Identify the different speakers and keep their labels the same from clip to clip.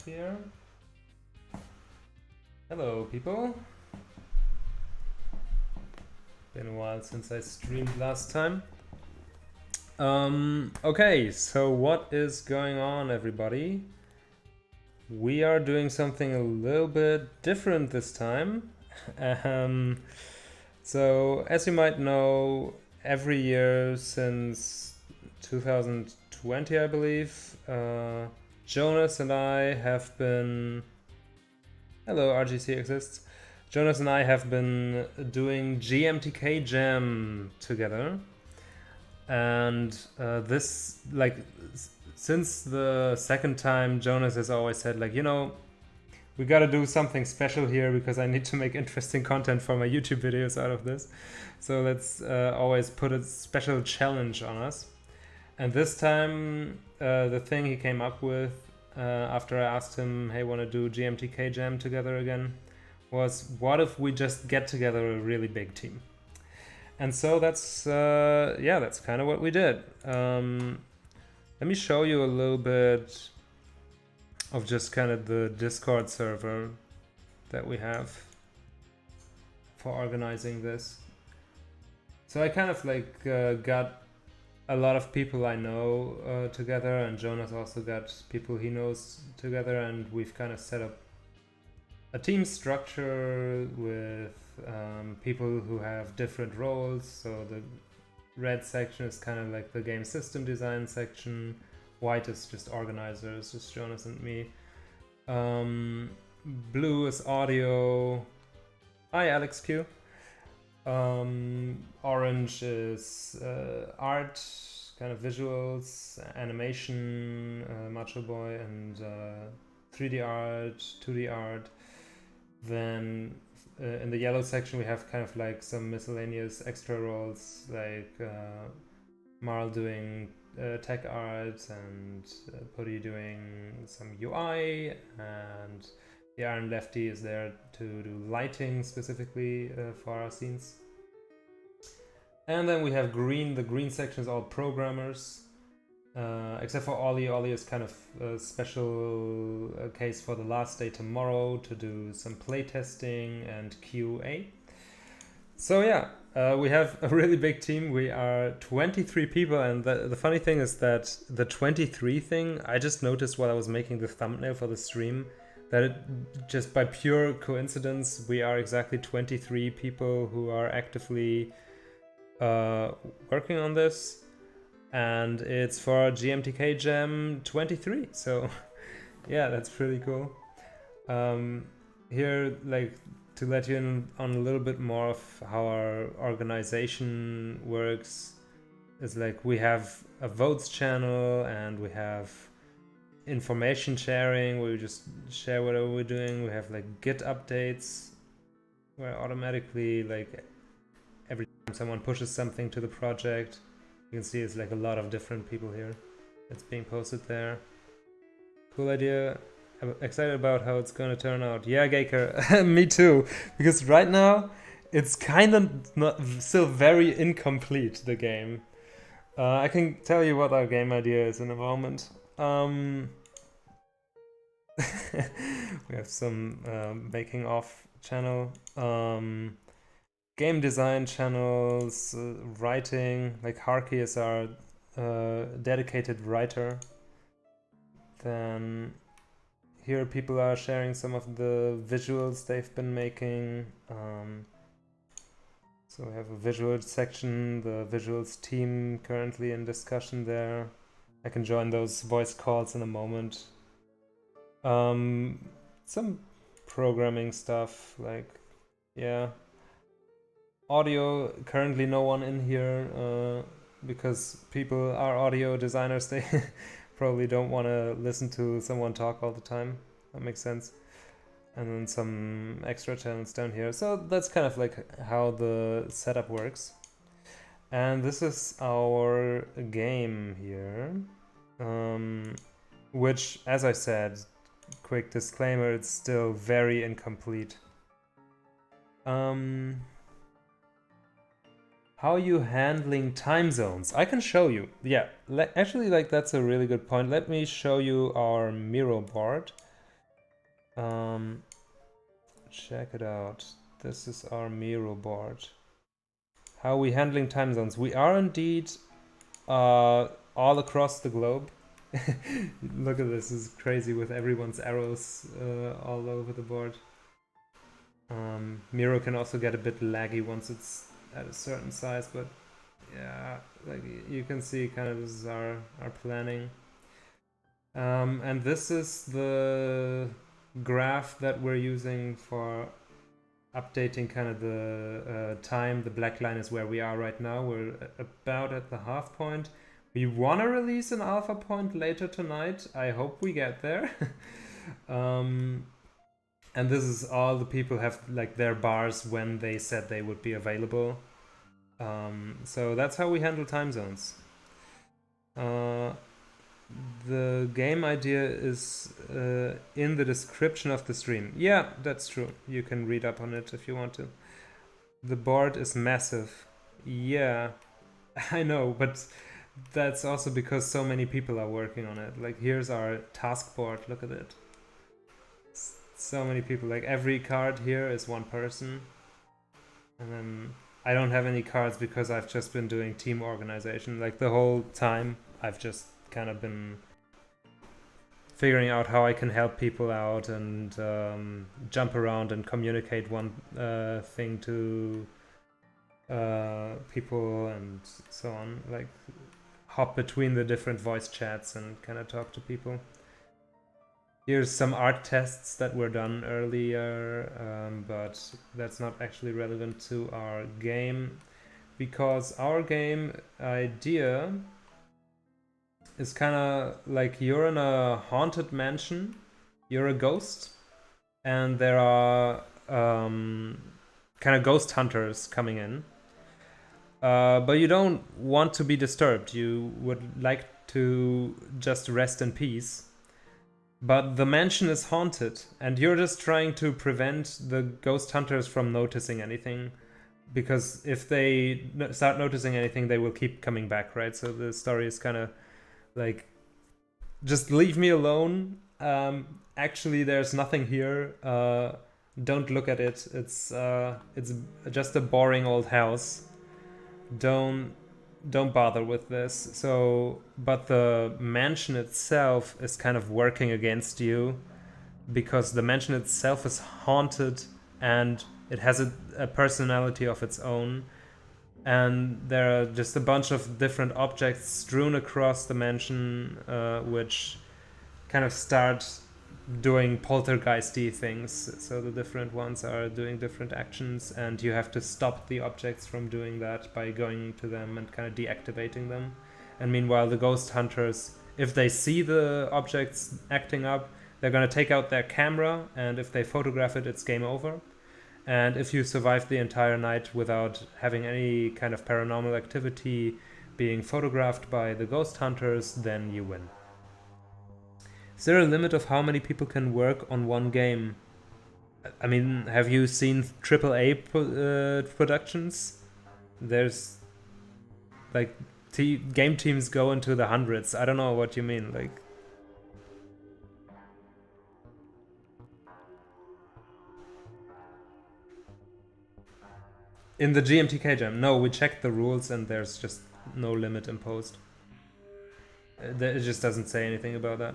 Speaker 1: here. Hello, people. Been a while since I streamed last time. Okay, so what is going on, everybody? We are doing something a little bit different this time. So, as you might know, every year since 2020, I believe, Jonas and I have been... Hello, RGC exists. Jonas and I have been doing GMTK Jam together. And this, like, since the second time, Jonas has always said, like, you know, we gotta do something special here because I need to make interesting content for my YouTube videos out of this. So let's always put a special challenge on us. And this time, the thing he came up with after I asked him, hey, wanna do GMTK Jam together again, was what if we just get together a really big team? And so that's, yeah, that's kind of what we did. Let me show you a little bit of just kind of the Discord server that we have for organizing this. So I kind of like got a lot of people I know together, and Jonas also got people he knows together, and we've kind of set up a team structure with people who have different roles. So the red section is kind of like the game system design section. White is just organizers, just Jonas and me. Blue is audio. Hi, Alex Q. Orange is art, kind of visuals, animation, MachoBoy, and 3D art, 2D art. Then in the yellow section we have kind of like some miscellaneous extra roles, like Marl doing tech art, and Putti doing some UI, and Theironlefty is there to do lighting specifically for our scenes. And then we have green. The green section is all programmers, except for Ollie. Ollie is kind of a special case for the last day tomorrow to do some playtesting and QA. So yeah, we have a really big team. We are 23 people, and the funny thing is that the 23 thing, I just noticed while I was making the thumbnail for the stream, that it, just by pure coincidence, we are exactly 23 people who are actively working on this, and it's for GMTK Jam 23. So yeah, that's pretty cool. Here, like, to let you in on a little bit more of how our organization works, is like we have a votes channel, and we have information sharing where we just share whatever we're doing. We have like Git updates where automatically, like, every time someone pushes something to the project, you can see it's like a lot of different people here that's being posted there. Cool idea. I'm excited about how it's gonna turn out. Yeah, Gaker, me too. Because right now it's kind of not, still very incomplete, the game. I can tell you what our game idea is in a moment. We have some making off channel, game design channels, writing, like Harkie is our dedicated writer. Then here people are sharing some of the visuals they've been making. So we have a visual section, the visuals team currently in discussion there. I can join those voice calls in a moment. Some programming stuff, like, yeah. Audio, currently no one in here, because people are audio designers, they probably don't want to listen to someone talk all the time. That makes sense. And then some extra channels down here. So that's kind of like how the setup works. And this is our game here, which, as I said, quick disclaimer, it's still very incomplete. How are you handling time zones? I can show you. Yeah, actually, like, that's a really good point. Let me show you our Miro board. Check it out. This is our Miro board. How are we handling time zones? We are indeed all across the globe. Look at this is crazy with everyone's arrows all over the board. Miro can also get a bit laggy once it's at a certain size, but yeah, like you can see kind of this is our planning. And this is the graph that we're using for updating kind of the time. The black line is where we are right now. We're about at the half point. We want to release an alpha point later tonight. I hope we get there. And this is all the people have like their bars when they said they would be available. So that's how we handle time zones. The game idea is in the description of the stream. Yeah, that's true. You can read up on it if you want to. The board is massive. Yeah, I know, but that's also because so many people are working on it. Like here's our task board. Look at it. So many people. Like every card here is one person. And then I don't have any cards because I've just been doing team organization. Like the whole time I've just kind of been figuring out how I can help people out and jump around and communicate one thing to people and so on, like hop between the different voice chats and kind of talk to people. Here's some art tests that were done earlier, but that's not actually relevant to our game because our game idea is kind of like you're in a haunted mansion, you're a ghost, and there are kind of ghost hunters coming in. But you don't want to be disturbed. You would like to just rest in peace. But the mansion is haunted, and you're just trying to prevent the ghost hunters from noticing anything. Because if they start noticing anything, they will keep coming back, right? So the story is kind of like, just leave me alone. Actually, there's nothing here. Don't look at it. It's just a boring old house. Don't bother with this. So, but the mansion itself is kind of working against you because the mansion itself is haunted and it has a personality of its own. And there are just a bunch of different objects strewn across the mansion, which kind of start doing poltergeisty things. So the different ones are doing different actions, and you have to stop the objects from doing that by going to them and kind of deactivating them. And meanwhile, the ghost hunters, if they see the objects acting up, they're going to take out their camera, and if they photograph it, it's game over. And if you survive the entire night without having any kind of paranormal activity being photographed by the ghost hunters, then you win. Is there a limit of how many people can work on one game? I mean, have you seen AAA productions? There's like game teams go into the hundreds. I don't know what you mean. Like, in the GMTK Jam, no, we checked the rules and there's just no limit imposed. It just doesn't say anything about that.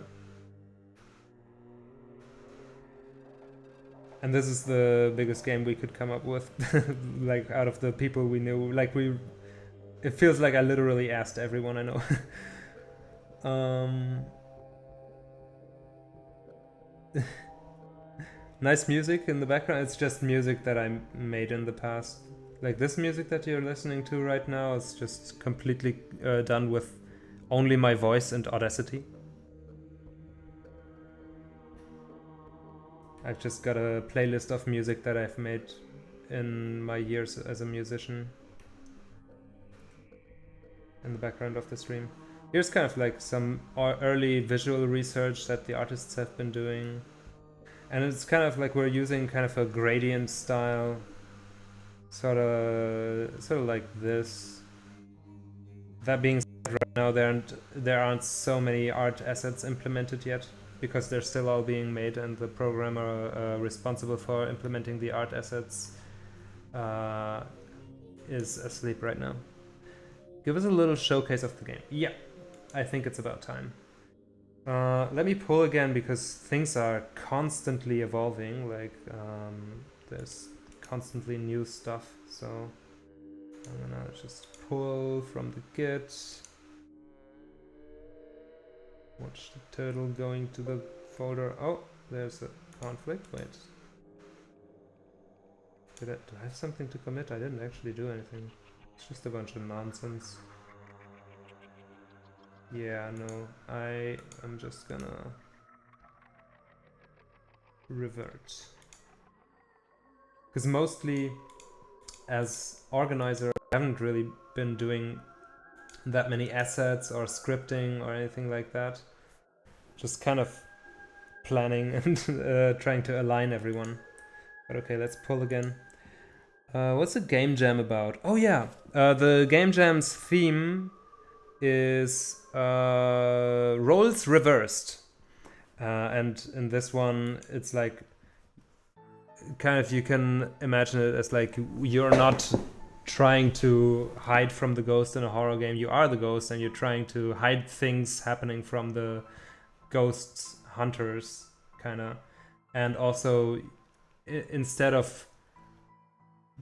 Speaker 1: And this is the biggest game we could come up with, like out of the people we knew. Like it feels like I literally asked everyone I know. Nice music in the background. It's just music that I made in the past. Like this music that you're listening to right now is just completely done with only my voice and Audacity. I've just got a playlist of music that I've made in my years as a musician in the background of the stream. Here's kind of like some early visual research that the artists have been doing. And it's kind of like we're using kind of a gradient style, sort of like this. That being said, right now there aren't so many art assets implemented yet. because they're still all being made and the programmer responsible for implementing the art assets is asleep right now. Give us a little showcase of the game. Yeah, I think it's about time. Let me pull again because things are constantly evolving, like there's constantly new stuff, so I'm gonna just pull from the Git. Watch the turtle going to the folder. Oh, there's a conflict. Wait. Do I have something to commit? I didn't actually do anything. It's just a bunch of nonsense. Yeah, no. I am just gonna revert. Because mostly, as organizer, I haven't really been doing that many assets or scripting or anything like that. Just kind of planning and trying to align everyone. But okay, let's pull again. What's the game jam about? Oh yeah, the game jam's theme is roles reversed. And in this one, it's like, kind of, you can imagine it as like, you're not trying to hide from the ghost in a horror game. You are the ghost and you're trying to hide things happening from the ghosts hunters, kind of. And also, instead of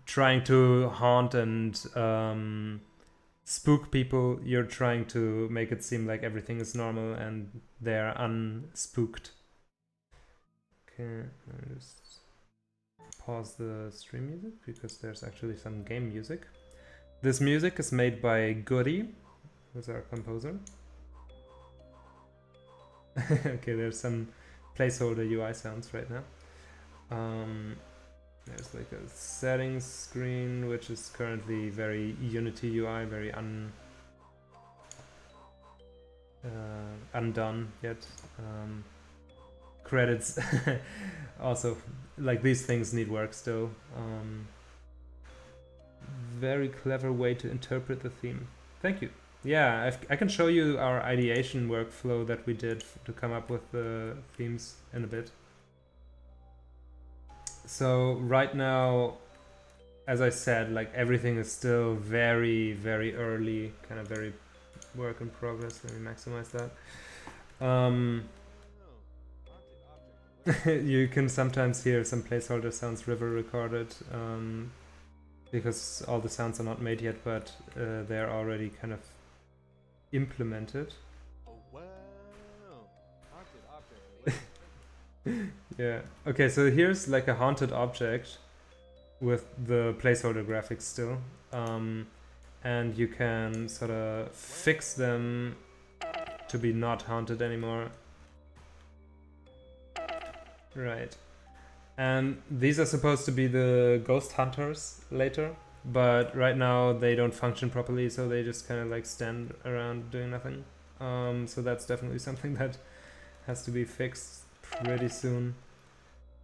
Speaker 1: trying to haunt and spook people, you're trying to make it seem like everything is normal and they're unspooked. Okay, I'll just pause the stream music because there's actually some game music. This music is made by Goodie, who's our composer. Okay, there's some placeholder UI sounds right now. There's like a settings screen, which is currently very Unity UI, very undone yet. Credits also, like, these things need work still. Very clever way to interpret the theme. Thank you. Yeah, I can show you our ideation workflow that we did to come up with the themes in a bit. So right now, as I said, like, everything is still very, very early, kind of very work in progress. Let me maximize that. You can sometimes hear some placeholder sounds river recorded, because all the sounds are not made yet, but they're already kind of implemented. Yeah. Okay, so here's like a haunted object with the placeholder graphics still. And you can sort of fix them to be not haunted anymore. Right. And these are supposed to be the ghost hunters later, but right now they don't function properly, so they just kind of like stand around doing nothing. So that's definitely something that has to be fixed pretty soon.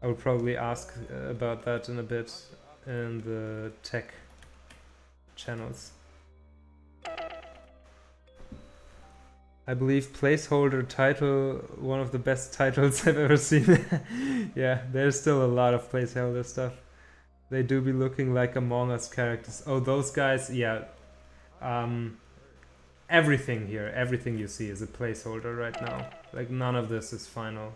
Speaker 1: I will probably ask about that in a bit in the tech channels. I believe placeholder title, one of the best titles I've ever seen. Yeah, there's still a lot of placeholder stuff. They do be looking like Among Us characters. Oh, those guys, yeah. Everything here, everything you see is a placeholder right now. Like, none of this is final.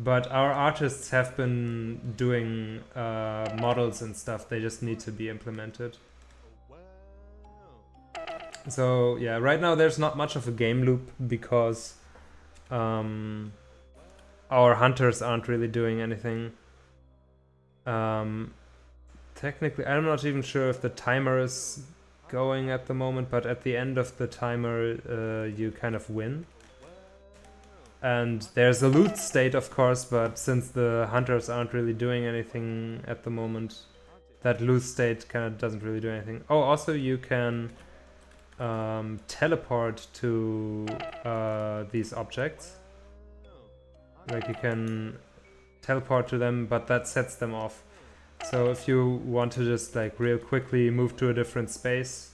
Speaker 1: But our artists have been doing models and stuff. They just need to be implemented. So yeah, right now there's not much of a game loop because our hunters aren't really doing anything. Technically, I'm not even sure if the timer is going at the moment, but at the end of the timer you kind of win. And there's a loot state, of course, but since the hunters aren't really doing anything at the moment, that loot state kind of doesn't really do anything. Oh, also you can teleport to these objects. Like, you can teleport to them, but that sets them off. So if you want to just like real quickly move to a different space,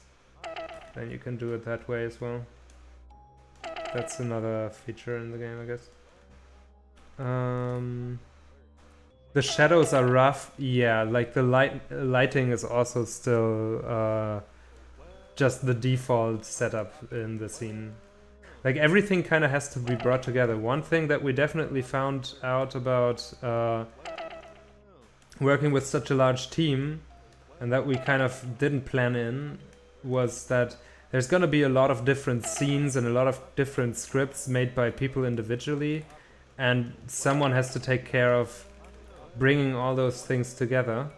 Speaker 1: then you can do it that way as well. that's another feature in the game, I guess. The shadows are rough. Yeah, like the lighting is also still just the default setup in the scene. Like everything kind of has to be brought together. One thing that we definitely found out about working with such a large team, and that we kind of didn't plan in, was that there's gonna be a lot of different scenes and a lot of different scripts made by people individually, and someone has to take care of bringing all those things together.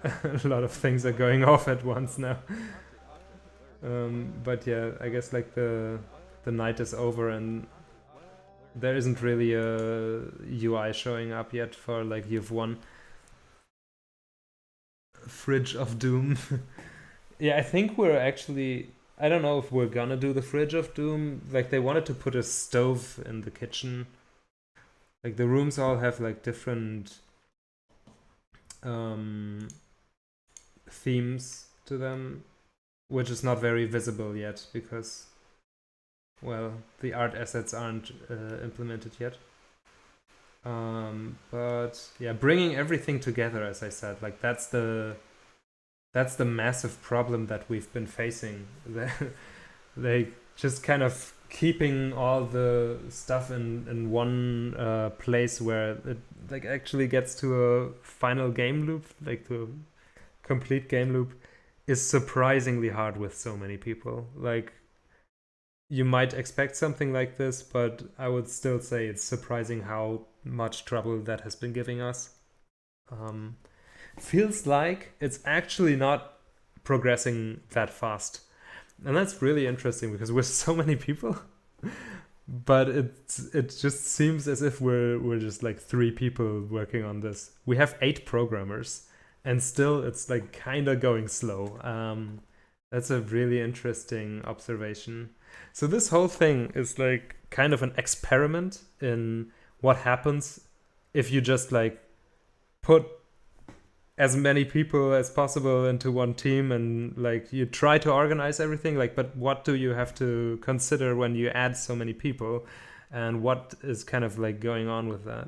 Speaker 1: A lot of things are going off at once now. But yeah, I guess like the night is over and there isn't really a UI showing up yet for like you've won. Fridge of Doom. Yeah, I think we're actually... I don't know if we're gonna do the Fridge of Doom. Like they wanted to put a stove in the kitchen. Like the rooms all have like different themes to them, which is not very visible yet because, well, the art assets aren't implemented yet. But yeah, bringing everything together, as I said, like that's the massive problem that we've been facing. They just kind of keeping all the stuff in one place where it like actually gets to a final game loop, like to a complete game loop, is surprisingly hard with so many people. Like you might expect something like this, but I would still say it's surprising how much trouble that has been giving us. Feels like it's actually not progressing that fast. And that's really interesting because we're so many people. But it just seems as if we're just like 3 people working on this. We have 8 programmers and still it's like kind of going slow. That's a really interesting observation. So this whole thing is like kind of an experiment in what happens if you just like put as many people as possible into one team and like you try to organize everything, like, but what do you have to consider when you add so many people and what is kind of like going on with that?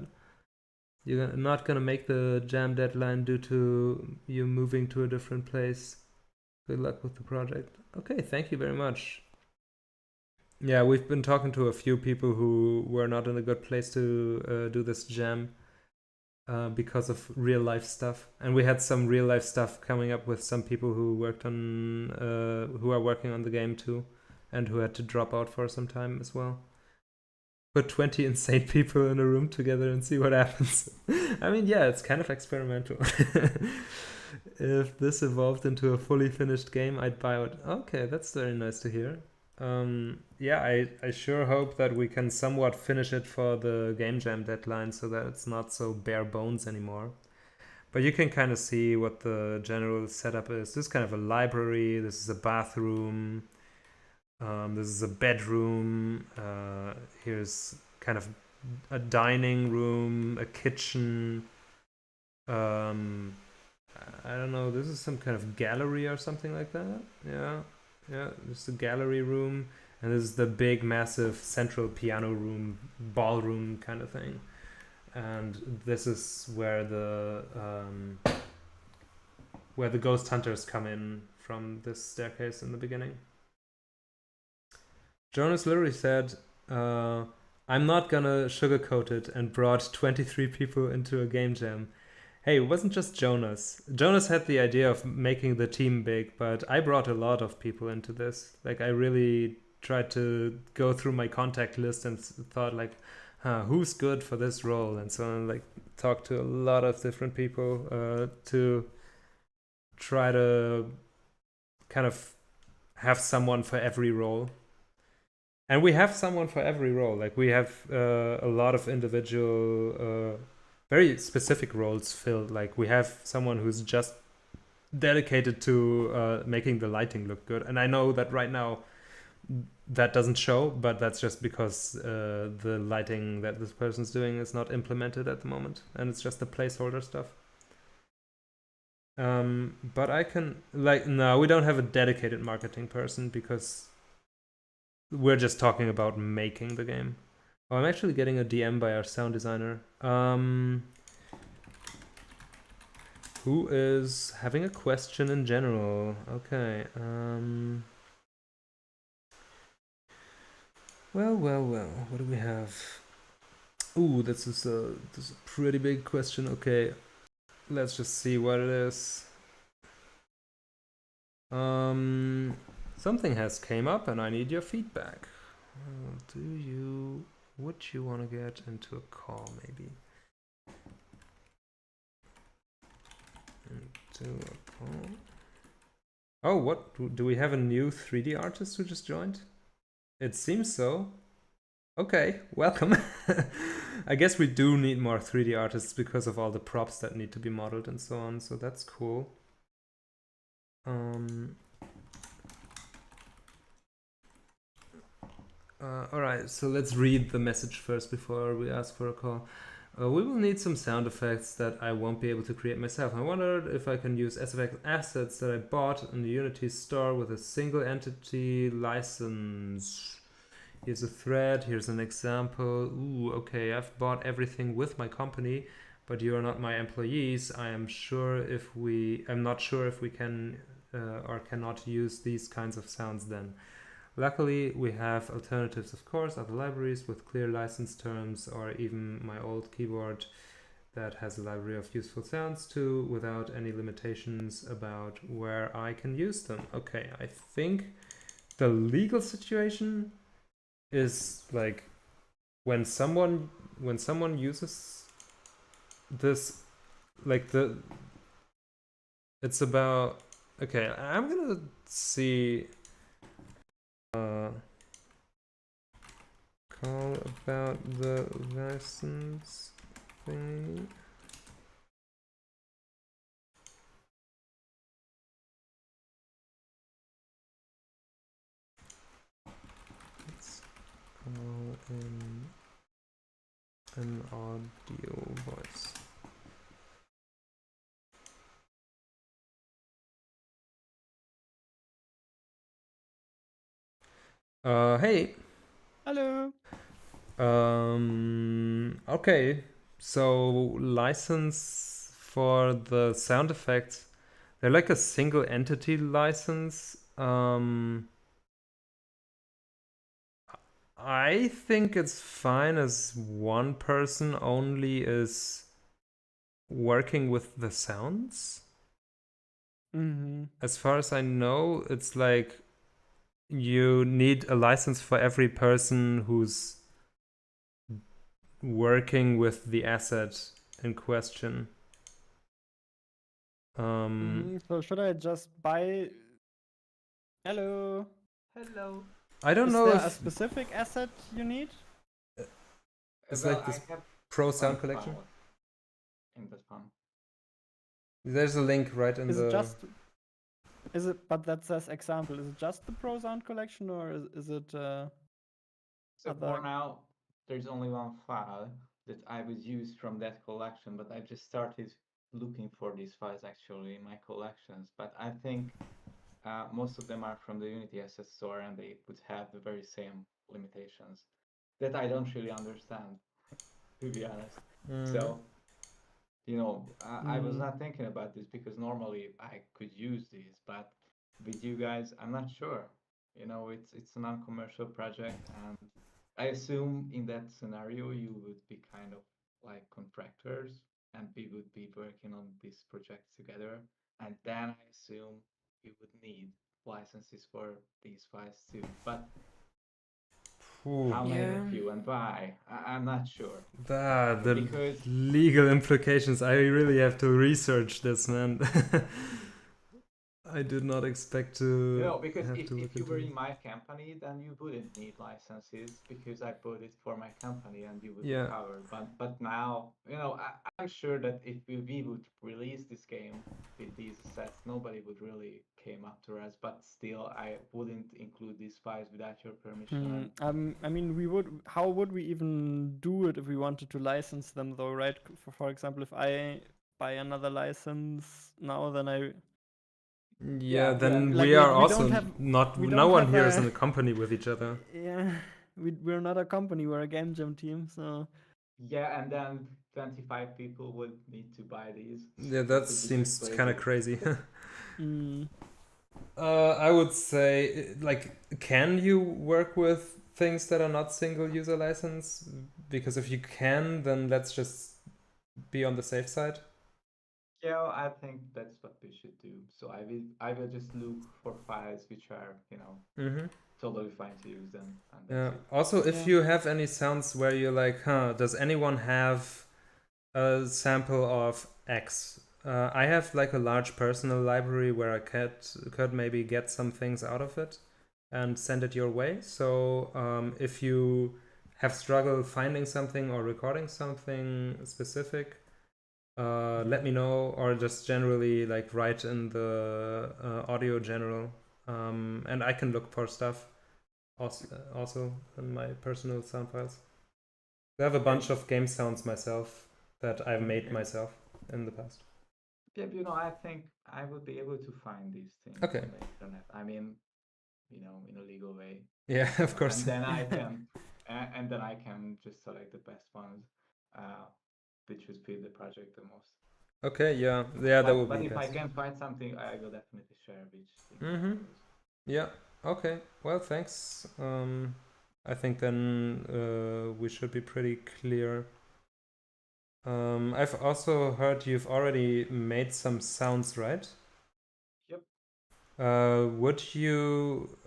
Speaker 1: You're not gonna make the jam deadline due to you moving to a different place. Good luck with the project. Okay, thank you very much. Yeah, we've been talking to a few people who were not in a good place to do this jam because of real life stuff, and we had some real life stuff coming up with some people who worked on who are working on the game too, and who had to drop out for some time as well. Put 20 insane people in a room together and see what happens. I mean, yeah, it's kind of experimental. If this evolved into a fully finished game, I'd buy it. Okay, that's very nice to hear. Yeah, I sure hope that we can somewhat finish it for the Game Jam deadline so that it's not so bare bones anymore. But you can kind of see what the general setup is. This is kind of a library. This is a bathroom. This is a bedroom. Here's kind of a dining room, a kitchen. I don't know. This is some kind of gallery or something like that. Yeah. Yeah, this is the gallery room, and this is the big, massive central piano room, ballroom kind of thing. And this is where the ghost hunters come in from this staircase in the beginning. Jonas literally said, I'm not gonna sugarcoat it, and brought 23 people into a game jam. Hey, it wasn't just Jonas. Jonas had the idea of making the team big, but I brought a lot of people into this. Like, I really tried to go through my contact list and thought, like, who's good for this role? And so I, like, talked to a lot of different people to try to kind of have someone for every role. And we have someone for every role. Like, we have a lot of individual... very specific roles filled. Like we have someone who's just dedicated to making the lighting look good, and I know that right now that doesn't show, but that's just because the lighting that this person's doing is not implemented at the moment, and it's just the placeholder stuff. But I can, like, no, we don't have a dedicated marketing person because we're just talking about making the game. Oh, I'm actually getting a DM by our sound designer. Who is having a question in general? Okay. Well. What do we have? Ooh, this is a pretty big question. Okay, let's just see what it is. Something has came up, and I need your feedback. Would you want to get into a call, maybe? Into a call. Oh, what? Do we have a new 3D artist who just joined? It seems so. Okay, welcome. I guess we do need more 3D artists because of all the props that need to be modeled and so on, so that's cool. Alright, so let's read the message first before we ask for a call. We will need some sound effects that I won't be able to create myself. I wondered if I can use SFX assets that I bought in the Unity store with a single entity license. Here's a thread, here's an example. Ooh, okay, I've bought everything with my company, but you are not my employees. I'm not sure if we can or cannot use these kinds of sounds then. Luckily, we have alternatives, of course, other libraries with clear license terms, or even my old keyboard that has a library of useful sounds too, without any limitations about where I can use them. Okay, I think the legal situation is like when someone uses this, like it's about, okay, I'm gonna see call about the license thing. Let's call in an audio voice. Hey.
Speaker 2: Hello.
Speaker 1: Okay, so license for the sound effects, they're like a single entity license. I think it's fine as one person only is working with the sounds. As far as I know, it's like you need a license for every person who's working with the asset in question.
Speaker 2: So should I just buy? Hello.
Speaker 3: Hello.
Speaker 1: I don't
Speaker 2: Is
Speaker 1: know
Speaker 2: there
Speaker 1: if
Speaker 2: a specific asset you need?
Speaker 1: it's
Speaker 3: Well,
Speaker 1: like this
Speaker 3: I have
Speaker 1: pro
Speaker 3: one
Speaker 1: sound collection.
Speaker 3: file in that one.
Speaker 1: There's a link right in
Speaker 2: Is
Speaker 1: the.
Speaker 2: it just? Is it? But that says example. Is it just the pro sound collection, or is it?
Speaker 3: So
Speaker 2: other...
Speaker 3: for now, there's only one file that I was used from that collection, but I just started looking for these files actually in my collections. But I think most of them are from the Unity Asset Store, and they would have the very same limitations that I don't really understand, to be honest. So, you know, I was not thinking about this because normally I could use these, but with you guys, I'm not sure. You know, it's a non-commercial project, and I assume in that scenario you would be kind of like contractors, and we would be working on this project together. And then I assume you would need licenses for these files too. But how many of you and why? I'm not sure.
Speaker 1: The
Speaker 3: Because
Speaker 1: legal implications. I really have to research this, man. I did not expect to
Speaker 3: no, because
Speaker 1: have to look
Speaker 3: if you
Speaker 1: into
Speaker 3: were
Speaker 1: it.
Speaker 3: in my company, then you wouldn't need licenses because I bought it for my company and you would be
Speaker 1: Yeah.
Speaker 3: covered. But now, you know, I'm sure that if we would release this game with these sets, nobody would really came up to us. But still, I wouldn't include these files without your permission.
Speaker 2: I mean, we would. How would we even do it if we wanted to license them, though? Right? For example, if I buy another license now, then I
Speaker 1: Yeah, then
Speaker 2: like
Speaker 1: we are
Speaker 2: we
Speaker 1: also
Speaker 2: don't have
Speaker 1: not.
Speaker 2: we
Speaker 1: No
Speaker 2: don't
Speaker 1: one
Speaker 2: have
Speaker 1: here is
Speaker 2: a-
Speaker 1: in a company with each other.
Speaker 2: yeah, we're not a company, we're a game jam team, so
Speaker 3: Yeah, and then 25 people would need to buy these.
Speaker 1: Yeah,
Speaker 3: It
Speaker 1: that
Speaker 3: would be just
Speaker 1: seems kind of crazy.
Speaker 2: mm,
Speaker 1: I would say, like, can you work with things that are not single user license? Because if you can, then let's just be on the safe side.
Speaker 3: Yeah, I think that's what we should do. So I will just look for files which are,
Speaker 1: Mm-hmm.
Speaker 3: totally fine to use them, and
Speaker 1: Yeah.
Speaker 3: that's it.
Speaker 1: Also, if
Speaker 2: Yeah.
Speaker 1: you have any sounds where you're like, does anyone have a sample of X? I have like a large personal library where I could maybe get some things out of it and send it your way. So if you have struggled finding something or recording something specific, let me know, or just generally like write in the audio general, and I can look for stuff also in my personal sound files. I have a bunch of game sounds myself that I've made
Speaker 3: Okay.
Speaker 1: myself in the past.
Speaker 3: Yeah, I think I would be able to find these things
Speaker 1: Okay.
Speaker 3: on the internet. I mean, in a legal way.
Speaker 1: Yeah, of course.
Speaker 3: And then I can, and then I can just select the best ones, which would fit the project the most.
Speaker 1: Okay, yeah, that would
Speaker 3: But
Speaker 1: be
Speaker 3: if
Speaker 1: best.
Speaker 3: I can find something, I will definitely share which things are
Speaker 1: Mm-hmm.
Speaker 3: those.
Speaker 1: Yeah. Okay. Well, thanks. I think then we should be pretty clear. I've also heard you've already made some sounds, right?
Speaker 3: Yep.
Speaker 1: Would you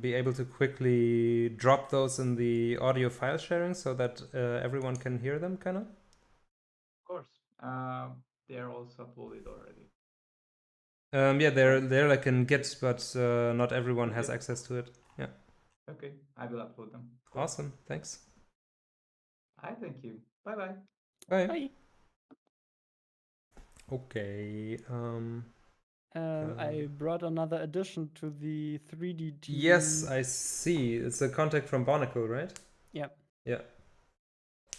Speaker 1: be able to quickly drop those in the audio file sharing so that everyone can hear them, kind of?
Speaker 3: Of course. They are also uploaded already.
Speaker 1: Yeah, they're like in Git, but not everyone has
Speaker 3: Okay.
Speaker 1: access to it. Yeah.
Speaker 3: Okay, I will upload them. Cool.
Speaker 1: Awesome. Thanks.
Speaker 3: I thank you. Bye.
Speaker 1: Bye.
Speaker 2: Bye.
Speaker 1: Okay.
Speaker 2: I brought another addition to the 3D team.
Speaker 1: Yes, I see. It's a contact from Bonicle, right?
Speaker 2: Yeah.
Speaker 1: Yeah.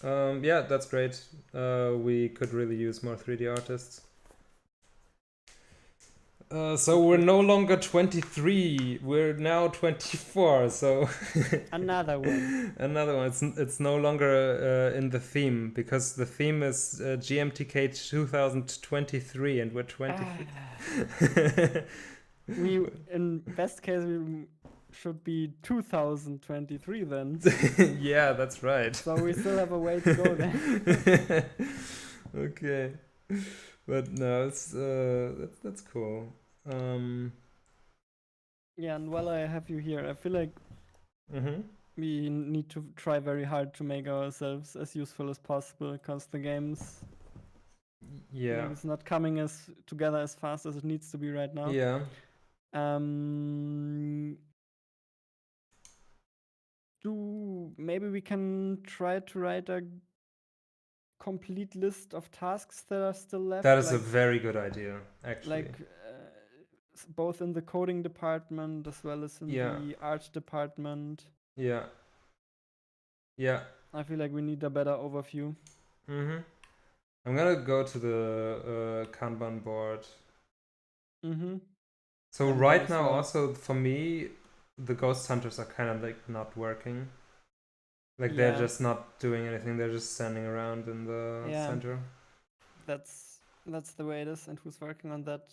Speaker 1: Yeah, that's great. We could really use more 3D artists. So we're no longer 23. We're now 24. So
Speaker 2: Another one.
Speaker 1: another one. It's no longer in the theme because the theme is GMTK 2023, and we're 23.
Speaker 2: We, in best case, we should be 2023 then.
Speaker 1: Yeah, that's right.
Speaker 2: So we still have a way to go there.
Speaker 1: Okay, but no, it's that's cool.
Speaker 2: Yeah, and while I have you here, I feel like we need to try very hard to make ourselves as useful as possible because the game's
Speaker 1: Yeah.
Speaker 2: like, it's not coming as together as fast as it needs to be right now.
Speaker 1: Yeah.
Speaker 2: Maybe we can try to write a complete list of tasks that are still left.
Speaker 1: That is a very good idea, actually.
Speaker 2: Like both in the coding department as well as in the art department.
Speaker 1: Yeah. Yeah.
Speaker 2: I feel like we need a better overview.
Speaker 1: I'm gonna go to the Kanban board. So
Speaker 2: And
Speaker 1: right now, also for me, the ghost hunters are kind of like not working. Like they're just not doing anything. They're just standing around in the center.
Speaker 2: That's the way it is. And who's working on that?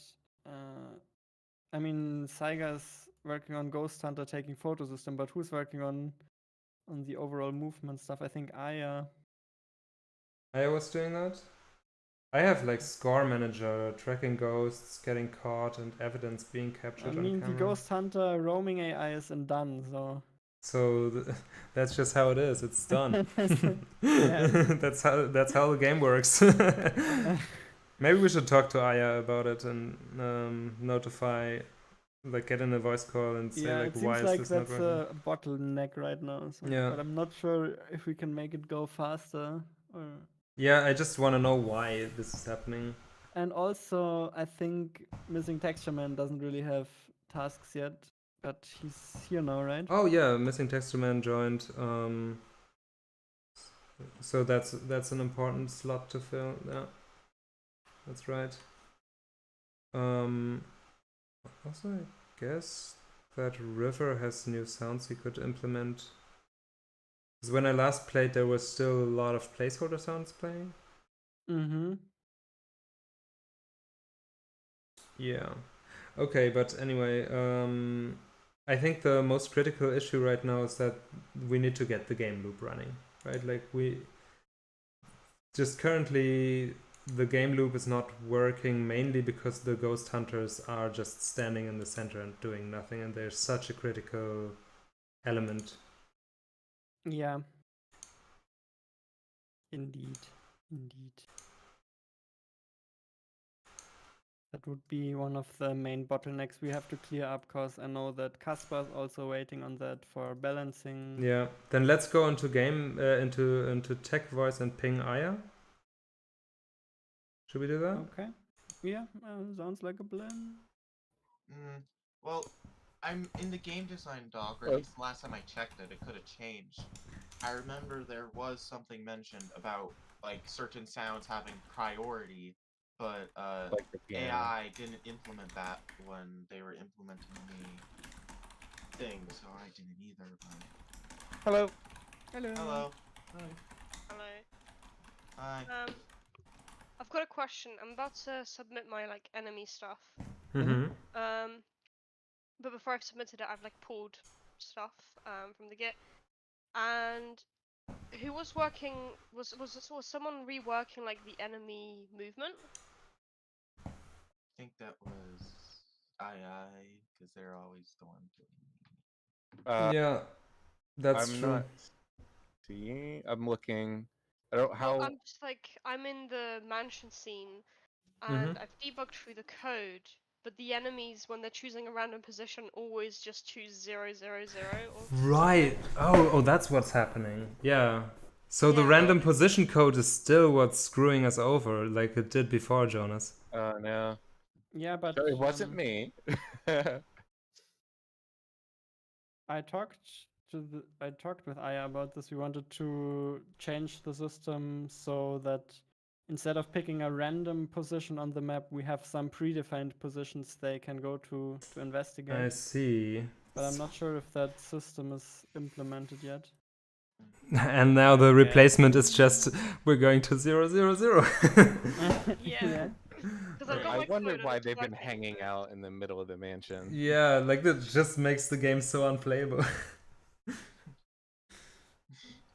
Speaker 2: I mean, Zyger's working on Ghost Hunter taking photo system, but who's working on the overall movement stuff? I think Aya
Speaker 1: was doing that. I have like score manager, tracking ghosts, getting caught, and evidence being captured on camera.
Speaker 2: I mean, the Ghost Hunter roaming AI is done, so.
Speaker 1: So that's just how it is. It's done. That's how the game works. Maybe we should talk to Aya about it and notify, like, get in a voice call and say like, why is this not working?
Speaker 2: It seems like that's a bottleneck right now. So.
Speaker 1: Yeah.
Speaker 2: But I'm not sure if we can make it go faster.
Speaker 1: Yeah, I just want to know why this is happening.
Speaker 2: And also, I think Missing TextureMan doesn't really have tasks yet, but he's here now, right?
Speaker 1: Oh yeah, Missing TextureMan joined. So that's an important slot to fill. Yeah, that's right. Also, I guess that River has new sounds he could implement. Because when I last played, there was still a lot of placeholder sounds playing.
Speaker 2: Mm-hmm.
Speaker 1: Yeah. Okay, but anyway, I think the most critical issue right now is that we need to get the game loop running, right? Like we just currently the game loop is not working mainly because the ghost hunters are just standing in the center and doing nothing, and they're such a critical element.
Speaker 2: Yeah. Indeed. That would be one of the main bottlenecks we have to clear up, because I know that Caspar is also waiting on that for balancing.
Speaker 1: Yeah. Then let's go into into tech voice and ping Aya. Should we do that?
Speaker 2: Okay. Yeah, sounds like a plan.
Speaker 4: Well, I'm in the game design doc, or at least the last time I checked it, it could have changed. I remember there was something mentioned about like certain sounds having priority, but
Speaker 5: Like the piano.
Speaker 4: AI didn't implement that when they were implementing the thing, so I didn't either. But...
Speaker 5: Hello.
Speaker 4: Hello.
Speaker 6: Hello.
Speaker 4: Hi.
Speaker 6: I've got a question. I'm about to submit my like enemy stuff.
Speaker 1: Mm-hmm.
Speaker 6: But before I've submitted it, I've like pulled stuff from the Git. And who was working? Was someone reworking like the enemy movement?
Speaker 4: I think that was II, because they're always the one doing.
Speaker 1: Yeah, that's
Speaker 5: I'm
Speaker 1: true.
Speaker 5: not seeing. I'm looking. I don't how.
Speaker 6: I'm just like I'm in the mansion scene, and I've debugged through the code. But the enemies, when they're choosing a random position, always just choose 0, 0, 0.
Speaker 1: Right. Oh, that's what's happening. Yeah. So the
Speaker 6: Yeah.
Speaker 1: random position code is still what's screwing us over, like it did before, Jonas.
Speaker 5: No.
Speaker 2: Yeah, but
Speaker 5: So it wasn't me.
Speaker 2: I talked with Aya about this. We wanted to change the system so that instead of picking a random position on the map, we have some predefined positions they can go to investigate.
Speaker 1: I see.
Speaker 2: But I'm not sure if that system is implemented yet.
Speaker 1: And now the replacement is just we're going to 0, 0, 0.
Speaker 6: Yeah.
Speaker 5: I wondered why they've been hanging out in the middle of the mansion.
Speaker 1: Yeah, like that just makes the game so unplayable.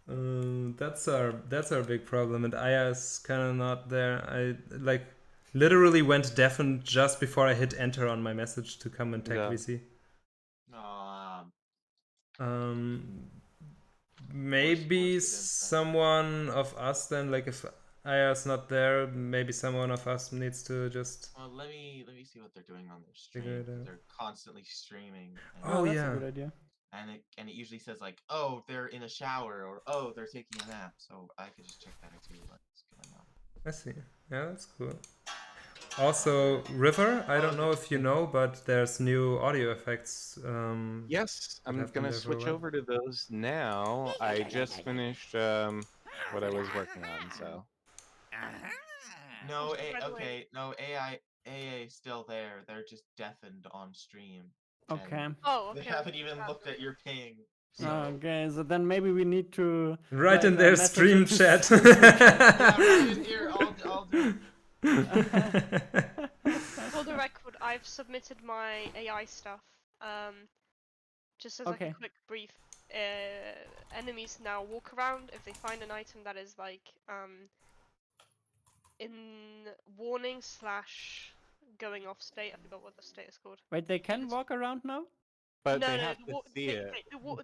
Speaker 1: That's our big problem, and Aya's kind of not there. I like literally went deafened just before I hit enter on my message to come and tech VC. Maybe someone of us then, like if Aya's not there, maybe someone of us needs to just.
Speaker 4: Well, let me see what they're doing on their stream. They're constantly streaming.
Speaker 1: Oh
Speaker 2: that's
Speaker 1: yeah,
Speaker 2: a good idea.
Speaker 4: And it usually says like, oh, they're in a shower, or oh, they're taking a nap. So I could just check that and see what's going on.
Speaker 1: I see. Yeah, that's cool. Also, River, I don't know if you know, but there's new audio effects.
Speaker 5: Yes, I'm gonna switch over to those now. I just finished what I was working on, so.
Speaker 4: No, no, AA is still there. They're just deafened on stream.
Speaker 2: Okay.
Speaker 6: Oh,
Speaker 4: They haven't even looked at your ping. So.
Speaker 2: Okay, so then maybe we need to
Speaker 1: write in their stream chat.
Speaker 4: Yeah, write it here. I'll do it.
Speaker 6: For the record, I've submitted my AI stuff. Just as like a quick brief. Enemies now walk around if they find an item that is like in warning / going off state. I forgot what the state is called.
Speaker 2: Wait, they can walk around now?
Speaker 5: But they have to see it.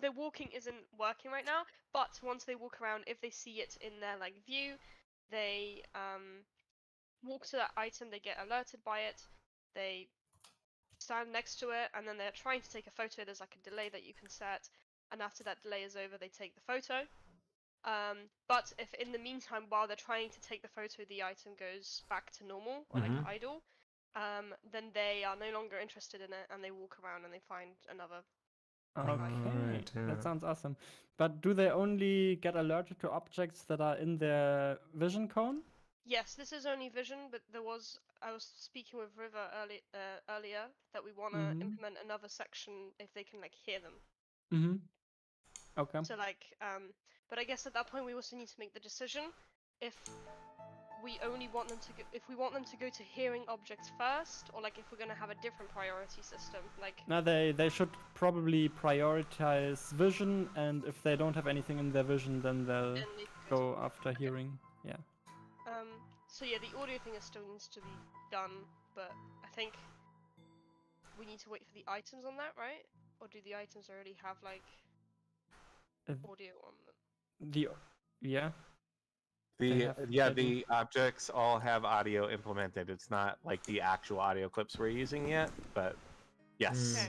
Speaker 6: Their walking isn't working right now, but once they walk around, if they see it in their like view, they walk to that item, they get alerted by it, they stand next to it, and then they're trying to take a photo. There's like a delay that you can set, and after that delay is over, they take the photo. But if in the meantime, while they're trying to take the photo, the item goes back to normal or like idle, then they are no longer interested in it, and they walk around and they find another.
Speaker 2: Okay, that sounds awesome. But do they only get alerted to objects that are in their vision cone?
Speaker 6: Yes, this is only vision, but I was speaking with River earlier that we want to implement another section if they can like hear them.
Speaker 2: Mm-hmm. Okay.
Speaker 6: So like, but I guess at that point we also need to make the decision if we only want them to if we want them to go to hearing objects first, or like if we're gonna have a different priority system. Like,
Speaker 2: No, they should probably prioritize vision, and if they don't have anything in their vision, then they'll
Speaker 6: then they can
Speaker 2: go after hearing. Yeah.
Speaker 6: So yeah, the audio thing still needs to be done, but I think we need to wait for the items on that, right? Or do the items already have like audio on them?
Speaker 2: Yeah.
Speaker 5: The objects all have audio implemented. It's not like the actual audio clips we're using yet, but yes.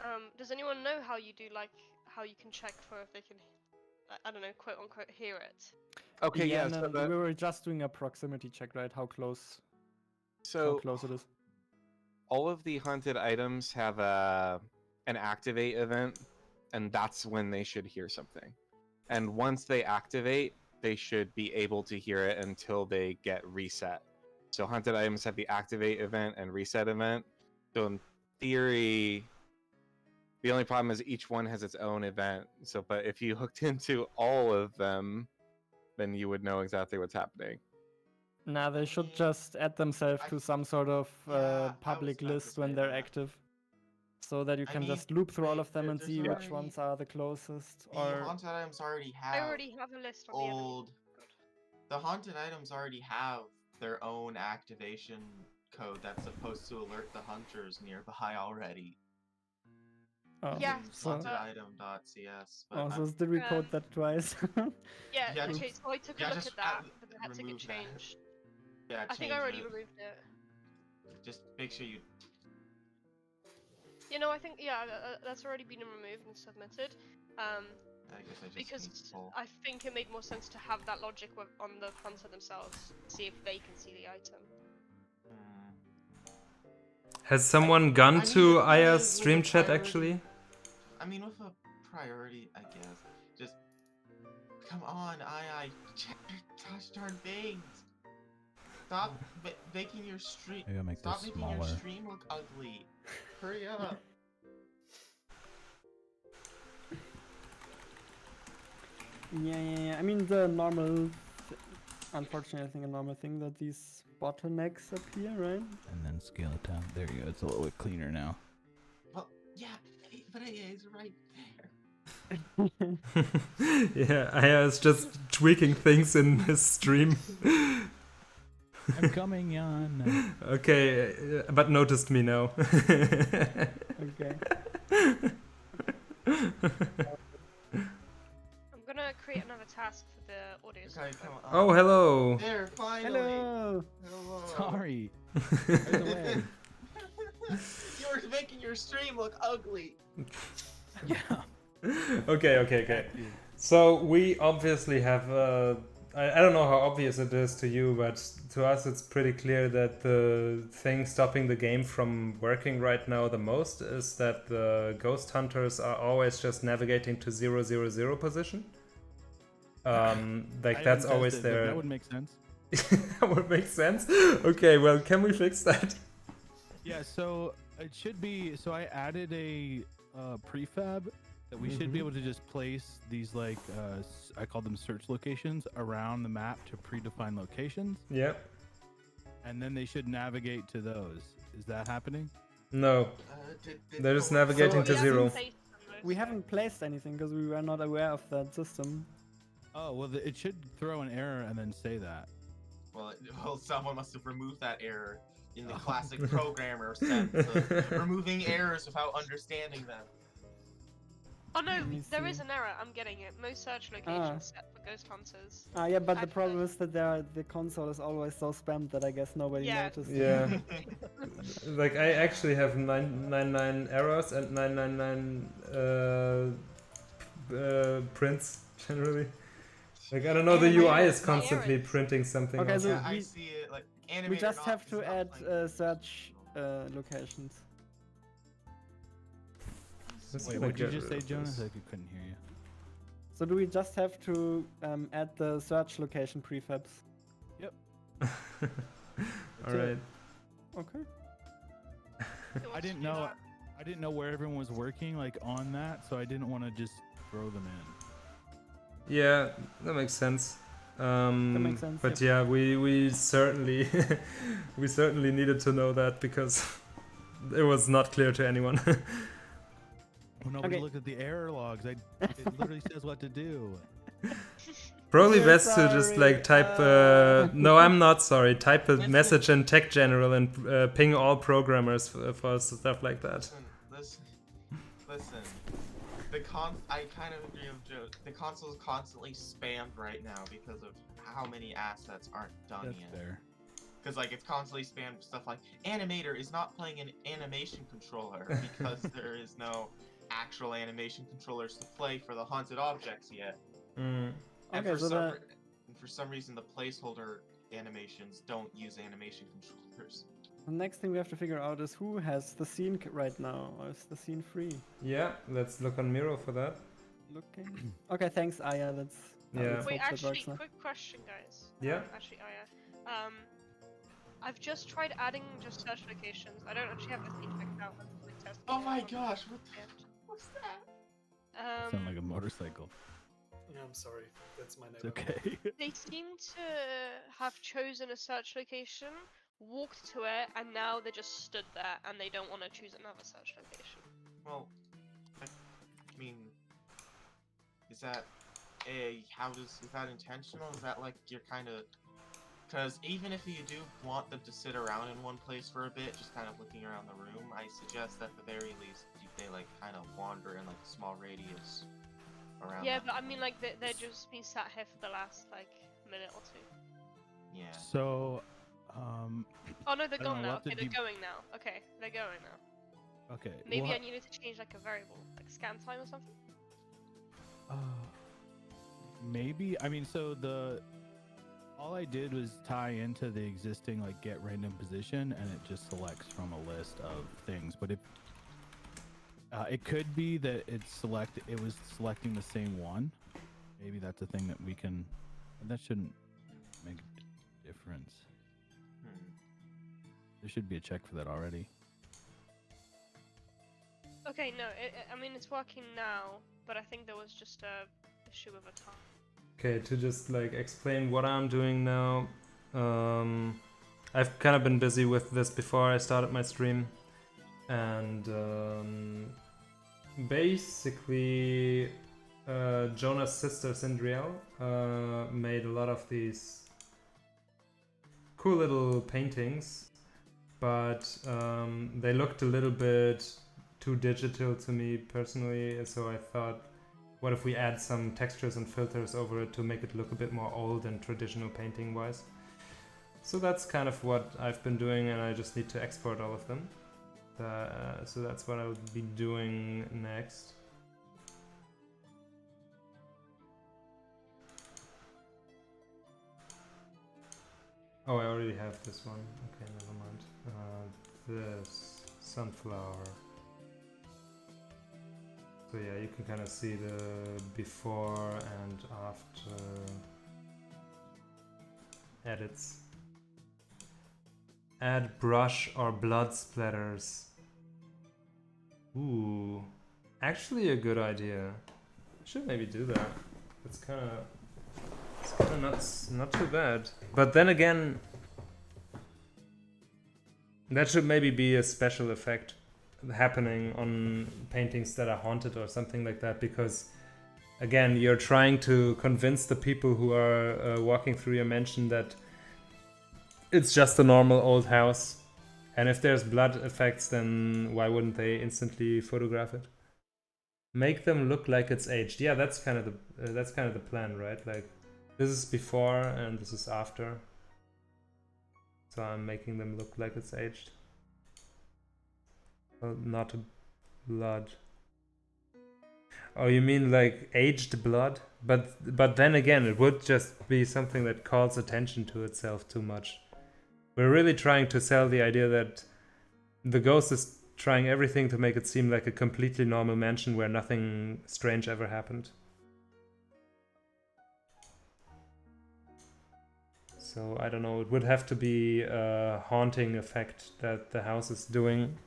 Speaker 6: Okay. Does anyone know how you do like how you can check for if they can, I don't know, quote unquote, hear it?
Speaker 5: Okay, yeah.
Speaker 2: No,
Speaker 5: So
Speaker 2: we were just doing a proximity check, right? How close it is.
Speaker 5: All of the haunted items have an activate event, and that's when they should hear something. And once they activate, they should be able to hear it until they get reset. So haunted items have the activate event and reset event. So in theory, the only problem is each one has its own event. So, but if you hooked into all of them, then you would know exactly what's happening.
Speaker 2: Nah, they should just add themselves to some sort of public list when they're active, so that you can just loop through all of them and see which ones are the closest.
Speaker 4: The haunted items already have.
Speaker 6: I already have a list on
Speaker 4: old. The haunted items already have their own activation code that's supposed to alert the hunters nearby already.
Speaker 2: Oh,
Speaker 6: yeah.
Speaker 4: Haunteditem.cs.
Speaker 2: So did we code that twice?
Speaker 6: Yeah. Okay. So I took a look at that, but it had to get changed.
Speaker 4: Yeah,
Speaker 6: I think I already removed it.
Speaker 4: Just make sure you.
Speaker 6: You know, I think that's already been removed and submitted.
Speaker 4: I guess I just
Speaker 6: because I think it made more sense to have that logic on the hunter themselves, see if they can see the item.
Speaker 1: Has someone gone to Aya's stream chat actually?
Speaker 4: I mean, with a priority, I guess. Just come on, Aya, check your gosh darn things. Stop making your stream. Stop making your stream look ugly. Hurry up.
Speaker 2: Yeah. I mean, the normal. Unfortunately, I think a normal thing that these bottlenecks appear, right?
Speaker 7: And then scale it down. There you go. It's a little bit cleaner now.
Speaker 4: Well, yeah, but it's right
Speaker 1: there. Yeah, Aya is just tweaking things in his stream.
Speaker 7: I'm coming, Jan.
Speaker 1: Okay, but noticed me now.
Speaker 2: Okay.
Speaker 6: I'm gonna create another task for the audio.
Speaker 4: Okay, come on.
Speaker 1: Oh, hello.
Speaker 4: There, finally.
Speaker 2: Hello.
Speaker 7: Sorry.
Speaker 4: You were making your stream look ugly.
Speaker 7: Yeah.
Speaker 1: Okay. So we obviously have I don't know how obvious it is to you, but to us it's pretty clear that the thing stopping the game from working right now the most is that the ghost hunters are always just navigating to 000 position. Like that's always there.
Speaker 7: That would make sense.
Speaker 1: That would make sense. Okay, well, can we fix that?
Speaker 7: Yeah, so it should be. So I added a prefab that we should be able to just place these like I call them search locations around the map to predefined locations.
Speaker 1: Yep.
Speaker 7: And then they should navigate to those. Is that happening?
Speaker 1: No. They're just navigating to 0.
Speaker 2: We haven't placed anything because we were not aware of that system.
Speaker 7: Oh, well, it should throw an error and then say that.
Speaker 4: Well, someone must have removed that error in the classic programmer sense of removing errors without understanding them.
Speaker 6: Oh no, there is an error. I'm getting it. No search location set for ghost hunters.
Speaker 2: Yeah, but the problem is that the console is always so spammed that I guess nobody noticed.
Speaker 1: Yeah. Like I actually have 999 errors and 999 prints generally. Like I don't know, the UI is constantly printing something.
Speaker 2: Okay, so
Speaker 4: I see it like animated.
Speaker 2: We just have to add search locations.
Speaker 7: Wait, what did you just say, Jonas? I couldn't hear you.
Speaker 2: So do we just have to add the search location prefabs?
Speaker 7: Yep.
Speaker 1: All right.
Speaker 2: Okay.
Speaker 6: Who
Speaker 7: I
Speaker 6: wants to
Speaker 7: didn't
Speaker 6: do
Speaker 7: know.
Speaker 6: that?
Speaker 7: I didn't know where everyone was working like on that, so I didn't want to just throw them in.
Speaker 1: Yeah, that makes sense.
Speaker 2: makes sense,
Speaker 1: But
Speaker 2: yep.
Speaker 1: yeah, we certainly we certainly needed to know that because it was not clear to anyone.
Speaker 7: Well, nobody
Speaker 2: Okay.
Speaker 7: looked at the error logs. It literally says what to do.
Speaker 1: Probably
Speaker 2: We're
Speaker 1: best to just like
Speaker 2: sorry,
Speaker 1: type. No, I'm not sorry. Type a message in Tech General and ping all programmers for stuff like that.
Speaker 4: Listen. I kind of agree with Joe. The console is constantly spammed right now because of how many assets aren't done
Speaker 7: That's
Speaker 4: yet.
Speaker 7: fair.
Speaker 4: Because like it's constantly spammed with stuff like Animator is not playing an animation controller because there is no actual animation controllers to play for the haunted objects yet.
Speaker 1: Mm.
Speaker 4: And
Speaker 2: Okay, so
Speaker 4: for some reason the placeholder animations don't use animation controllers.
Speaker 2: the next thing we have to figure out is who has the scene right now, or is the scene free?
Speaker 1: Yeah, let's look on Miro for that.
Speaker 2: Looking. Okay, thanks, Aya. Let's.
Speaker 1: Yeah.
Speaker 2: let's
Speaker 6: Wait,
Speaker 2: hope that
Speaker 6: actually,
Speaker 2: works now.
Speaker 6: quick question, guys.
Speaker 1: Yeah.
Speaker 6: Actually, Aya. I've just tried adding just search locations. I don't actually have the thing checked out. I'm like testing
Speaker 4: Oh
Speaker 6: it
Speaker 4: my
Speaker 6: on
Speaker 4: gosh,
Speaker 6: the
Speaker 4: what
Speaker 6: end.
Speaker 4: what's that?
Speaker 7: Sound like a motorcycle.
Speaker 8: Yeah, I'm sorry. That's my
Speaker 7: It's
Speaker 8: name.
Speaker 7: okay.
Speaker 6: They seem to have chosen a search location, walked to it, and now they just stood there and they don't want to choose another search location.
Speaker 4: Well, I mean, is that is that intentional? Is that like you're kind of, because even if you do want them to sit around in one place for a bit, just kind of looking around the room, I suggest at the very least they like kind of wander in like a small radius around.
Speaker 6: Yeah,
Speaker 4: that
Speaker 6: but I
Speaker 4: room.
Speaker 6: mean, like, they're just been sat here for the last, like, minute or two.
Speaker 4: Yeah.
Speaker 7: So,
Speaker 6: Oh no, they're
Speaker 7: I don't
Speaker 6: gone
Speaker 7: know, we'll
Speaker 6: now.
Speaker 7: have to
Speaker 6: Okay, they're
Speaker 7: de-
Speaker 6: going now. Okay, they're going now.
Speaker 7: okay.
Speaker 6: Maybe
Speaker 7: we'll
Speaker 6: I needed to change, like, a variable, like scan time or something?
Speaker 7: Maybe. I mean, so all I did was tie into the existing like get random position, and it just selects from a list of things. But if it could be that it was selecting the same one. Maybe that's a thing that we can. That shouldn't make a difference. There should be a check for that already.
Speaker 6: Okay, no, I mean, it's working now, but I think there was just a issue with a time.
Speaker 1: Okay, to just like explain what I'm doing now. I've kind of been busy with this before I started my stream, and basically Jonas' sister Syndrielle made a lot of these cool little paintings, but they looked a little bit too digital to me personally, so I thought, what if we add some textures and filters over it to make it look a bit more old and traditional painting wise? So that's kind of what I've been doing, and I just need to export all of them. So that's what I'll be doing next. Oh, I already have this one. Okay, never mind. This sunflower. So yeah, you can kind of see the before and after edits. Add brush or blood splatters. Ooh, actually a good idea. Should maybe do that. It's kind of not too bad. But then again, that should maybe be a special effect happening on paintings that are haunted or something like that, because again, you're trying to convince the people who are walking through your mansion that it's just a normal old house, and if there's blood effects, then why wouldn't they instantly photograph it? Make them look like it's aged. Yeah, that's kind of the plan, right? Like, this is before and this is after, so I'm making them look like it's aged. Well, not blood. Oh, you mean like aged blood? But then again, it would just be something that calls attention to itself too much. We're really trying to sell the idea that the ghost is trying everything to make it seem like a completely normal mansion where nothing strange ever happened. So I don't know, it would have to be a haunting effect that the house is doing.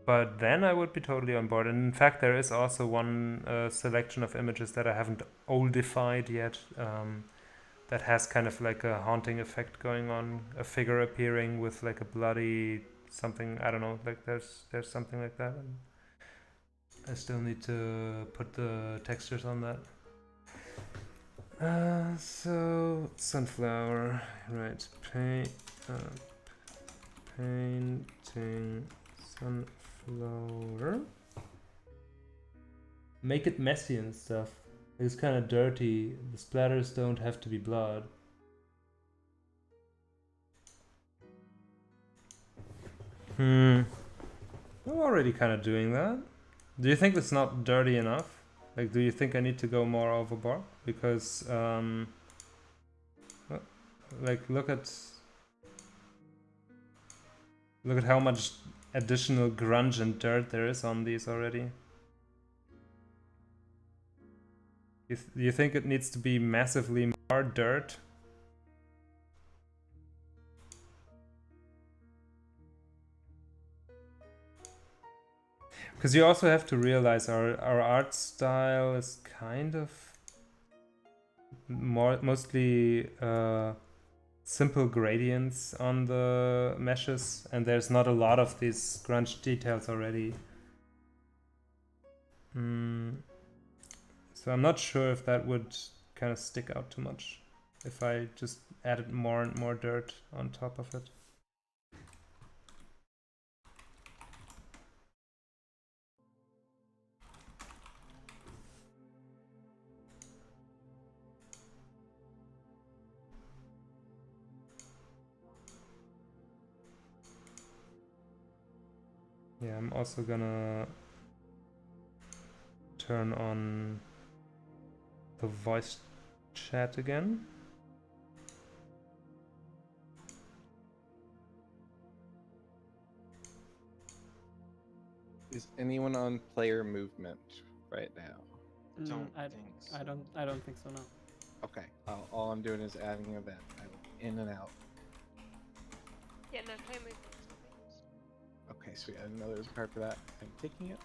Speaker 1: But then I would be totally on board. And in fact, there is also one selection of images that I haven't oldified yet, that has kind of like a haunting effect going on. A figure appearing with like a bloody something, I don't know, like there's something like that. And I still need to put the textures on that. So sunflower, right? Painting sunflower. Make it messy and stuff. It's kind of dirty. The splatters don't have to be blood. I'm already kind of doing that. Do you think it's not dirty enough? Like, do you think I need to go more overboard? Because, like, look at how much additional grunge and dirt there is on these already. Do you think it needs to be massively more dirt? Because you also have to realize our art style is kind of mostly simple gradients on the meshes, and there's not a lot of these grunge details already. So I'm not sure if that would kind of stick out too much if I just added more and more dirt on top of it. Yeah, I'm also gonna turn on the voice chat again.
Speaker 5: Is anyone on player movement right now?
Speaker 2: I don't think so. No.
Speaker 5: Okay. All I'm doing is adding an event. I'm in and out.
Speaker 6: Yeah, no, player movement.
Speaker 5: Okay, sweet. I didn't know there was a card for that. I'm taking it.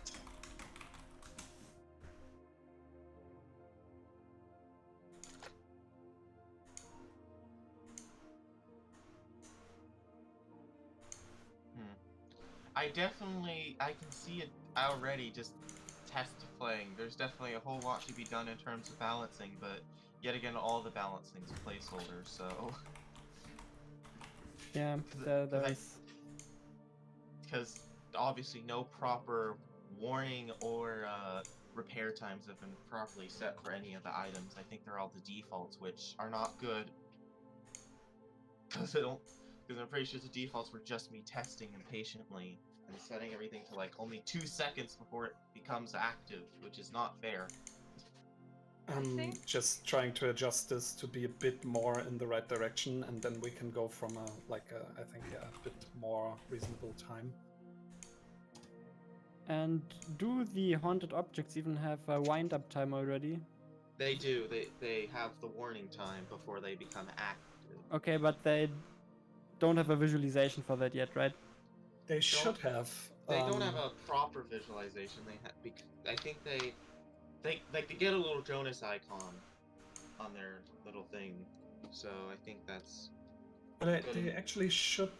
Speaker 4: I can see it already just test playing. There's definitely a whole lot to be done in terms of balancing, but yet again, all the balancing's placeholders, so...
Speaker 2: Yeah, there is.
Speaker 4: Because obviously no proper warning or repair times have been properly set for any of the items. I think they're all the defaults, which are not good. Because I'm pretty sure the defaults were just me testing impatiently and setting everything to like only 2 seconds before it becomes active, which is not fair.
Speaker 8: I'm just trying to adjust this to be a bit more in the right direction, and then we can go from a bit more reasonable time.
Speaker 2: And do the haunted objects even have a wind-up time already?
Speaker 4: They do. They have the warning time before they become active.
Speaker 2: Okay, but they don't have a visualization for that yet, right?
Speaker 8: They should have.
Speaker 4: They don't have a proper visualization. I think they get a little Jonas icon on their little thing, so I think that's.
Speaker 8: They actually should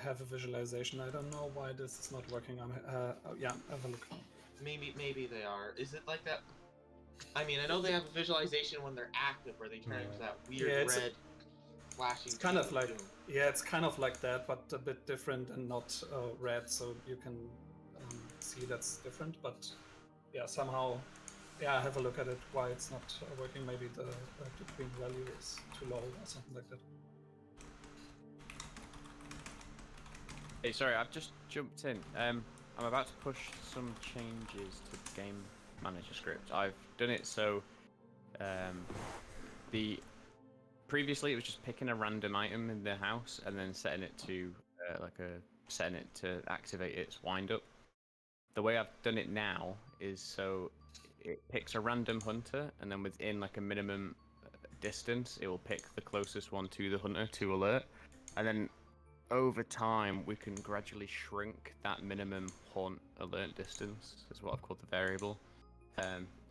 Speaker 8: have a visualization. I don't know why this is not working on. Yeah, have a look.
Speaker 4: Maybe they are. Is it like that? I mean, I know they have a visualization when they're active, where they turn into that weird red flashing.
Speaker 8: It's kind of like it's kind of like that, but a bit different and not red, so you can see that's different. But yeah, somehow, yeah, have a look at it. Why it's not working? Maybe the green value is too low or something like that.
Speaker 9: Hey, sorry, I've just jumped in. I'm about to push some changes to the game manager script. I've done it so previously it was just picking a random item in the house and then setting it to activate its wind up. The way I've done it now is so it picks a random hunter and then within like a minimum distance, it will pick the closest one to the hunter to alert, and then over time we can gradually shrink that minimum haunt alert distance, is what I've called the variable.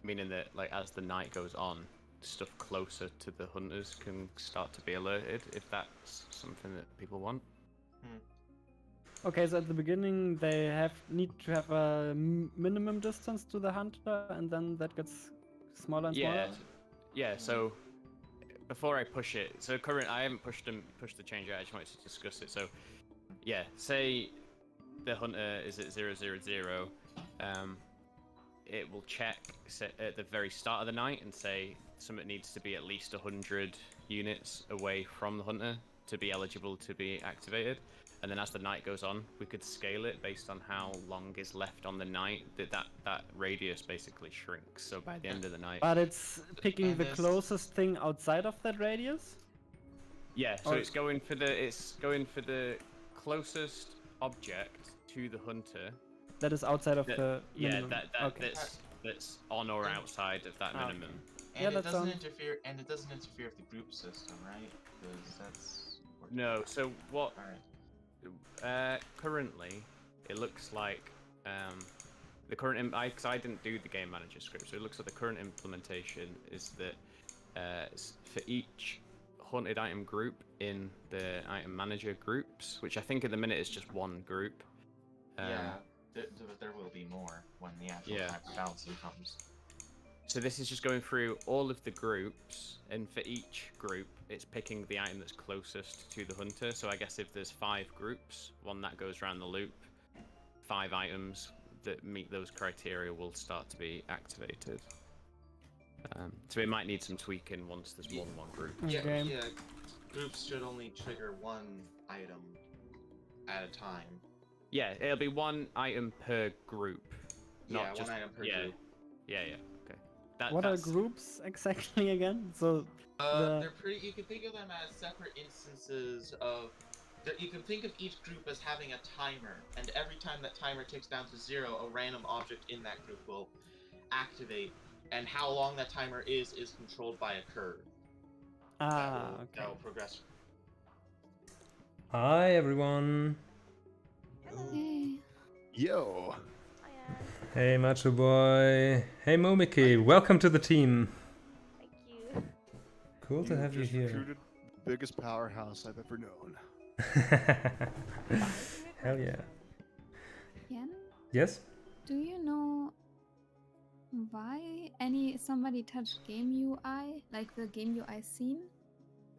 Speaker 9: Meaning that like as the night goes on, stuff closer to the hunters can start to be alerted if that's something that people want.
Speaker 2: Okay, so at the beginning they need to have a minimum distance to the hunter, and then that gets smaller and smaller.
Speaker 9: Yeah. So before I push it, so I haven't pushed the change yet. I just wanted to discuss it. So yeah, say the hunter is at 000. It will check at the very start of the night and say something needs to be at least 100 units away from the hunter to be eligible to be activated. And then as the night goes on, we could scale it based on how long is left on the night. That radius basically shrinks. So by the end of the night.
Speaker 2: But it's picking the closest thing outside of that radius?
Speaker 9: Yeah, so it's going for the closest object to the hunter.
Speaker 2: That is outside of the minimum.
Speaker 9: That's on or outside of that minimum.
Speaker 4: And it doesn't interfere. And it doesn't interfere with the group system, right? Because that's.
Speaker 9: No. So what? Currently, it looks like the current. Because I didn't do the game manager script, so it looks like the current implementation is that for each haunted item group in the item manager groups, which I think at the minute is just one group.
Speaker 4: There will be more when the actual time for balancing comes.
Speaker 9: So this is just going through all of the groups, and for each group, it's picking the item that's closest to the hunter. So I guess if there's 5 groups, one that goes around the loop, 5 items that meet those criteria will start to be activated. So it might need some tweaking once there's more than one group.
Speaker 4: Yeah. Groups should only trigger 1 item at a time.
Speaker 9: Yeah, it'll be 1 item per group. Not just
Speaker 4: 1 item per group.
Speaker 9: Yeah. Okay.
Speaker 2: What are groups exactly again? So
Speaker 4: they're pretty. You can think of them as separate instances of. You can think of each group as having a timer, and every time that timer ticks down to 0, a random object in that group will activate. And how long that timer is controlled by a curve.
Speaker 2: Okay.
Speaker 4: That will progress.
Speaker 1: Hi everyone.
Speaker 10: Hey.
Speaker 11: Yo.
Speaker 1: Hey MachoBoy. Hey Momiki. Welcome to the team.
Speaker 6: Thank you.
Speaker 1: Cool to have you
Speaker 11: just
Speaker 1: here.
Speaker 11: recruited the biggest powerhouse I've ever known.
Speaker 1: Hell yeah.
Speaker 10: Yen,
Speaker 1: Yes?
Speaker 10: do you know why somebody touched game UI, like the game UI scene?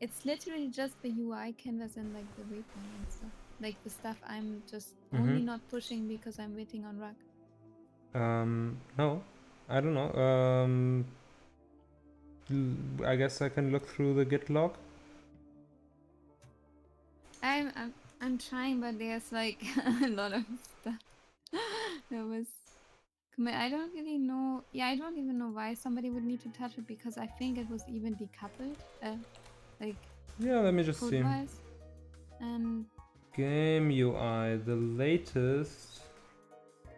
Speaker 10: It's literally just the UI canvas and like the waypoint and stuff. Like the stuff I'm just only not pushing because I'm waiting on Rug.
Speaker 1: No. I don't know. I guess I can look through the Git log.
Speaker 10: I'm trying, but there's like a lot of stuff. I don't really know. Yeah, I don't even know why somebody would need to touch it, because I think it was even decoupled.
Speaker 1: Yeah, let me just see.
Speaker 10: code-wise. And
Speaker 1: Game UI. The latest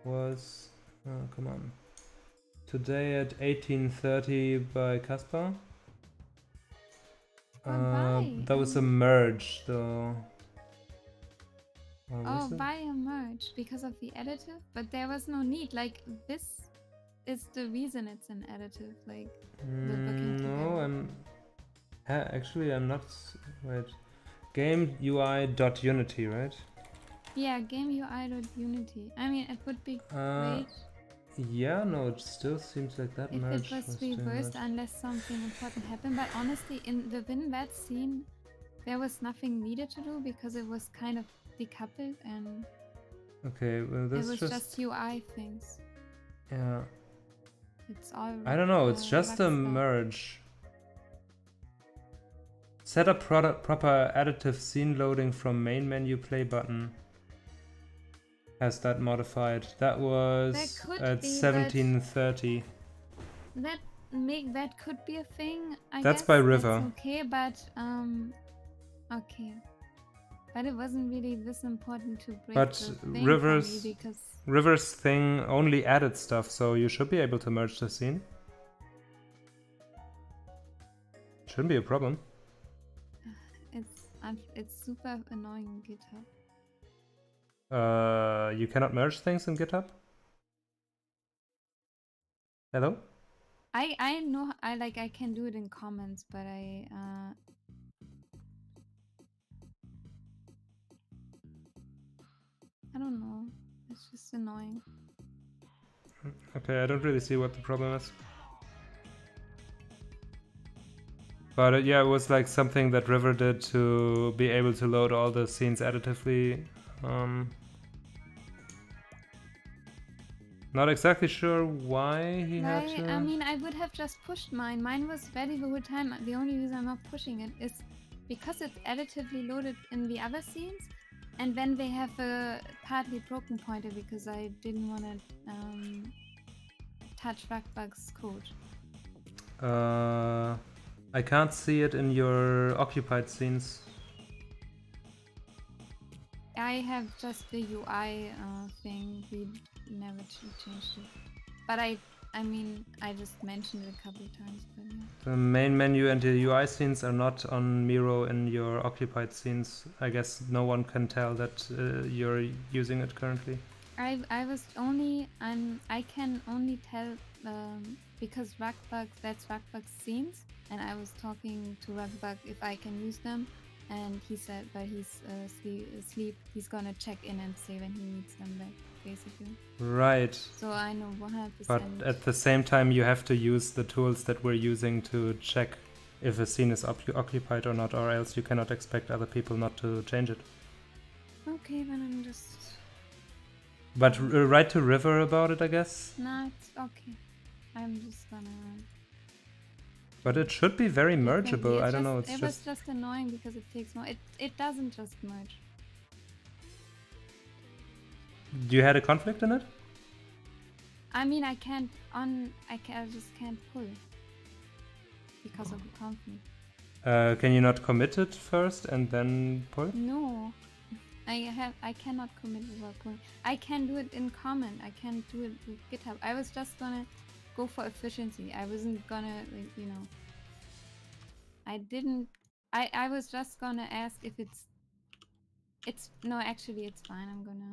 Speaker 1: was. Oh, come on. Today at 18:30 by Caspar. That was a merge, though.
Speaker 10: buy a merge because of the additive, but there was no need. Like, this is the reason it's an additive. Like,
Speaker 1: no, actually I'm not. Wait, game UI.unity, right?
Speaker 10: Yeah, game UI.unity. I mean, it would be great
Speaker 1: Yeah, no, it still seems like that
Speaker 10: if
Speaker 1: merge
Speaker 10: it was
Speaker 1: doing
Speaker 10: reversed,
Speaker 1: that.
Speaker 10: unless something important happened. But honestly, in the WinVet scene, there was nothing needed to do because it was kind of decoupled and
Speaker 1: Okay, well,
Speaker 10: it
Speaker 1: this
Speaker 10: was
Speaker 1: just
Speaker 10: just UI things.
Speaker 1: yeah.
Speaker 10: It's all.
Speaker 1: I don't know. It's just a
Speaker 10: Rockstar.
Speaker 1: merge. Set up proper additive scene loading from main menu play button. Has that modified? That was
Speaker 10: could
Speaker 1: at
Speaker 10: be,
Speaker 1: 17:30.
Speaker 10: That could be a thing. I
Speaker 1: That's
Speaker 10: guess
Speaker 1: by River.
Speaker 10: That's okay, but okay. But it wasn't really this important to break
Speaker 1: But
Speaker 10: the thing
Speaker 1: River's
Speaker 10: for me because
Speaker 1: River's thing only added stuff, so you should be able to merge the scene. Shouldn't be a problem.
Speaker 10: It's super annoying in GitHub.
Speaker 1: You cannot merge things in GitHub? Hello?
Speaker 10: I know I can do it in comments, but I don't know. It's just annoying.
Speaker 1: Okay, I don't really see what the problem is. But yeah, it was like something that River did to be able to load all the scenes additively. Not exactly sure why he had to.
Speaker 10: I mean, I would have just pushed mine. Mine was ready the whole time. The only reason I'm not pushing it is because it's additively loaded in the other scenes, and then they have a partly broken pointer because I didn't want to touch Rugbug's code.
Speaker 1: I can't see it in your occupied scenes.
Speaker 10: I have just the UI thing. We never changed it. But I mean, I just mentioned it a couple of times. But yeah.
Speaker 1: The main menu and the UI scenes are not on Miro in your occupied scenes. I guess no one can tell that you're using it currently.
Speaker 10: I was only I can only tell because Rugbug, that's Rugbug's scenes, and I was talking to Rugbug if I can use them, and he said, but he's asleep. He's gonna check in and say when he needs them back, basically.
Speaker 1: Right.
Speaker 10: So I know 100%.
Speaker 1: But at the same time, you have to use the tools that we're using to check if a scene is occupied or not, or else you cannot expect other people not to change it.
Speaker 10: Okay, then I'm just.
Speaker 1: But write to River about it, I guess.
Speaker 10: Nah, it's okay. I'm just gonna.
Speaker 1: But it should be very mergeable. I don't know.
Speaker 10: It was just annoying because it takes more. It doesn't just merge.
Speaker 1: You had a conflict in it?
Speaker 10: I mean, I just can't pull because of the conflict.
Speaker 1: Can you not commit it first and then pull?
Speaker 10: No, I cannot commit without pulling. I can do it in comment. I can't do it with GitHub. I was just gonna go for efficiency. I wasn't gonna, like, you know. I didn't. I was just gonna ask if it's. No, actually, it's fine. I'm gonna.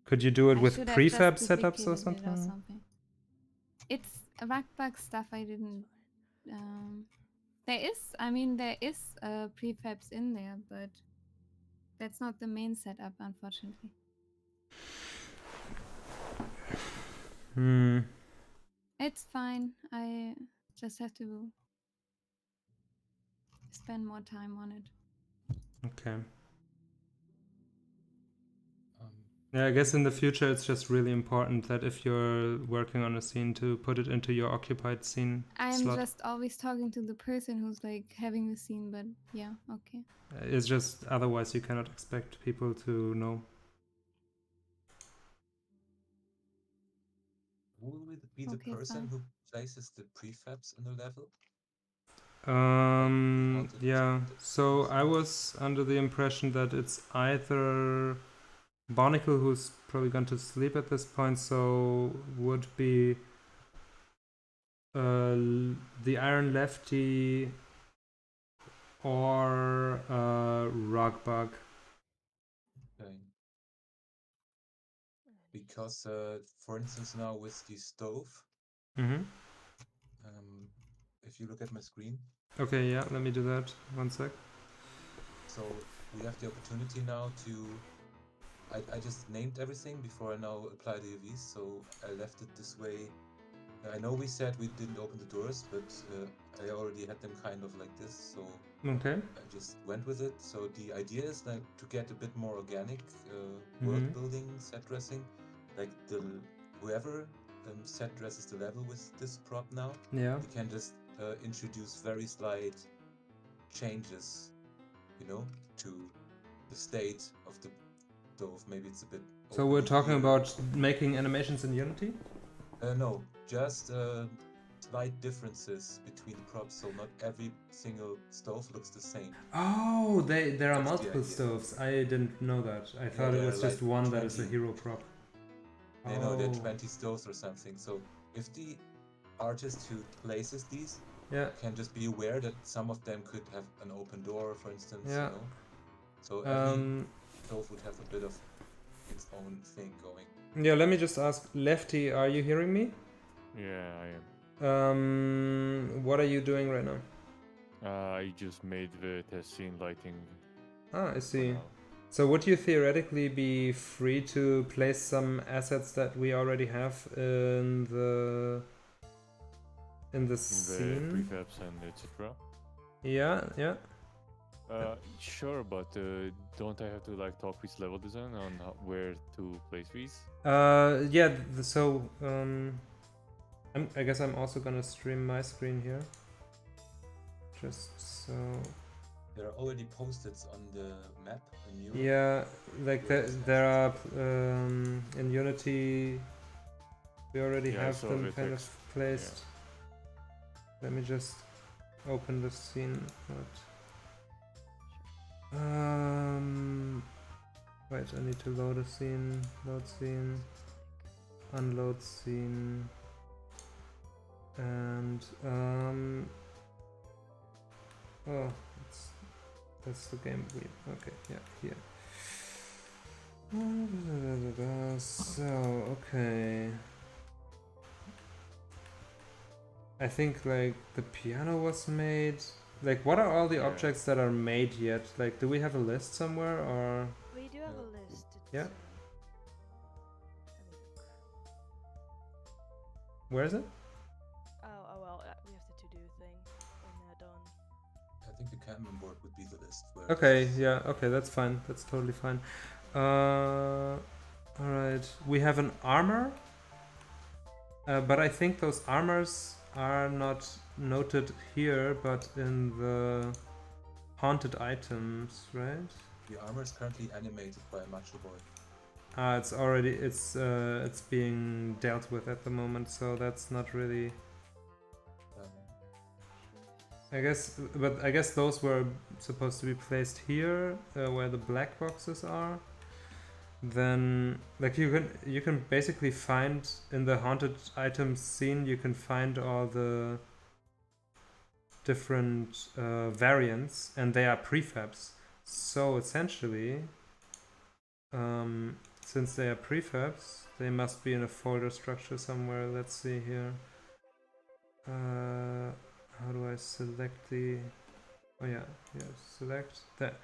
Speaker 1: Could you do it with prefab setups or
Speaker 10: something?
Speaker 1: something?
Speaker 10: It's Rugbug stuff I didn't. There is prefabs in there, but that's not the main setup, unfortunately. It's fine. I just have to spend more time on it.
Speaker 1: Okay. Yeah, I guess in the future it's just really important that if you're working on a scene to put it into your occupied scene slot.
Speaker 10: Just always talking to the person who's like having the scene, but yeah, okay.
Speaker 1: It's just otherwise you cannot expect people to know.
Speaker 12: Who will be the person who places the prefabs in the level?
Speaker 1: Yeah, so I was under the impression that it's either Bonicle, who's probably gone to sleep at this point, so would be the Theironlefty or Rugbug.
Speaker 12: Okay. Because, for instance, now with the stove, if you look at my screen.
Speaker 1: Okay, yeah, let me do that. 1 sec.
Speaker 12: So we have the opportunity now to. I just named everything before I now apply the UVs, so I left it this way. I know we said we didn't open the doors, but I already had them kind of like this, so
Speaker 1: okay.
Speaker 12: I just went with it. So the idea is like to get a bit more organic world building, set dressing, like whoever set dresses the level with this prop now.
Speaker 1: Yeah.
Speaker 12: We can just introduce very slight changes, to the state of the stove. Maybe it's a bit.
Speaker 1: So we're talking about making animations in Unity?
Speaker 12: No, just slight differences between props, so not every single stove looks the same.
Speaker 1: Oh, there are multiple stoves. I didn't know that. I thought it was just one
Speaker 12: 20.
Speaker 1: that is a hero prop.
Speaker 12: No, there are 20 stoves or something. So if the artist who places these
Speaker 1: Yeah.
Speaker 12: can just be aware that some of them could have an open door, for instance.
Speaker 1: Yeah.
Speaker 12: You know? So every
Speaker 1: Um,
Speaker 12: stove would have a bit of its own thing going.
Speaker 1: yeah, let me just ask, Lefty, are you hearing me?
Speaker 13: Yeah, I am.
Speaker 1: What are you doing right now?
Speaker 13: I just made the test scene lighting.
Speaker 1: Ah, I see.
Speaker 13: now.
Speaker 1: So would you theoretically be free to place some assets that we already have in the
Speaker 13: The
Speaker 1: scene?
Speaker 13: prefabs and etc.
Speaker 1: Yeah, yeah.
Speaker 13: Sure, but don't I have to like talk with level design on where to place these?
Speaker 1: Yeah. So I guess I'm also gonna stream my screen here. Just so.
Speaker 12: There are already post-its on the map in Europe.
Speaker 1: Yeah, like there are in Unity. We already
Speaker 13: Yeah, I
Speaker 1: have
Speaker 13: saw
Speaker 1: them
Speaker 13: the
Speaker 1: kind
Speaker 13: text.
Speaker 1: of placed. Let me just open the scene. Wait, I need to load a scene. Load scene. Unload scene. And oh, that's the game we. Okay, yeah, here. So okay. I think like the piano was made. Like, what are all the objects that are made yet? Like, do we have a list somewhere or?
Speaker 14: We do have a list.
Speaker 1: Yeah.
Speaker 14: Let me look.
Speaker 1: Where is it?
Speaker 14: Oh well, we have the to-do thing when they're done.
Speaker 12: I think the Kanban board would be the list. Where
Speaker 1: Okay, yeah, okay, that's fine. That's totally fine. Alright. We have an armor. But I think those armors are not noted here, but in the haunted items, right?
Speaker 12: The armor is currently animated by MachoBoy.
Speaker 1: It's already it's being dealt with at the moment, so that's not really. I guess those were supposed to be placed here, where the black boxes are. Then, like, you can basically find in the haunted items scene, you can find all the different variants, and they are prefabs. So essentially, since they are prefabs, they must be in a folder structure somewhere. Let's see here. How do I select the? Oh yeah, select that.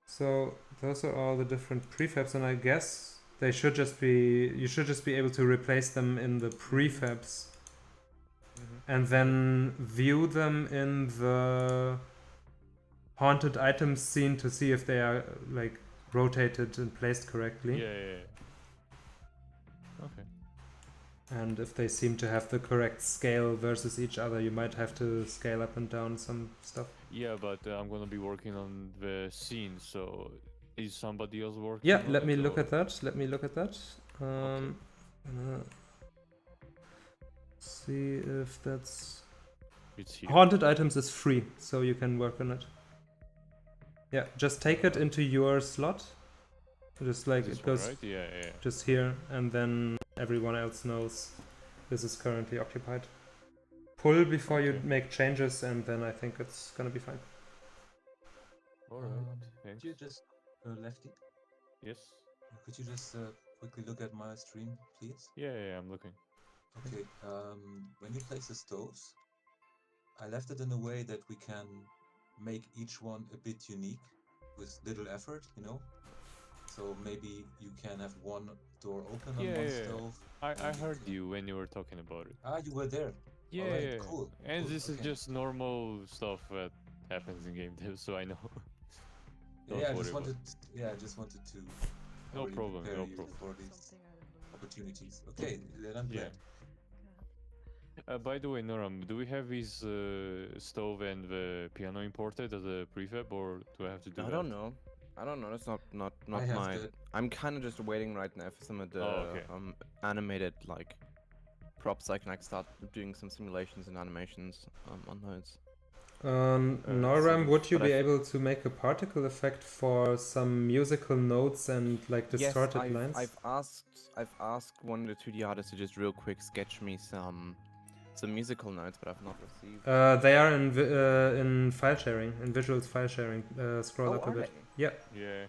Speaker 1: So those are all the different prefabs, and I guess they should just be. You should just be able to replace them in the prefabs, and then view them in the haunted items scene to see if they are like rotated and placed correctly.
Speaker 13: Yeah. Okay.
Speaker 1: And if they seem to have the correct scale versus each other, you might have to scale up and down some stuff.
Speaker 13: Yeah, but I'm gonna be working on the scene, so is somebody else working?
Speaker 1: Yeah,
Speaker 13: on
Speaker 1: let me
Speaker 13: it,
Speaker 1: look
Speaker 13: or-
Speaker 1: at that. Let me look at that. See if that's.
Speaker 13: It's here.
Speaker 1: Haunted items is free, so you can work on it. Yeah, just take it into your slot. Just like
Speaker 13: This
Speaker 1: it
Speaker 13: one,
Speaker 1: goes
Speaker 13: right? Yeah.
Speaker 1: just here, and then everyone else knows this is currently occupied. Pull before you make changes, and then I think it's gonna be fine.
Speaker 13: Alright,
Speaker 12: Could you just, Lefty?
Speaker 13: Yes.
Speaker 12: Could you just quickly look at my stream, please?
Speaker 13: Yeah, I'm looking.
Speaker 12: Okay. When you place the stoves, I left it in a way that we can make each one a bit unique with little effort, you know. So maybe you can have one door open on one stove.
Speaker 13: I heard you when you were talking about it.
Speaker 12: Ah, you were there.
Speaker 13: Yeah,
Speaker 12: Alright, cool.
Speaker 13: And
Speaker 12: cool,
Speaker 13: this is just normal stuff that happens in game dev, so I know. Don't
Speaker 12: Yeah, I
Speaker 13: worry
Speaker 12: just
Speaker 13: about
Speaker 12: wanted.
Speaker 13: it.
Speaker 12: Yeah, I just wanted to.
Speaker 13: No
Speaker 12: already
Speaker 13: problem,
Speaker 12: prepare
Speaker 13: no
Speaker 12: you
Speaker 13: problem.
Speaker 12: for these opportunities. Okay, then I'm glad.
Speaker 13: By the way, Nolram, do we have his stove and the piano imported as a prefab, or do I have to do that?
Speaker 15: I don't know. That's not
Speaker 12: I have
Speaker 15: my.
Speaker 12: the-
Speaker 15: I'm kind of just waiting right now for some of the
Speaker 13: okay.
Speaker 15: animated like props. I can like start doing some simulations and animations on those.
Speaker 1: Nolram, would you
Speaker 15: but
Speaker 1: be able to make a particle effect for some musical notes and like distorted
Speaker 15: yes,
Speaker 1: lines?
Speaker 15: I've asked one of the 2D artists to just real quick sketch me some some musical notes, but I've not received.
Speaker 1: They are in file sharing, in visuals file sharing. Scroll up a bit. Yeah.
Speaker 13: Yeah.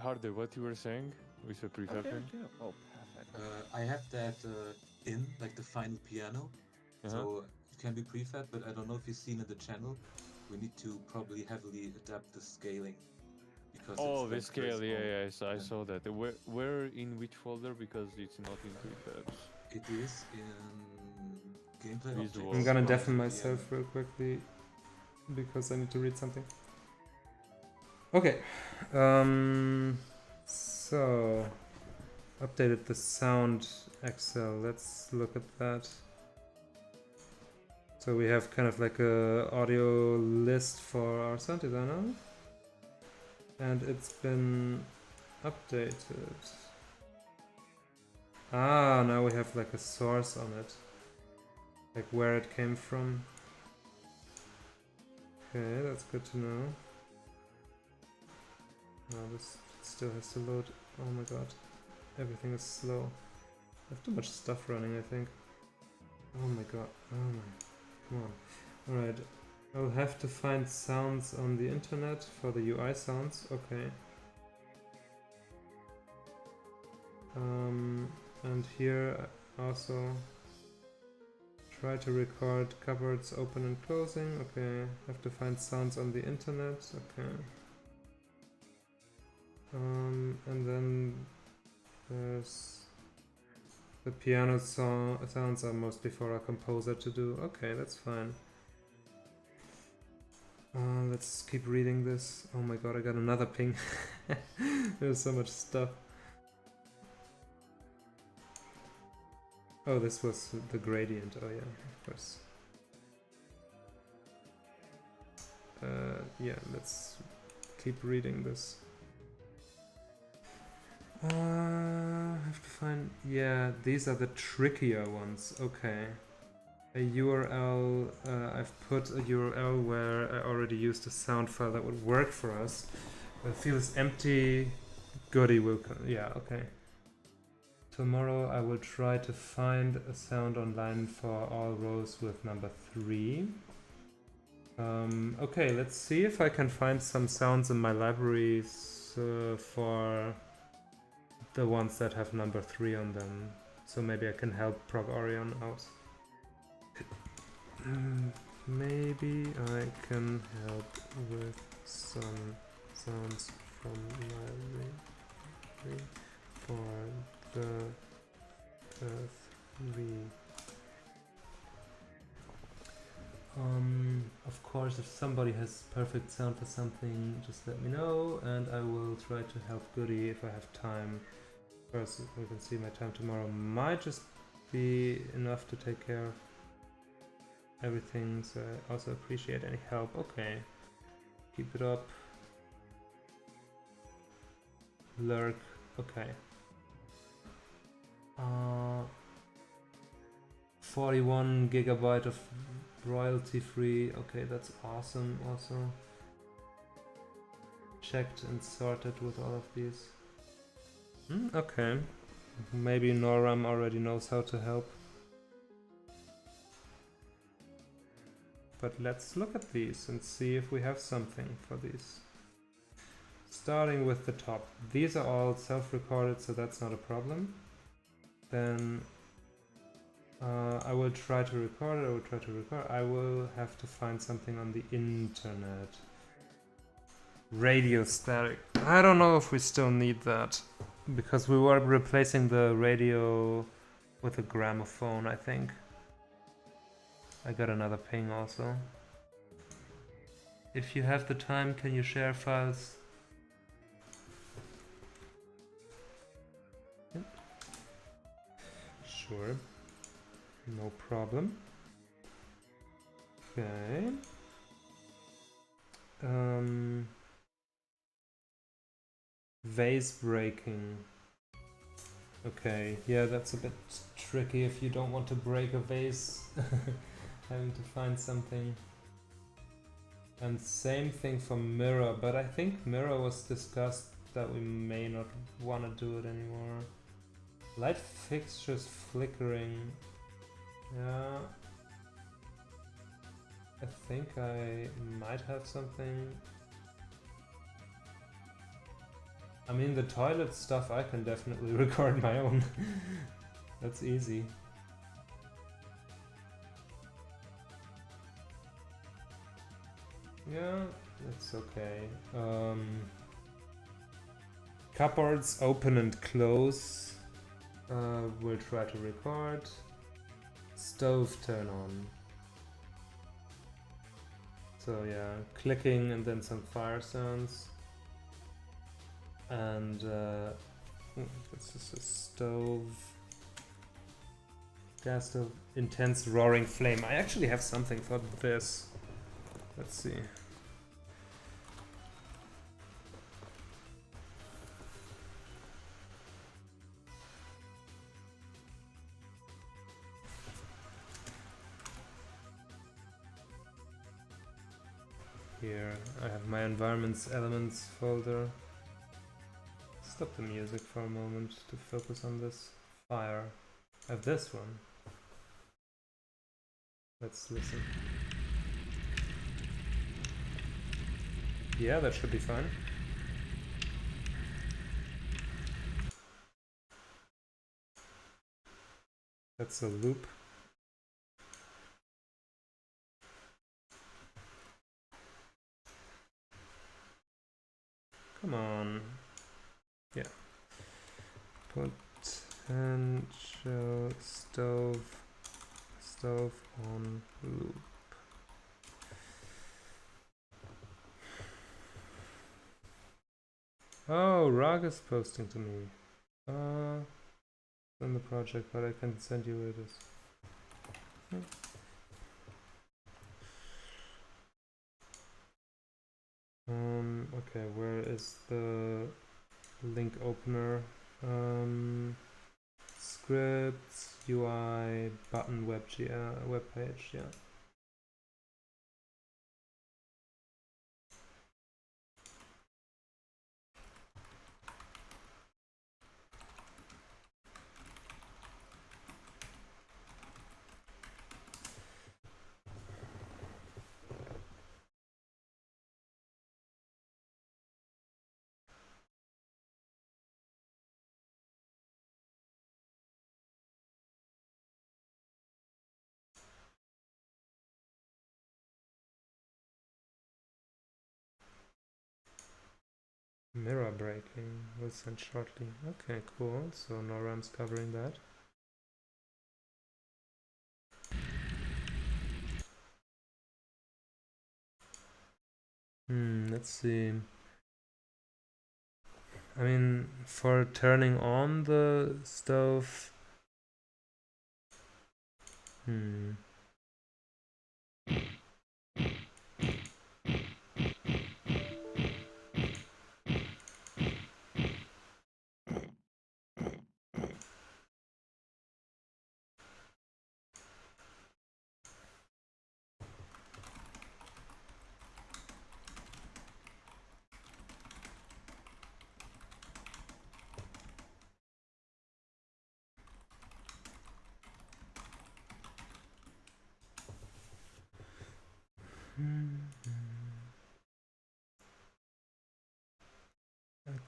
Speaker 13: Hardev, what you were saying with the prefab thing?
Speaker 15: Oh, perfect.
Speaker 12: I have that in, like the final piano. So it can be prefab, but I don't know if you've seen in the channel. We need to probably heavily adapt the scaling. Because
Speaker 13: Oh,
Speaker 12: it's
Speaker 13: the
Speaker 12: like
Speaker 13: scale,
Speaker 12: very
Speaker 13: yeah,
Speaker 12: small.
Speaker 13: I saw that. Where in which folder? Because it's not in prefabs.
Speaker 12: It is in gameplay
Speaker 13: Visual.
Speaker 12: objects.
Speaker 1: I'm gonna
Speaker 12: on the
Speaker 1: deafen myself real quickly because I need to read something. Okay. So updated the sound Excel. Let's look at that. So we have kind of like a audio list for our sound designer, and it's been updated. Ah, now we have like a source on it, like where it came from. Okay, that's good to know. Now this still has to load. Oh my god, everything is slow. I have too much stuff running, I think. Oh my god, oh my, come on. Alright, I'll have to find sounds on the internet for the UI sounds, okay. And here also try to record cupboards open and closing, okay. Have to find sounds on the internet, okay. And then there's the piano sounds are mostly for a composer to do. Okay, that's fine. Let's keep reading this. Oh my god, I got another ping. There's so much stuff. Oh, this was the gradient. Oh yeah, of course. Yeah, let's keep reading this. I have to find... Yeah, these are the trickier ones. Okay. A URL... I've put a URL where I already used a sound file that would work for us. The field is empty. Goodie will... Yeah, okay. Tomorrow I will try to find a sound online for all rows with number 3. Okay, let's see if I can find some sounds in my libraries for the ones that have number 3 on them. So maybe I can help ProgOrion out. Maybe I can help with some sounds from my library for the 3. Of course, if somebody has perfect sound for something, just let me know, and I will try to help Goodie if I have time. First, we can see my time tomorrow might just be enough to take care of everything, so I also appreciate any help. Okay, keep it up. Lurk, okay. 41 gigabyte of royalty free. Okay, that's awesome. Also checked and sorted with all of these. Okay, maybe Nolram already knows how to help. But let's look at these and see if we have something for these. Starting with the top. These are all self-recorded, so that's not a problem. Then I will try to record it. I will have to find something on the internet. Radio static. I don't know if we still need that, because we were replacing the radio with a gramophone, I think. I got another ping also. If you have the time, can you share files? Yep. Sure. No problem. Okay. Vase breaking. Okay, yeah, that's a bit tricky if you don't want to break a vase. Having to find something. And same thing for mirror, but I think mirror was discussed that we may not want to do it anymore. Light fixtures flickering. Yeah. I think I might have something. I mean, the toilet stuff I can definitely record my own. That's easy. Yeah, that's okay. Cupboards open and close. We'll try to record. Stove turn on. So yeah, clicking and then some fire sounds. And this is a stove. Gas stove. Intense roaring flame. I actually have something for this. Let's see. Here, I have my environments elements folder. Stop the music for a moment to focus on this. Fire. I have this one. Let's listen. Yeah, that should be fine. That's a loop. Come on. Yeah. Potential stove on loop. Oh, Rag is posting to me. In the project, but I can send you where it is. Okay, where is the link opener? Scripts, UI, button, web page, yeah. Mirror breaking will send shortly. Okay, cool. So Nolram's covering that. Let's see. I mean, for turning on the stove.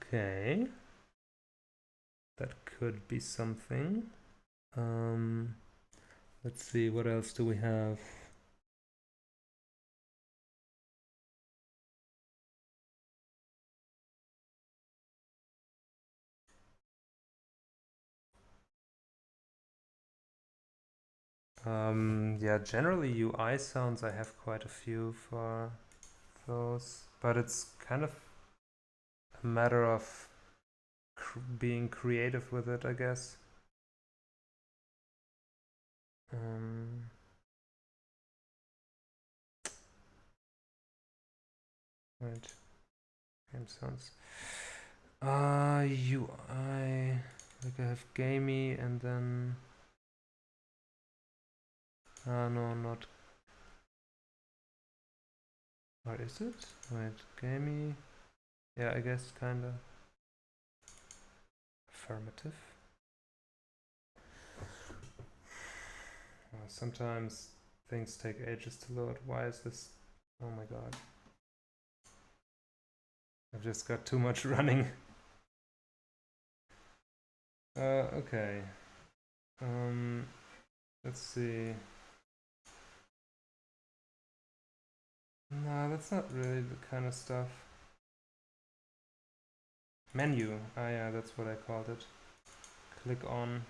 Speaker 1: Okay. That could be something. Let's see, what else do we have? Yeah, generally UI sounds I have quite a few for those, but it's kind of a matter of being creative with it, I guess. Right, game sounds. UI, like I have gamey and then. No, not. Or is it? Wait, gamey. Yeah, I guess kinda. Affirmative. Sometimes things take ages to load. Why is this? Oh my god. I've just got too much running. Okay. Let's see. No, that's not really the kind of stuff. Menu. Ah, yeah, that's what I called it. Click on.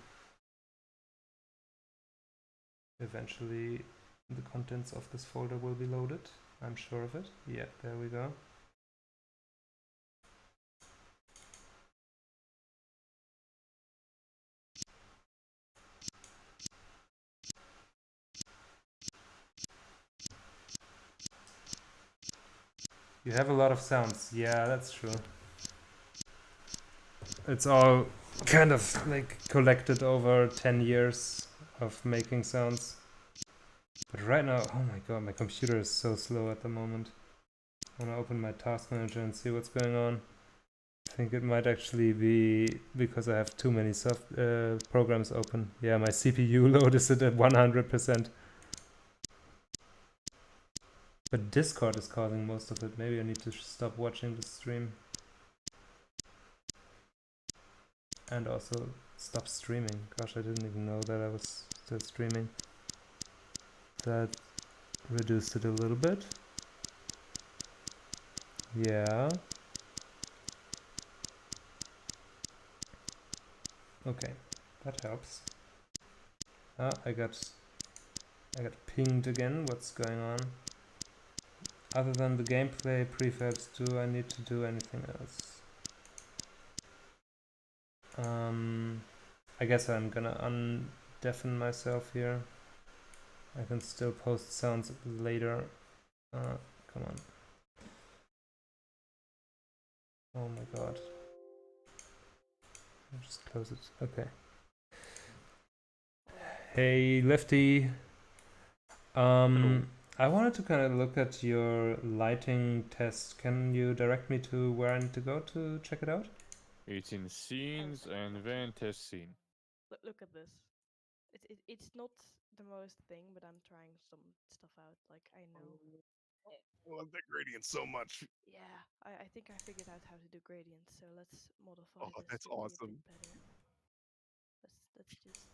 Speaker 1: Eventually, the contents of this folder will be loaded. I'm sure of it. Yeah, there we go. You have a lot of sounds. Yeah, that's true. It's all kind of like collected over 10 years of making sounds. But right now, oh my god, my computer is so slow at the moment. I want to open my task manager and see what's going on. I think it might actually be because I have too many programs open. Yeah, my CPU load is at 100%. But Discord is causing most of it. Maybe I need to stop watching the stream. And also stop streaming. Gosh, I didn't even know that I was still streaming. That reduced it a little bit. Yeah. Okay, that helps. Ah, I got pinged again. What's going on? Other than the gameplay prefabs, do I need to do anything else? I guess I'm gonna undeafen myself here. I can still post sounds later. Come on. Oh my god. I'll just close it. Okay. Hey, Lefty. I wanted to kind of look at your lighting test. Can you direct me to where I need to go to check it out?
Speaker 13: It's in scenes and then test scene.
Speaker 14: Look at this. It's not the most thing, but I'm trying some stuff out. Like I know.
Speaker 11: I love that gradient so much.
Speaker 14: Yeah, I think I figured out how to do gradients. So let's modify
Speaker 11: Oh,
Speaker 14: this
Speaker 11: that's
Speaker 14: to be a
Speaker 11: awesome.
Speaker 14: bit better. Let's just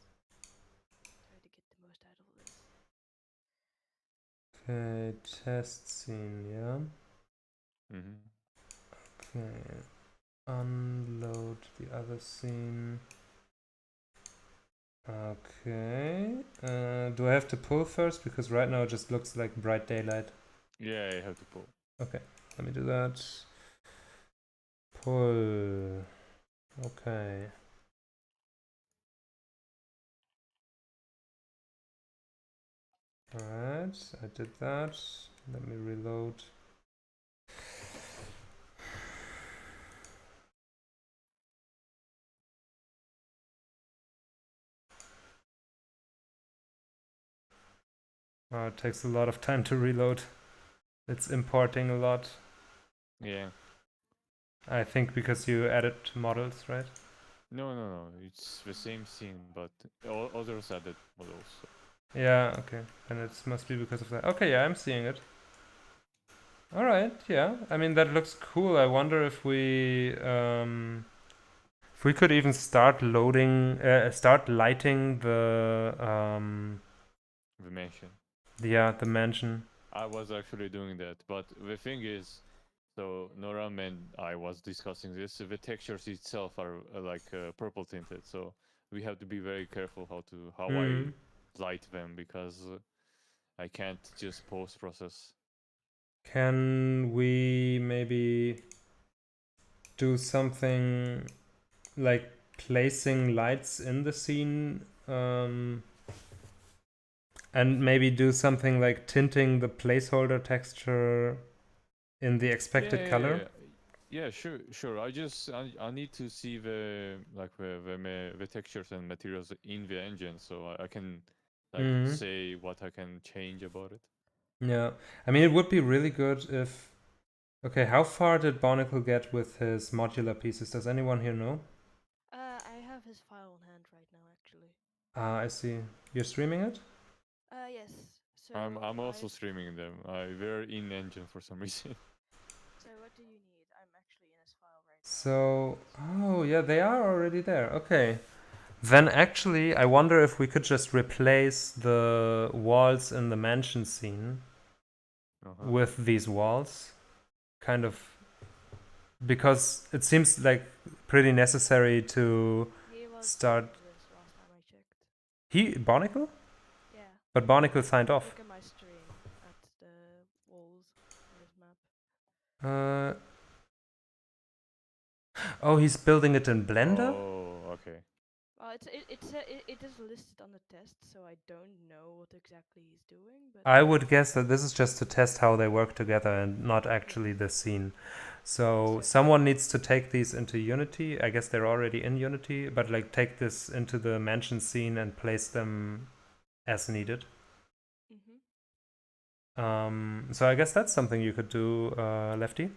Speaker 14: try to get the most out of this.
Speaker 1: Okay, test scene, yeah. Okay, unload the other scene. Okay, do I have to pull first? Because right now it just looks like bright daylight.
Speaker 13: Yeah, you have to pull.
Speaker 1: Okay, let me do that. Pull. Okay. Alright, I did that. Let me reload. Oh, it takes a lot of time to reload. It's importing a lot.
Speaker 13: Yeah.
Speaker 1: I think because you added models, right?
Speaker 13: No. It's the same scene, but others added models. So.
Speaker 1: Yeah, okay. And it must be because of that. Okay, yeah, I'm seeing it. Alright, yeah. I mean, that looks cool. I wonder if we could even start loading, start lighting the
Speaker 13: mansion.
Speaker 1: Yeah, the mansion.
Speaker 13: I was actually doing that, but the thing is, so Nolram and I was discussing this. The textures itself are purple tinted, so we have to be very careful how I light them because I can't just post process.
Speaker 1: Can we maybe do something like placing lights in the scene? And maybe do something like tinting the placeholder texture in the expected color?
Speaker 13: Yeah, sure. I need to see the textures and materials in the engine, so I can say what I can change about it.
Speaker 1: Yeah, I mean, it would be really good if. Okay, how far did Bonicle get with his modular pieces? Does anyone here know?
Speaker 14: I have his file on hand right now, actually.
Speaker 1: Ah, I see. You're streaming it?
Speaker 14: So
Speaker 13: I'm also
Speaker 14: I-
Speaker 13: streaming them. We're in engine for some reason.
Speaker 14: So what do you need? I'm actually in his file right
Speaker 1: So, oh yeah, they are already there. Okay. Then actually, I wonder if we could just replace the walls in the mansion scene with these walls. Kind of. Because it seems like pretty necessary to
Speaker 14: He was
Speaker 1: start.
Speaker 14: this last time I checked.
Speaker 1: Bonicle?
Speaker 14: Yeah.
Speaker 1: But Bonicle signed off.
Speaker 14: Look at my stream at the walls on this map.
Speaker 1: Oh, he's building it in Blender?
Speaker 13: Oh, okay.
Speaker 14: Well, it is listed on the test, so I don't know what exactly he's doing. But
Speaker 1: I would guess that this is just to test how they work together and not actually the scene. So someone needs to take these into Unity. I guess they're already in Unity, but like take this into the mansion scene and place them as needed. So I guess that's something you could do, Lefty.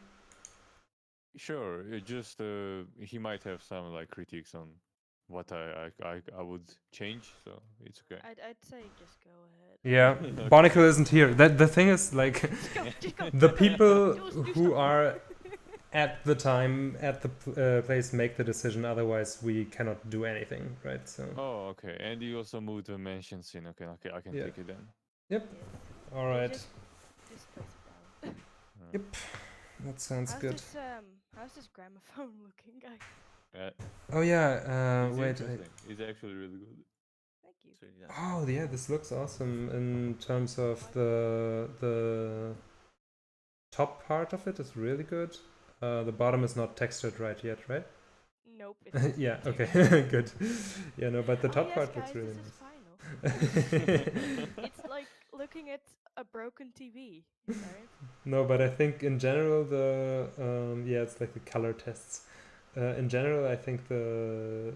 Speaker 13: Sure. It just he might have some like critiques on what I would change, so it's okay.
Speaker 14: I'd say just go ahead.
Speaker 1: Yeah,
Speaker 13: Okay.
Speaker 1: Bonicle isn't here. The thing is, like, the people who are at the time at the place make the decision. Otherwise, we cannot do anything, right? So.
Speaker 13: Oh, okay. And you also moved the mansion scene. Okay, I can
Speaker 1: Yeah.
Speaker 13: take it then.
Speaker 1: Yep. All right.
Speaker 14: Just place it down.
Speaker 1: Yep. That sounds good.
Speaker 14: How's this gramophone looking, guys?
Speaker 1: Oh yeah.
Speaker 13: It's
Speaker 1: Wait.
Speaker 13: interesting. It's actually really good.
Speaker 14: Thank you.
Speaker 1: Oh yeah, this looks awesome in terms of the top part of it is really good. The bottom is not textured right yet, right?
Speaker 14: Nope.
Speaker 1: Yeah. Okay. Good. Yeah. No, but the top
Speaker 14: yes,
Speaker 1: part
Speaker 14: guys,
Speaker 1: looks really
Speaker 14: this
Speaker 1: nice.
Speaker 14: is final. It's like looking at a broken TV, right?
Speaker 1: No, but I think in general the yeah, it's like the color tests. In general, I think the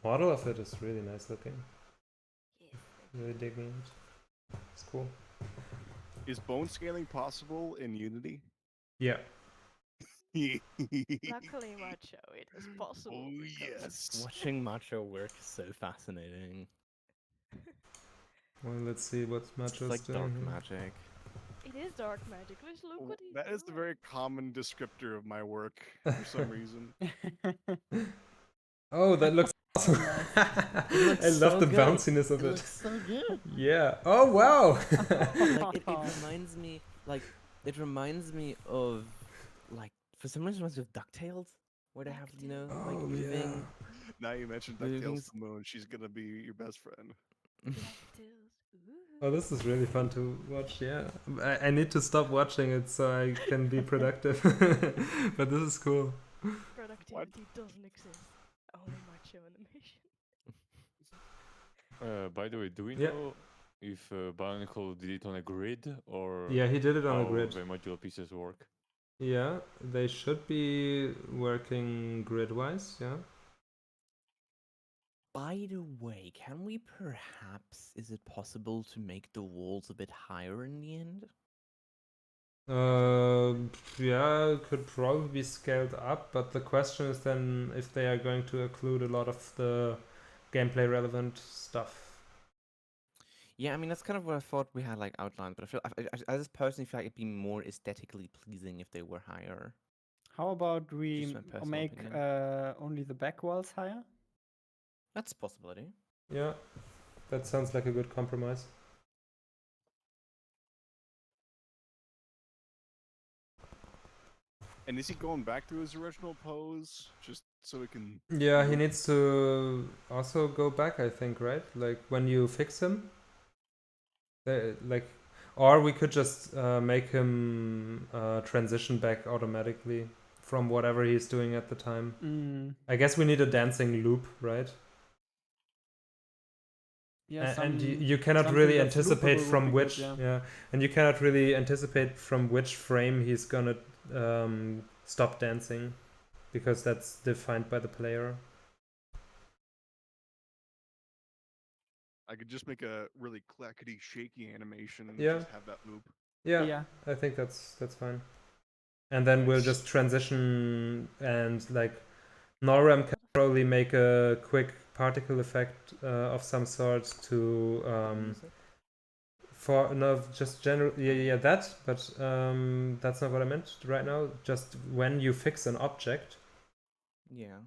Speaker 1: model of it is really nice looking. Really digging it. It's cool.
Speaker 11: Is bone scaling possible in Unity?
Speaker 1: Yeah.
Speaker 14: Luckily, Macho, it is possible.
Speaker 11: Oh
Speaker 14: because-
Speaker 11: yes.
Speaker 15: Watching Macho work is so fascinating.
Speaker 1: Well, let's see what
Speaker 15: It's
Speaker 1: Macho's
Speaker 15: like
Speaker 1: doing.
Speaker 15: dark
Speaker 1: here.
Speaker 15: magic.
Speaker 14: It is dark magic. Just look what he's
Speaker 11: That is the
Speaker 14: doing.
Speaker 11: very common descriptor of my work for some reason.
Speaker 1: Oh, that looks awesome. I love the bounciness of it.
Speaker 15: Looks so good.
Speaker 1: Yeah. Oh wow.
Speaker 15: Like it reminds me, of, like, for some reason, it reminds me of DuckTales, where they have, you know, like
Speaker 1: Oh,
Speaker 15: moving.
Speaker 11: Now you mentioned DuckTales to the Moon, she's gonna be your best friend.
Speaker 1: Oh, this is really fun to watch. Yeah, I need to stop watching it so I can be productive. But this is cool.
Speaker 14: Productivity doesn't exist. Only Macho animation.
Speaker 13: By the way, do we
Speaker 1: Yeah.
Speaker 13: know if Bonicle did it on a grid or
Speaker 1: Yeah, he did it on a
Speaker 13: how
Speaker 1: grid.
Speaker 13: the modular pieces work?
Speaker 1: Yeah, they should be working grid-wise. Yeah.
Speaker 15: By the way, can we perhaps, is it possible to make the walls a bit higher in the end?
Speaker 1: Yeah, it could probably be scaled up, but the question is then if they are going to include a lot of the gameplay relevant stuff.
Speaker 15: Yeah, I mean, that's kind of what I thought we had, like, outlined, but I just personally feel like it'd be more aesthetically pleasing if they were higher.
Speaker 2: How about we
Speaker 15: Just my personal
Speaker 2: make
Speaker 15: opinion.
Speaker 2: only the back walls higher?
Speaker 15: That's a possibility.
Speaker 1: Yeah, that sounds like a good compromise.
Speaker 11: And is he going back to his original pose just so we can?
Speaker 1: Yeah, he needs to also go back, I think, right? Like when you fix him, like, or we could just make him transition back automatically from whatever he's doing at the time. I guess we need a dancing loop, right?
Speaker 2: Yeah,
Speaker 1: And you cannot
Speaker 2: something
Speaker 1: really
Speaker 2: that's
Speaker 1: anticipate
Speaker 2: loopable would
Speaker 1: from
Speaker 2: be
Speaker 1: which
Speaker 2: good,
Speaker 1: and you cannot really anticipate from which frame he's gonna stop dancing, because that's defined by the player.
Speaker 11: I could just make a really clackety shaky animation and
Speaker 1: Yeah.
Speaker 11: just have that loop.
Speaker 1: Yeah, I think that's fine. And then we'll just transition, and like Nolram can probably make a quick particle effect of some sort to for no, just general, yeah, that, but that's not what I meant right now. Just when you fix an object,
Speaker 15: Yeah.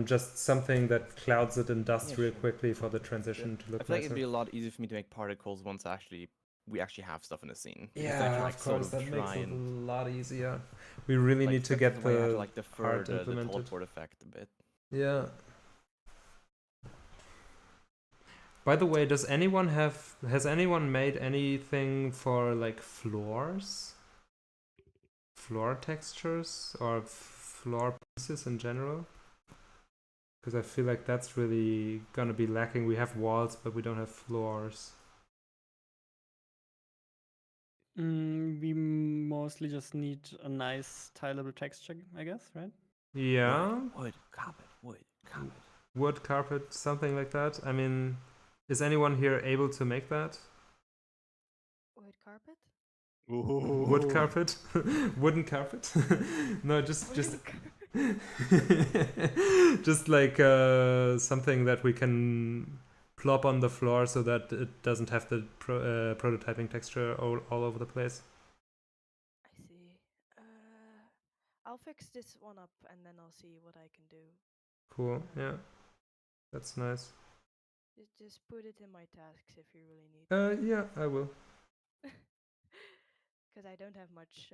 Speaker 1: just something that clouds it and dust
Speaker 15: Yeah,
Speaker 1: real
Speaker 15: sure.
Speaker 1: quickly for the transition to look
Speaker 15: I feel like
Speaker 1: nicer.
Speaker 15: it'd be a lot easier for me to make particles once we actually have stuff in the scene. Because then I
Speaker 1: Yeah,
Speaker 15: can like
Speaker 1: of
Speaker 15: sort
Speaker 1: course,
Speaker 15: of
Speaker 1: that
Speaker 15: try
Speaker 1: makes it a
Speaker 15: and
Speaker 1: lot easier. We really
Speaker 15: like,
Speaker 1: need to
Speaker 15: that's
Speaker 1: get
Speaker 15: why I had to
Speaker 1: the
Speaker 15: like defer
Speaker 1: part
Speaker 15: the
Speaker 1: implemented.
Speaker 15: teleport effect a bit.
Speaker 1: Yeah. By the way, has anyone made anything for like floors? Floor textures or floor pieces in general? Because I feel like that's really gonna be lacking. We have walls, but we don't have floors.
Speaker 2: We mostly just need a nice tileable texture, I guess, right?
Speaker 1: Yeah.
Speaker 15: Wood, carpet, wood, carpet.
Speaker 1: Wood, carpet, something like that. I mean, is anyone here able to make that?
Speaker 14: Wood carpet?
Speaker 1: Wood carpet? Wooden carpet? No, just just like something that we can plop on the floor so that it doesn't have the prototyping texture all over the place.
Speaker 14: I see. I'll fix this one up and then I'll see what I can do.
Speaker 1: Cool, yeah. That's nice.
Speaker 14: Just put it in my tasks if you really need.
Speaker 1: Yeah, I will.
Speaker 14: Because I don't have much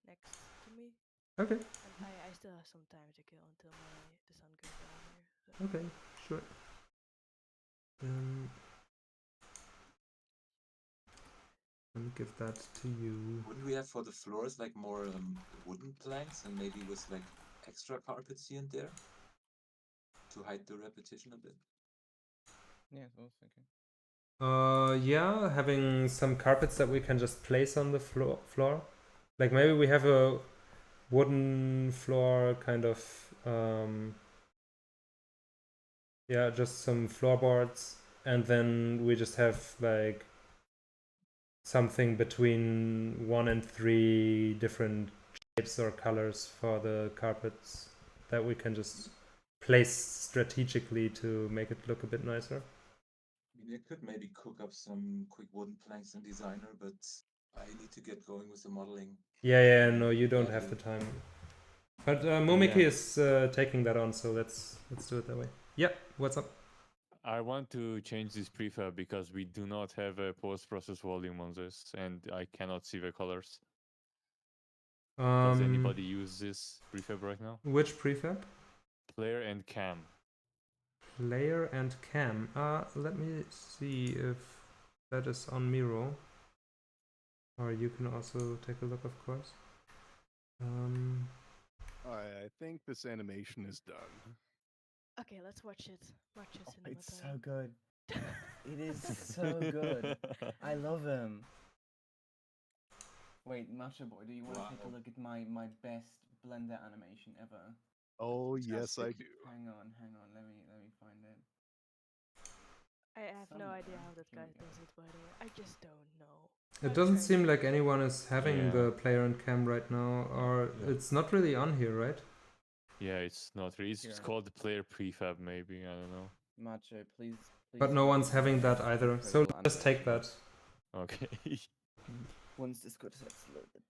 Speaker 14: next to me.
Speaker 1: Okay.
Speaker 14: And I still have some time to kill until the sun goes down here. So.
Speaker 1: Okay, sure. Let me give that to you.
Speaker 12: Wouldn't we have for the floors like more wooden planks and maybe with like extra carpets here and there to hide the repetition a bit?
Speaker 15: Yeah, I was thinking.
Speaker 1: Yeah, having some carpets that we can just place on the floor. Like maybe we have a wooden floor kind of yeah, just some floorboards, and then we just have like something between 1 and 3 different shapes or colors for the carpets that we can just place strategically to make it look a bit nicer.
Speaker 12: I mean, I could maybe cook up some quick wooden planks in Designer, but I need to get going with the modeling.
Speaker 1: Yeah, no, you don't have the time. But Mumiki is taking that on, so let's do it that way. Yeah, what's up?
Speaker 13: I want to change this prefab because we do not have a post-process volume on this, and I cannot see the colors. Does anybody use this prefab right now?
Speaker 1: Which prefab?
Speaker 13: Player and cam.
Speaker 1: Player and cam. Let me see if that is on Miro. Or you can also take a look, of course.
Speaker 11: I think this animation is done.
Speaker 14: Okay, let's watch it. Watch it.
Speaker 15: Oh, it's so good. It is so good. I love him. Wait, MachoBoy, do you want to take a look at my best Blender animation ever?
Speaker 11: Oh yes, I do.
Speaker 15: Hang on. Let me find it.
Speaker 14: I have no idea how that guy does it, by the way. I just don't know.
Speaker 1: It doesn't seem like anyone is having the player and cam right now, or it's not really on here, right?
Speaker 13: Yeah, it's not really. It's called the player prefab, maybe. I don't know.
Speaker 15: Macho, please.
Speaker 1: But no one's having that either, so just take that.
Speaker 13: Okay.
Speaker 15: Once this good set's loaded.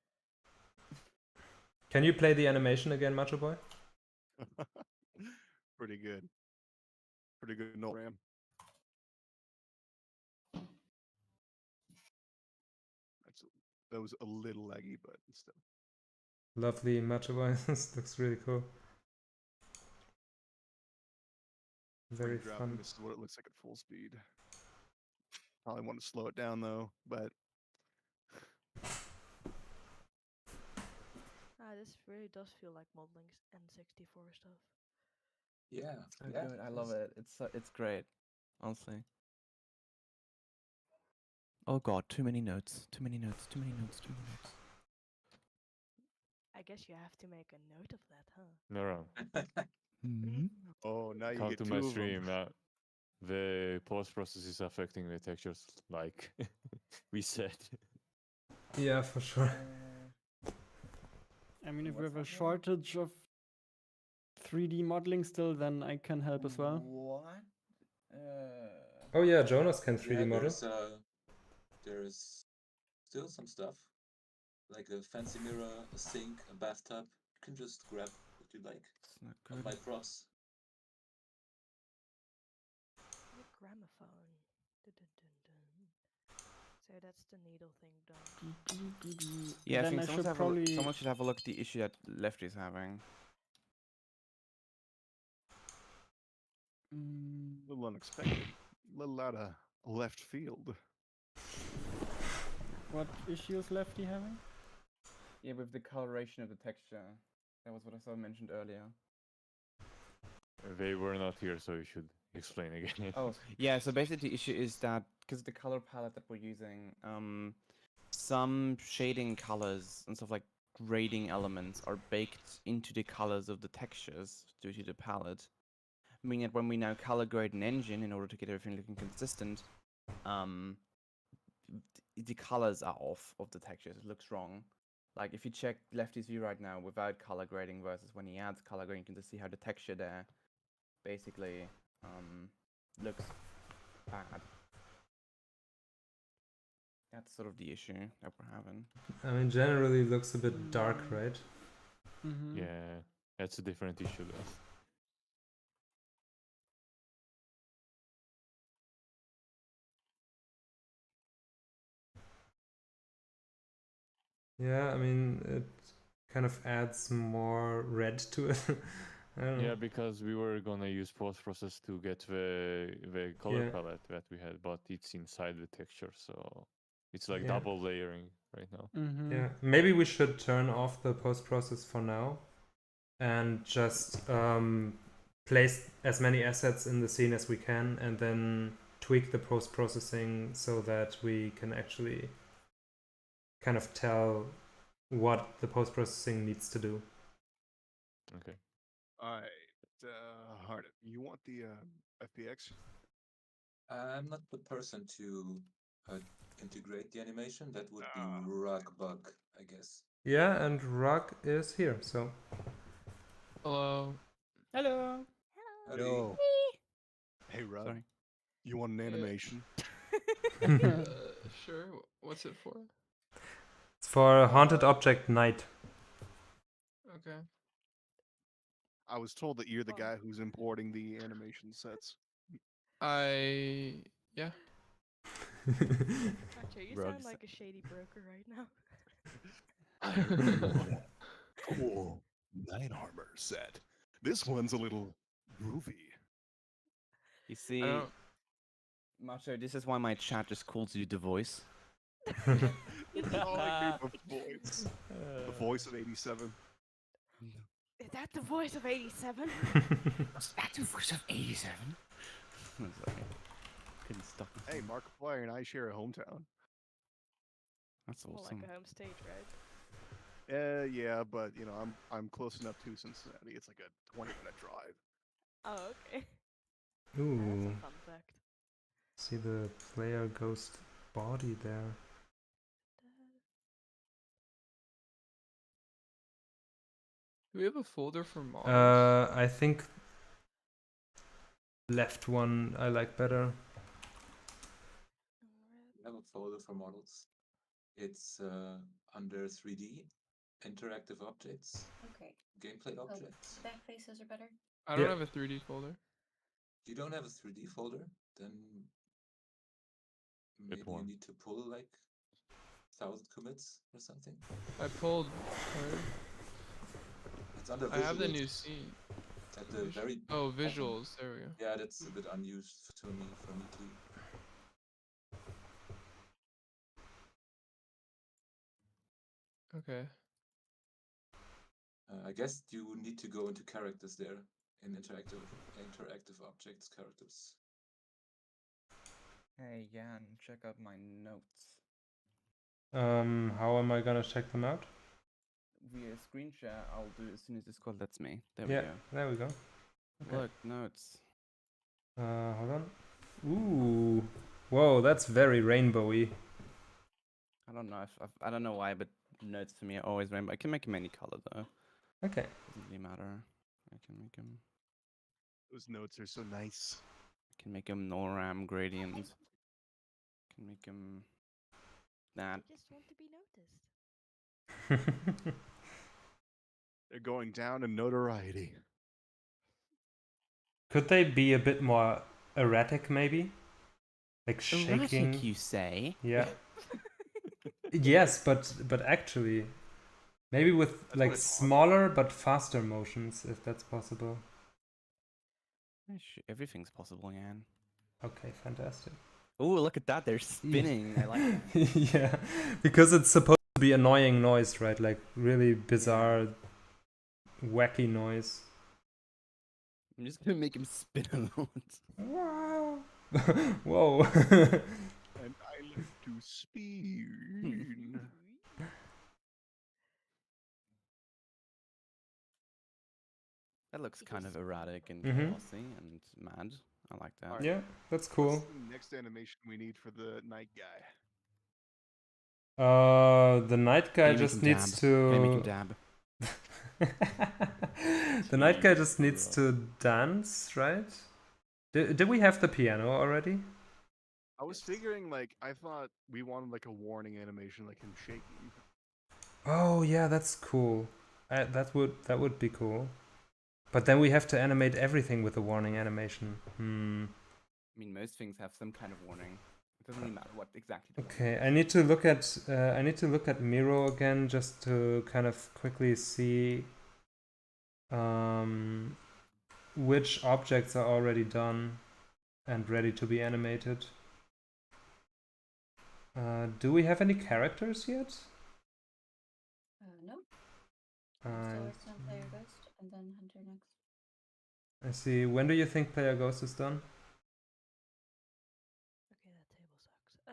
Speaker 1: Can you play the animation again, MachoBoy?
Speaker 11: Pretty good. Pretty good Nolram. That was a little laggy, but still.
Speaker 1: Lovely, MachoBoy. This looks really cool. Very fun.
Speaker 11: This is what it looks like at full speed. Probably want to slow it down though, but
Speaker 14: this really does feel like modeling N64 stuff.
Speaker 12: Yeah,
Speaker 15: so good. I love it. It's great, honestly. Oh god, too many notes. Too many notes.
Speaker 14: I guess you have to make a note of that, huh?
Speaker 13: Nolram.
Speaker 11: Oh, now you
Speaker 13: Come
Speaker 11: get
Speaker 13: to
Speaker 11: two
Speaker 13: my
Speaker 11: of
Speaker 13: stream.
Speaker 11: them.
Speaker 13: The post process is affecting the textures, like we said.
Speaker 1: Yeah, for sure.
Speaker 2: I mean, if we have a shortage of 3D modeling still, then I can help as well.
Speaker 15: What?
Speaker 1: Oh yeah, Jonas can 3D model.
Speaker 12: There's still some stuff, like a fancy mirror, a sink, a bathtub. You can just grab what you like.
Speaker 15: It's not
Speaker 12: On
Speaker 15: good.
Speaker 12: my props.
Speaker 14: The gramophone. Dun, dun, dun, dun. So that's the needle thing done.
Speaker 15: Yeah, I
Speaker 2: Then
Speaker 15: think
Speaker 2: I
Speaker 15: someone
Speaker 2: should
Speaker 15: should,
Speaker 2: probably.
Speaker 15: someone should have a look at the issue that Lefty's having.
Speaker 11: A little unexpected. A little out of left field.
Speaker 2: What issues Lefty having?
Speaker 15: Yeah, with the coloration of the texture. That was what I saw mentioned earlier.
Speaker 13: They were not here, so you should explain again.
Speaker 15: Oh, yeah, so basically the issue is that, because the color palette that we're using, some shading colors and stuff like grading elements are baked into the colors of the textures due to the palette. Meaning that when we now color grade an engine in order to get everything looking consistent, the colors are off of the textures. It looks wrong. Like if you check Lefty's view right now without color grading versus when he adds color grading, you can just see how the texture there basically looks bad. That's sort of the issue that we're having.
Speaker 1: I mean, generally looks a bit dark, right?
Speaker 2: Mm-hmm.
Speaker 13: Yeah, that's a different issue though.
Speaker 1: Yeah, I mean, it kind of adds more red to it. I don't know.
Speaker 13: Yeah, because we were gonna use post-process to get the color
Speaker 1: Yeah.
Speaker 13: palette that we had, but it's inside the texture, so it's like
Speaker 1: Yeah.
Speaker 13: double layering right now.
Speaker 2: Mm-hmm.
Speaker 1: Yeah, maybe we should turn off the post-process for now and just place as many assets in the scene as we can and then tweak the post-processing so that we can actually kind of tell what the post-processing needs to do.
Speaker 13: Okay.
Speaker 11: Alright, Hardev, you want the FPX?
Speaker 12: I'm not the person to integrate the animation. That would be Rugbug, I guess.
Speaker 1: Yeah, and Rug is here, so.
Speaker 16: Hello.
Speaker 14: Hello.
Speaker 11: Yo. Hey, Rug.
Speaker 15: Sorry.
Speaker 11: You want an animation?
Speaker 16: Sure. What's it for?
Speaker 1: It's for Haunted Object Night.
Speaker 16: Okay.
Speaker 11: I was told that you're the guy who's importing the animation sets.
Speaker 16: Yeah.
Speaker 14: Actually, you sound like a shady broker right now.
Speaker 11: Cool Night Armor set. This one's a little groovy.
Speaker 15: You see, Macho, this is why my chat just calls you the voice.
Speaker 11: The voice. The voice of 87.
Speaker 14: Is that the voice of 87?
Speaker 15: Was that the voice of 87? Sorry. Couldn't stop.
Speaker 11: Hey, Markiplier and I share a hometown.
Speaker 15: That's
Speaker 14: More
Speaker 15: awesome.
Speaker 14: like a home stage, right?
Speaker 11: Yeah, but you know, I'm close enough to Cincinnati. It's like a 20-minute drive.
Speaker 14: Oh, okay.
Speaker 1: Ooh.
Speaker 14: That's a fun fact.
Speaker 1: See the player ghost body there.
Speaker 16: Do we have a folder for models?
Speaker 1: I think left one I like better.
Speaker 12: I have a folder for models. It's under 3D, interactive objects,
Speaker 17: Okay.
Speaker 12: gameplay objects.
Speaker 17: Back faces are better.
Speaker 16: I don't have a 3D folder.
Speaker 12: You don't have a 3D folder? Then maybe you need to pull like 1,000 commits or something.
Speaker 16: I pulled.
Speaker 12: It's under
Speaker 16: I have the
Speaker 12: visuals.
Speaker 16: new scene.
Speaker 12: At the very
Speaker 16: Oh,
Speaker 12: bottom.
Speaker 16: visuals. There we go.
Speaker 12: Yeah, that's a bit unused for me too.
Speaker 16: Okay.
Speaker 12: I guess you need to go into characters there in interactive objects characters.
Speaker 15: Hey, Jan, check out my notes.
Speaker 1: How am I gonna check them out?
Speaker 15: Via screen share, I'll do it as soon as Discord lets me. There
Speaker 1: Yeah,
Speaker 15: we go.
Speaker 1: there we go. Okay.
Speaker 15: Look, notes.
Speaker 1: Hold on. Ooh, whoa, that's very rainbowy.
Speaker 15: I don't know I don't know why, but notes for me are always rainbow. I can make them any color though.
Speaker 1: Okay.
Speaker 15: Doesn't really matter. I can make them.
Speaker 11: Those notes are so nice.
Speaker 15: I can make them Nolram gradient. Can make them Nah.
Speaker 14: I just want to be noticed.
Speaker 11: They're going down in notoriety.
Speaker 1: Could they be a bit more erratic, maybe? Like shaking?
Speaker 15: Erratic, you say?
Speaker 1: Yeah. Yes, but actually, maybe with
Speaker 11: That's what
Speaker 1: like
Speaker 11: it's
Speaker 1: smaller but faster motions, if that's possible.
Speaker 15: Everything's possible, Jan.
Speaker 1: Okay, fantastic.
Speaker 15: Oh, look at that! They're spinning. I like that.
Speaker 1: Yeah, because it's supposed to be annoying noise, right? Like really bizarre, wacky noise.
Speaker 15: I'm just gonna make him spin a lot.
Speaker 1: Wow! Whoa!
Speaker 11: And I live to spin.
Speaker 15: That looks kind of erratic and
Speaker 1: Mhm.
Speaker 15: chaosy and mad. I like that.
Speaker 11: Alright,
Speaker 1: Yeah, that's
Speaker 11: What's
Speaker 1: cool.
Speaker 11: the next animation we need for the night guy?
Speaker 1: The night guy
Speaker 15: Can you make
Speaker 1: just
Speaker 15: him
Speaker 1: needs
Speaker 15: dab?
Speaker 1: to.
Speaker 15: Can you make him dab?
Speaker 1: The night guy just needs to dance, right? Did we have the piano already?
Speaker 11: I was figuring, like, I thought we wanted like a warning animation, like him shaking.
Speaker 1: Oh yeah, that's cool. That would be cool. But then we have to animate everything with a warning animation.
Speaker 15: I mean, most things have some kind of warning. It doesn't really matter what exactly. The
Speaker 1: Okay, I need to look at Miro again just to kind of quickly see which objects are already done and ready to be animated. Do we have any characters yet?
Speaker 17: No.
Speaker 1: I
Speaker 17: Still working on Player Ghost and then Hunter next.
Speaker 1: I see. When do you think Player Ghost is done?
Speaker 14: Okay, that table sucks.
Speaker 17: A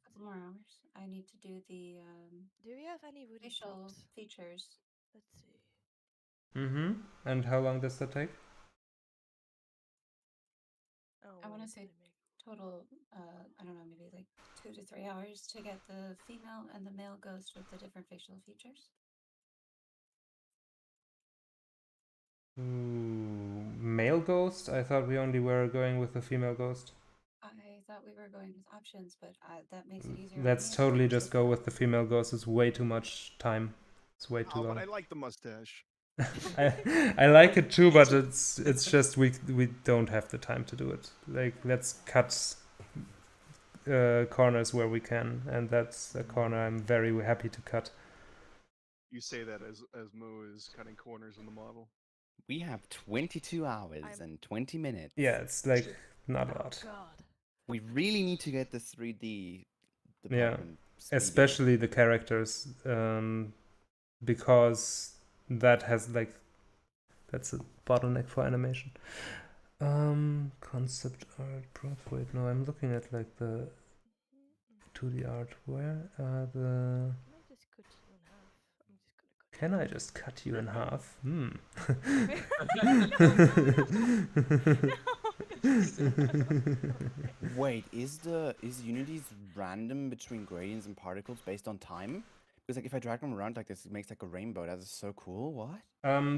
Speaker 17: couple more hours. I need to do the
Speaker 14: Do we have any wooden
Speaker 17: facial
Speaker 14: props?
Speaker 17: features.
Speaker 14: Let's see.
Speaker 1: Mm-hmm. And how long does that take?
Speaker 14: Oh,
Speaker 17: I want to
Speaker 14: what
Speaker 17: say
Speaker 14: did I make?
Speaker 17: total, I don't know, maybe like 2 to 3 hours to get the female and the male ghost with the different facial features.
Speaker 1: Ooh, male ghost? I thought we only were going with the female ghost.
Speaker 17: I thought we were going with options, but that makes it easier.
Speaker 1: Let's
Speaker 17: for me.
Speaker 1: totally just go with the female ghost. It's way too much time. It's way too
Speaker 11: Oh,
Speaker 1: long.
Speaker 11: but I like the mustache.
Speaker 1: I like it too, but it's just we don't have the time to do it. Like let's cut corners where we can, and that's a corner I'm very happy to cut.
Speaker 11: You say that as Mo is cutting corners on the model.
Speaker 15: We have 22 hours and 20 minutes.
Speaker 1: Yeah, it's like not a lot.
Speaker 14: God.
Speaker 15: We really need to get this 3D
Speaker 1: Yeah,
Speaker 15: department.
Speaker 1: especially the characters, because that has like that's a bottleneck for animation. Concept art, wait, no, I'm looking at like the 2D art. Where are the? Can I just cut you in half?
Speaker 15: Wait, is Unity's random between gradients and particles based on time? Because like if I drag them around like this, it makes like a rainbow. That is so cool. What?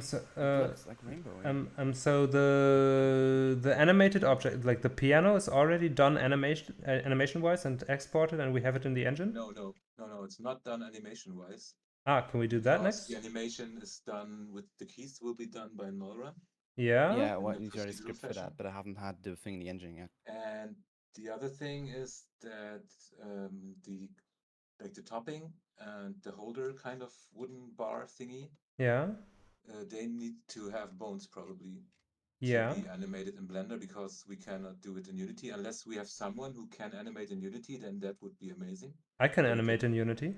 Speaker 1: So
Speaker 15: It looks like rainbow.
Speaker 1: so the animated object, like the piano, is already done animation wise and exported, and we have it in the engine.
Speaker 12: No, it's not done animation wise.
Speaker 1: Ah, can we do that
Speaker 12: Because
Speaker 1: next?
Speaker 12: the animation is done with the keys will be done by Nolram.
Speaker 1: Yeah.
Speaker 15: Yeah,
Speaker 12: in
Speaker 15: what
Speaker 12: the
Speaker 15: needs already
Speaker 12: procedural
Speaker 15: script for
Speaker 12: fashion.
Speaker 15: that, but I haven't had the thing in the engine yet.
Speaker 12: And the other thing is that the topping and the holder kind of wooden bar thingy.
Speaker 1: Yeah.
Speaker 12: They need to have bones probably.
Speaker 1: Yeah.
Speaker 12: To be animated in Blender because we cannot do it in Unity unless we have someone who can animate in Unity. Then that would be amazing.
Speaker 1: I can animate in Unity.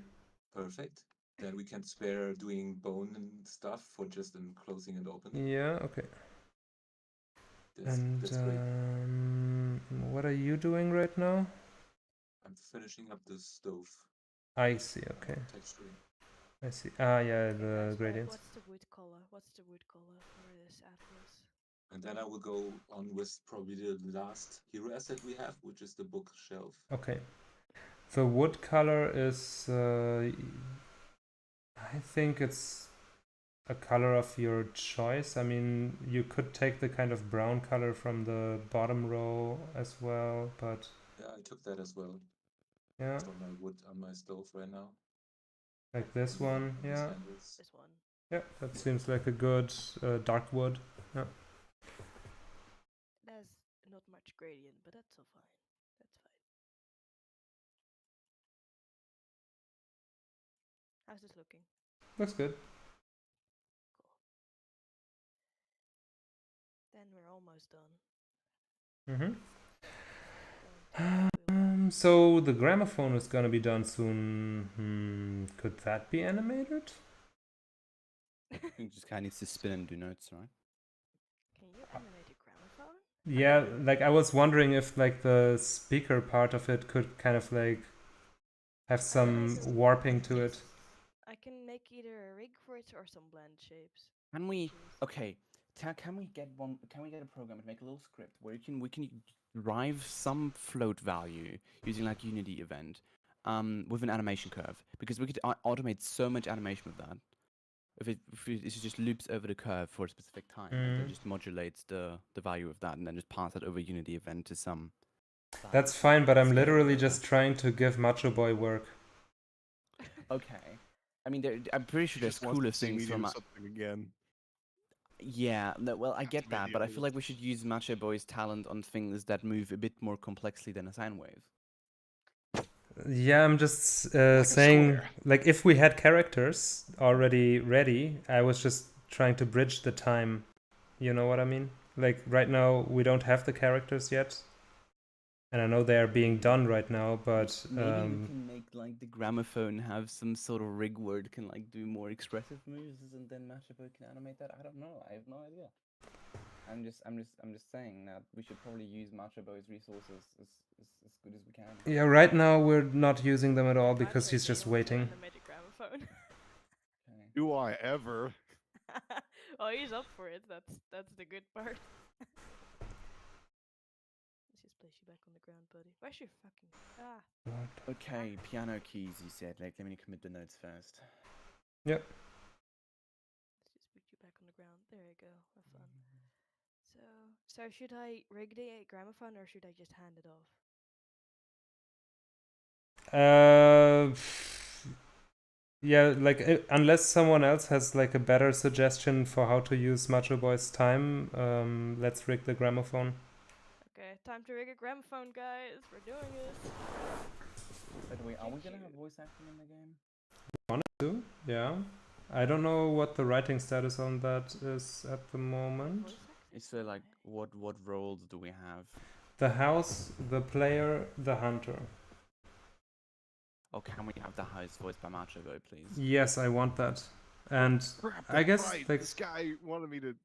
Speaker 12: Perfect. Then we can spare doing bone and stuff for just in closing and opening.
Speaker 1: Yeah. Okay.
Speaker 12: That's great.
Speaker 1: What are you doing right now?
Speaker 12: I'm finishing up the stove.
Speaker 1: I see. Okay.
Speaker 12: Texturing.
Speaker 1: I see. Ah, yeah, the gradients.
Speaker 14: What's the wood color? What's the wood color for this atlas?
Speaker 12: And then I will go on with probably the last hero asset we have, which is the bookshelf.
Speaker 1: Okay. The wood color is, I think it's a color of your choice. I mean, you could take the kind of brown color from the bottom row as well, but...
Speaker 12: Yeah, I took that as well.
Speaker 1: Yeah.
Speaker 12: For my wood on my stove right now.
Speaker 1: Like this
Speaker 12: Yeah,
Speaker 1: one,
Speaker 12: on these
Speaker 1: yeah.
Speaker 12: anvils.
Speaker 14: This one.
Speaker 1: Yeah, that seems like a good dark wood. Yeah.
Speaker 14: It has not much gradient, but that's so fine. That's fine. How's this looking?
Speaker 1: Looks good.
Speaker 14: Then we're almost done.
Speaker 1: So the gramophone is gonna be done soon. Could that be animated?
Speaker 15: You just kind of needs to spin and do notes, right?
Speaker 14: Can you animate a gramophone?
Speaker 1: Yeah, like I was wondering if like the speaker part of it could kind of like have some warping to it.
Speaker 14: I can make either a rig for it or some blend shapes.
Speaker 15: Can we? Okay. Can we get one? Can we get a program to make a little script where we can derive some float value using like Unity event, with an animation curve, because we could automate so much animation with that. If it just loops over the curve for a specific time, and then just modulates the value of that, and then just pass it over Unity event to some.
Speaker 1: That's fine, but I'm literally just trying to give MachoBoy work.
Speaker 15: Okay. I mean, I'm pretty sure there's
Speaker 11: Just wants
Speaker 15: cooler
Speaker 11: to see me
Speaker 15: things
Speaker 11: do
Speaker 15: from.
Speaker 11: something again.
Speaker 15: Yeah, no, well, I get that, but I feel like we
Speaker 11: realistic.
Speaker 15: should use MachoBoy's talent on things that move a bit more complexly than a sine wave.
Speaker 1: Yeah, I'm just saying, like, if we had characters already ready, I was just trying to bridge the time. You know what I mean? Like, right now, we don't have the characters yet. And I know they are being done right now, but...
Speaker 15: Maybe we can make, like, the gramophone have some sort of rig where it can, like, do more expressive moves, and then MachoBoy can animate that? I don't know. I have no idea. I'm just saying that we should probably use MachoBoy's resources as good as we can.
Speaker 1: Yeah, right now we're not using them at all because he's just waiting.
Speaker 11: Do I ever?
Speaker 14: Oh, he's up for it. That's the good part. Let's just place you back on the ground, buddy. Where's your fucking
Speaker 15: Okay, piano keys, you said. Like, let me commit the notes first.
Speaker 1: Yep.
Speaker 14: Let's just put you back on the ground. There you go. Have fun. So should I rig the gramophone or should I just hand it off?
Speaker 1: Yeah, like unless someone else has like a better suggestion for how to use MachoBoy's time, let's rig the gramophone.
Speaker 14: Okay, time to rig a gramophone, guys. We're doing it.
Speaker 15: By the way, are we gonna have voice acting in the game?
Speaker 1: Wanted to, yeah. I don't know what the writing status on that is at the moment.
Speaker 15: Is there like what roles do we have?
Speaker 1: The house, the player, the hunter.
Speaker 15: Oh, can we have the highest voice by MachoBoy, please?
Speaker 1: Yes, I want that. And
Speaker 11: Crap,
Speaker 1: I guess
Speaker 11: right.
Speaker 1: like
Speaker 11: This guy wanted me to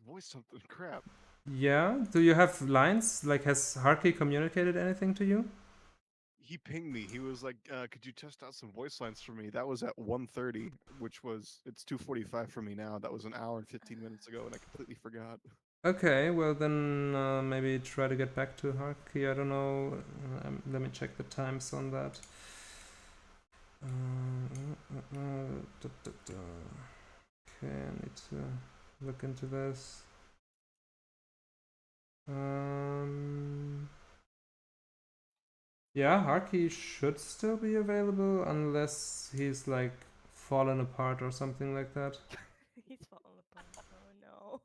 Speaker 11: voice something. Crap.
Speaker 1: yeah. Do you have lines? Like, has Harkie communicated anything to you?
Speaker 11: He pinged me. He was like, "Could you test out some voice lines for me?" That was at 1:30, which was it's 2:45 for me now. That was an hour and 15 minutes ago, and I completely forgot.
Speaker 1: Okay, well then maybe try to get back to Harkie. I don't know. Let me check the times on that. Okay, I need to look into this. Yeah, Harkie should still be available unless he's like fallen apart or something like that.
Speaker 14: He's falling apart. Oh no.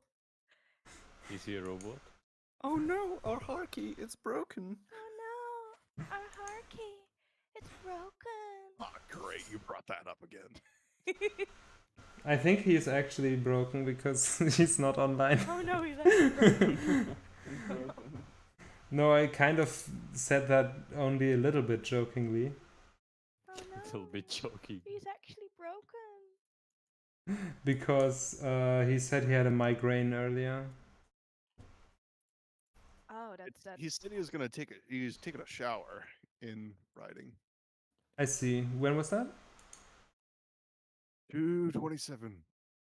Speaker 13: Is he a robot?
Speaker 11: Oh no, our Harkie, it's broken.
Speaker 14: Oh no, our Harkie, it's broken.
Speaker 11: Oh, great, you brought that up again.
Speaker 1: I think he's actually broken because he's not online.
Speaker 14: Oh no, he's actually broken.
Speaker 1: No, I kind of said that only a little bit jokingly.
Speaker 14: Oh no,
Speaker 13: A little bit joking.
Speaker 14: he's actually broken.
Speaker 1: Because he said he had a migraine earlier.
Speaker 14: Oh, that's.
Speaker 11: He said he was gonna he was taking a shower in writing.
Speaker 1: I see. When was that?
Speaker 11: 2:27.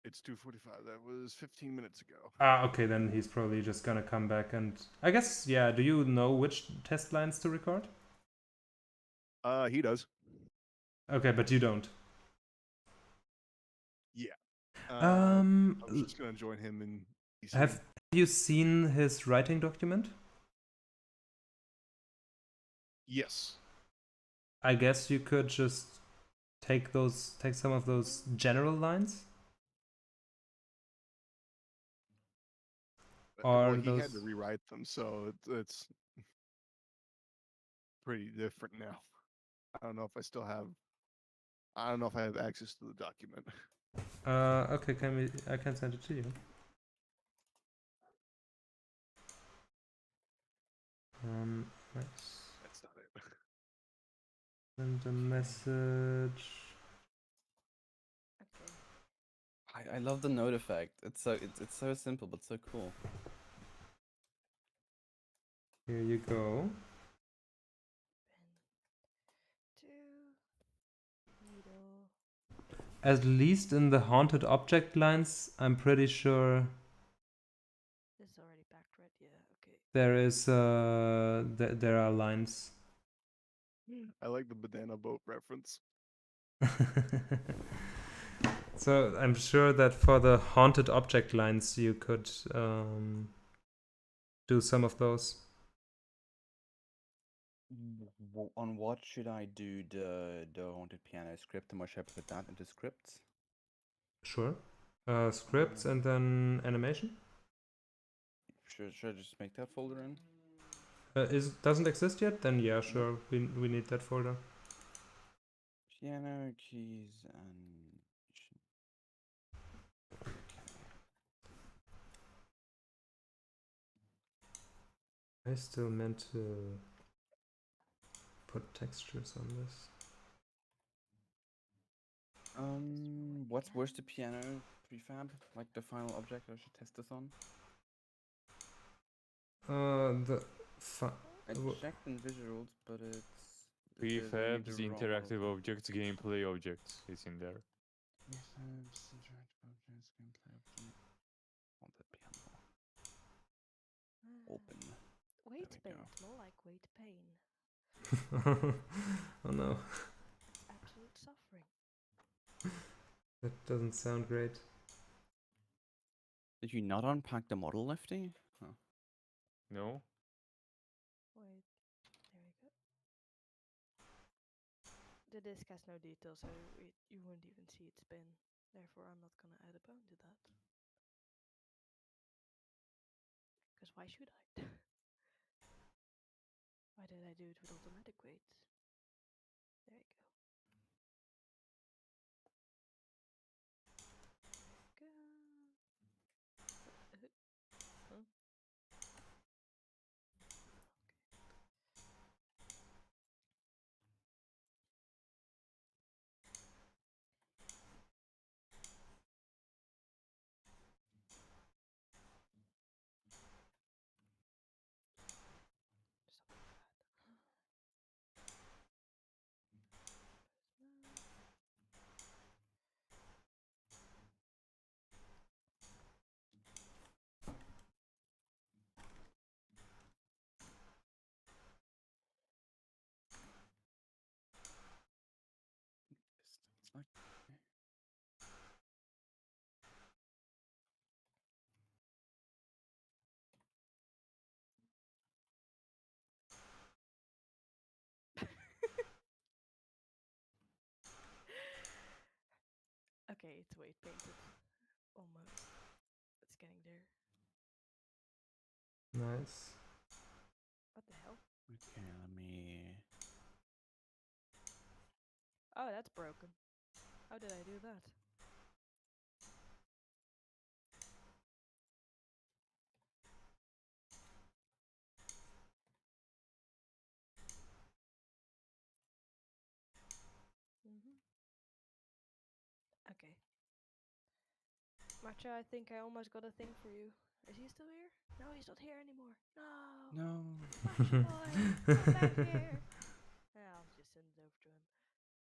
Speaker 11: It's 2:45. That was 15 minutes ago.
Speaker 1: Ah, okay, then he's probably just gonna come back and... I guess, yeah, do you know which test lines to record?
Speaker 11: He does.
Speaker 1: Okay, but you don't.
Speaker 11: Yeah. I'm just gonna join him in PC.
Speaker 1: Have you seen his writing document?
Speaker 11: Yes.
Speaker 1: I guess you could just take some of those general lines.
Speaker 11: Well,
Speaker 1: Or
Speaker 11: he
Speaker 1: those.
Speaker 11: had to rewrite them, so it's pretty different now. I don't know if I still have. I don't know if I have access to the document.
Speaker 1: Okay, I can send it to you. Nice.
Speaker 11: That's not it.
Speaker 1: Send a message.
Speaker 15: I love the note effect. It's so simple but so cool.
Speaker 1: Here you go.
Speaker 14: Needle.
Speaker 1: At least in the haunted object lines, I'm pretty sure
Speaker 14: This is already backed, right? Yeah, okay.
Speaker 1: there is there are lines.
Speaker 11: I like the banana boat reference.
Speaker 1: So I'm sure that for the haunted object lines you could do some of those.
Speaker 15: On what should I do the haunted piano script, and what should I put that into scripts?
Speaker 1: Sure. Scripts and then animation.
Speaker 15: Should I just make that folder in?
Speaker 1: Doesn't exist yet? Then yeah, sure. We need that folder.
Speaker 15: Piano keys and.
Speaker 1: I still meant to put textures on this.
Speaker 15: Where's the piano prefab? Like the final object I should test this on? I checked in visuals, but it's
Speaker 13: Prefabs, interactive objects, gameplay objects is in there.
Speaker 15: Prefabs, interactive objects, gameplay objects. Haunted piano. Open.
Speaker 14: Weight pain. It's more like weight pain.
Speaker 1: Oh no.
Speaker 14: Absolute suffering.
Speaker 1: That doesn't sound great.
Speaker 15: Did you not unpack the model, Lefty? Huh.
Speaker 13: No.
Speaker 14: Wait, there we go. The disk has no details, so you wouldn't even see it spin. Therefore, I'm not gonna add a bone to that. Because why should I? Why did I do it with automatic weights? There you go. Huh?
Speaker 15: It's like.
Speaker 14: Okay, it's weight painted. Almost. It's getting there.
Speaker 1: Nice.
Speaker 14: What the hell?
Speaker 15: Okay, let me.
Speaker 14: Oh, that's broken. How did I do that? Okay. Macho, I think I almost got a thing for you. Is he still here? No, he's not here anymore. No.
Speaker 15: No.
Speaker 14: MachoBoy, come back here. Yeah, I'll just send it over to him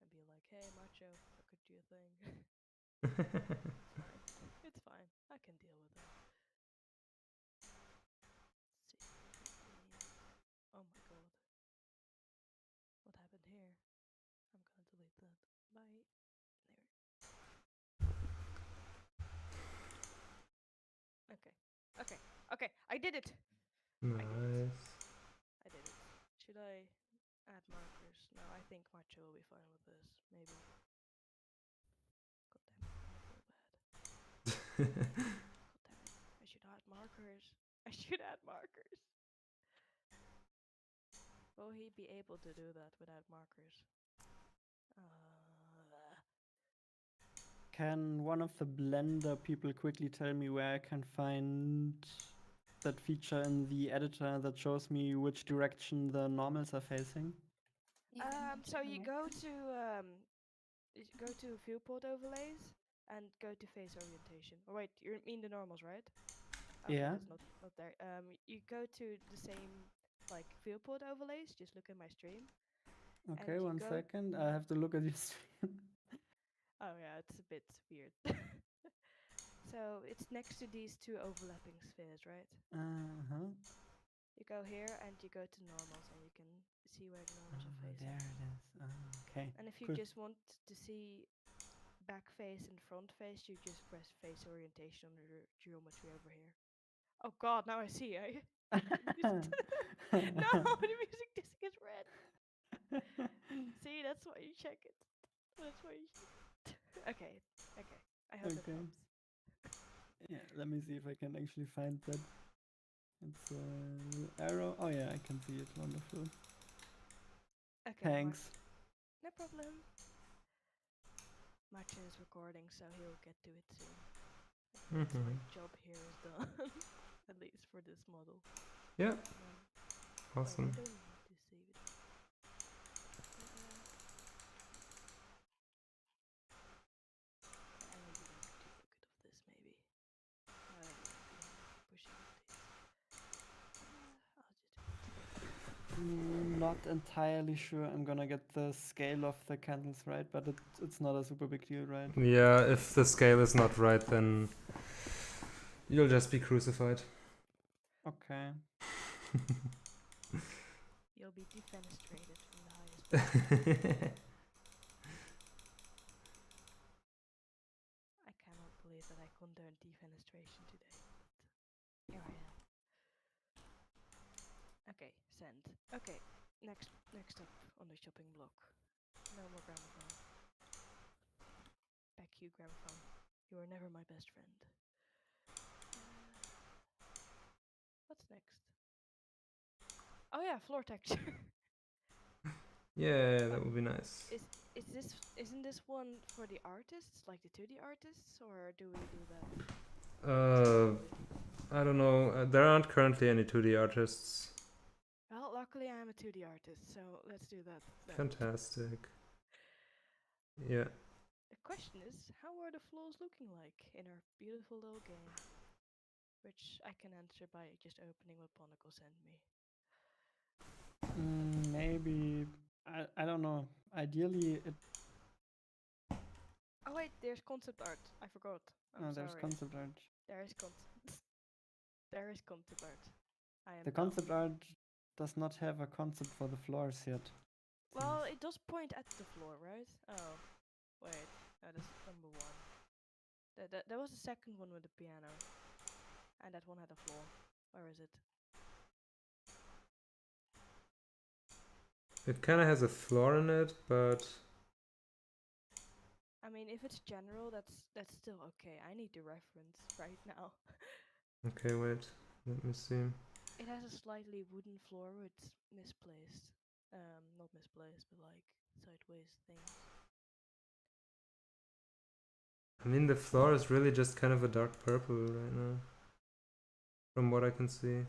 Speaker 14: and be like, hey, Macho, I could do a thing. It's fine. It's fine. I can deal with it. Oh my god. What happened here? I'm gonna delete that. Bye. There. Okay. Okay. Okay. I did it!
Speaker 1: Nice.
Speaker 14: I did it. Should I add markers? No, I think Macho will be fine with this. Maybe. God damn it, I feel bad. God damn it. I should add markers. I should add markers. Will he be able to do that without markers?
Speaker 2: Can one of the Blender people quickly tell me where I can find that feature in the editor that shows me which direction the normals are facing?
Speaker 14: So you go to viewport overlays and go to face orientation. Oh wait, you mean the normals, right? Okay,
Speaker 2: Yeah.
Speaker 14: that's not there. You go to the same like viewport overlays. Just look at my stream.
Speaker 2: Okay, 1 second. I have to look at your stream.
Speaker 14: Oh yeah, it's a bit weird. So it's next to these two overlapping spheres, right?
Speaker 2: Uh-huh.
Speaker 14: You go here and you go to normals and you can see where the normals are facing.
Speaker 2: There it is. Okay.
Speaker 14: And if you
Speaker 2: cool.
Speaker 14: just want to see back face and front face, you just press face orientation on the geometry over here. Oh god, now I see, eh? No, the music disc is red. See, that's why you check it. That's why you check it. Okay. I hope that helps.
Speaker 2: Yeah, let me see if I can actually find that. It's a little arrow. Oh yeah, I can see it. Wonderful.
Speaker 14: Okay.
Speaker 2: Thanks.
Speaker 14: No problem. Macho is recording, so he'll get to it soon. My job here is done. At least for this model.
Speaker 1: Yeah. Awesome.
Speaker 14: Wait, I don't need to save it. I need to make a duplicate of this, maybe. I don't want to be pushing these.
Speaker 2: Not entirely sure I'm gonna get the scale of the candles right, but it's not a super big deal, right?
Speaker 1: Yeah, if the scale is not right, then you'll just be crucified.
Speaker 2: Okay.
Speaker 14: You'll be defenestrated from the highest point. I cannot believe that I condoned defenestration today. But here I am. Okay, send. Okay, next up on the shopping block. No more gramophone. Back you, gramophone. You were never my best friend. What's next? Oh yeah, floor texture.
Speaker 1: Yeah, that would be nice.
Speaker 14: Isn't this one for the artists, like the 2D artists, or do we do that?
Speaker 1: I don't know. There aren't currently any 2D artists.
Speaker 14: Well, luckily I'm a 2D artist, so let's do that. then.
Speaker 1: Fantastic. Yeah.
Speaker 14: The question is, how are the floors looking like in our beautiful little game? Which I can answer by just opening what Bonicle sent me.
Speaker 2: Maybe I don't know. Ideally, it.
Speaker 14: Oh wait, there's concept art. I forgot. I'm
Speaker 2: There's
Speaker 14: sorry.
Speaker 2: concept art.
Speaker 14: There is there is concept art. I am
Speaker 2: The
Speaker 14: dumb.
Speaker 2: concept art does not have a concept for the floors yet.
Speaker 14: Well, it does point at the floor, right? Oh, wait. No, that's number one. There was a second one with the piano. And that one had a floor. Where is it?
Speaker 1: It kind of has a floor in it, but
Speaker 14: I mean, if it's general, that's still okay. I need the reference right now.
Speaker 1: okay, wait. Let me see.
Speaker 14: It has a slightly wooden floor with misplaced. Not misplaced, but like sideways things.
Speaker 1: I mean, the floor is really just kind of a dark purple right now. From what I can see.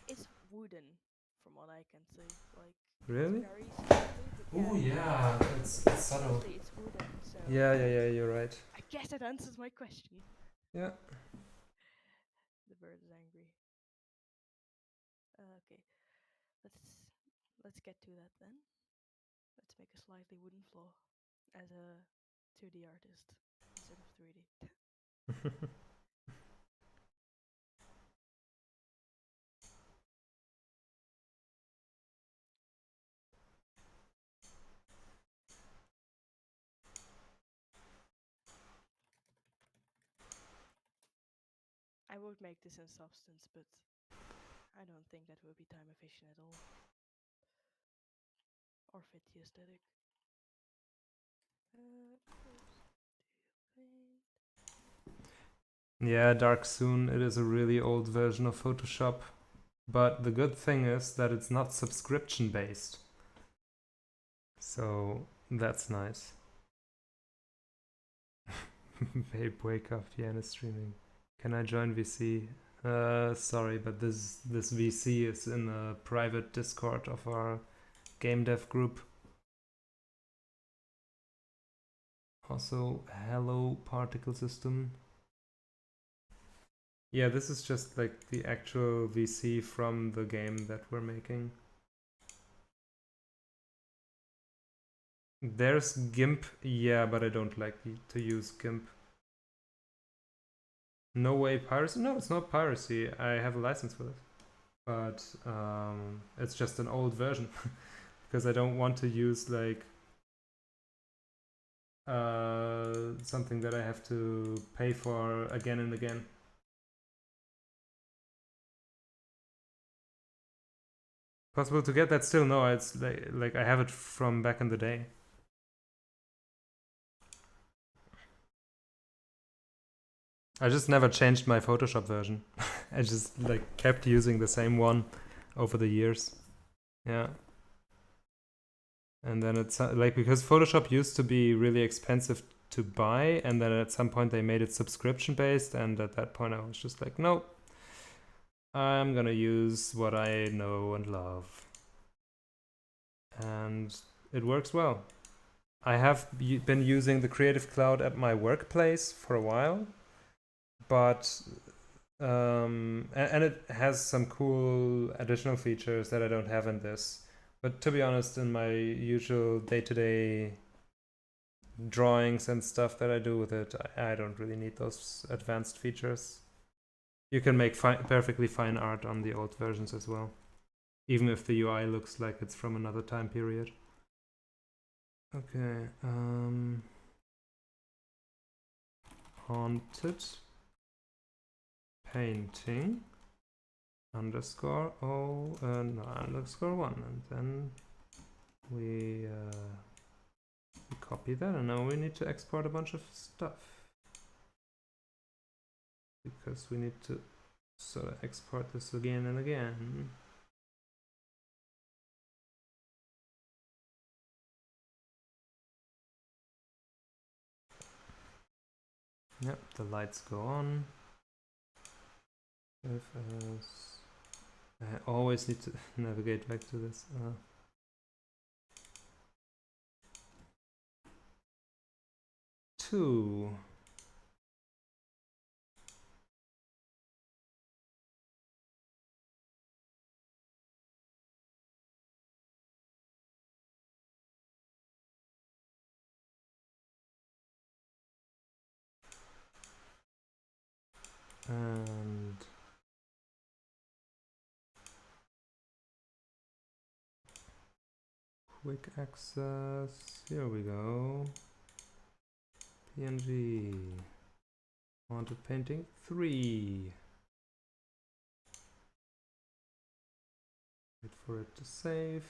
Speaker 14: It's wooden, from what I can see. Like
Speaker 1: Really?
Speaker 14: It's very slightly, but
Speaker 1: Oh yeah, it's subtle.
Speaker 14: mostly it's wooden. So
Speaker 1: Yeah, you're right.
Speaker 14: I guess that answers my question.
Speaker 1: Yeah.
Speaker 14: The bird is angry. Okay, let's get to that then. Let's make a slightly wooden floor as a 2D artist instead of 3D. I would make this in Substance, but I don't think that would be time efficient at all. or fit the aesthetic.
Speaker 1: Yeah, Dark Soon, it is a really old version of Photoshop. But the good thing is that it's not subscription based. So that's nice. Babe, wake up, Diana streaming. Can I join VC? Sorry, but this VC is in a private Discord of our game dev group. Also, hello particle system. Yeah, this is just like the actual VC from the game that we're making. There's GIMP, yeah, but I don't like to use GIMP. No way piracy? No, it's not piracy. I have a license for it. But it's just an old version. Because I don't want to use like something that I have to pay for again and again. Possible to get that still? No, it's like I have it from back in the day. I just never changed my Photoshop version. I just like kept using the same one over the years. Yeah. And then it's like, because Photoshop used to be really expensive to buy, and then at some point they made it subscription based, and at that point I was just like, no, I'm gonna use what I know and love. And it works well. I have been using the Creative Cloud at my workplace for a while, but and it has some cool additional features that I don't have in this. But to be honest, in my usual day-to-day drawings and stuff that I do with it, I don't really need those advanced features. You can make perfectly fine art on the old versions as well, even if the UI looks like it's from another time period. Okay, haunted painting underscore no, underscore 1, and then we copy that, and now we need to export a bunch of stuff because we need to sort of export this again and again. Yep, the lights go on. I always need to navigate back to this. Two. And quick access, here we go. PNG, haunted painting 3. Wait for it to save.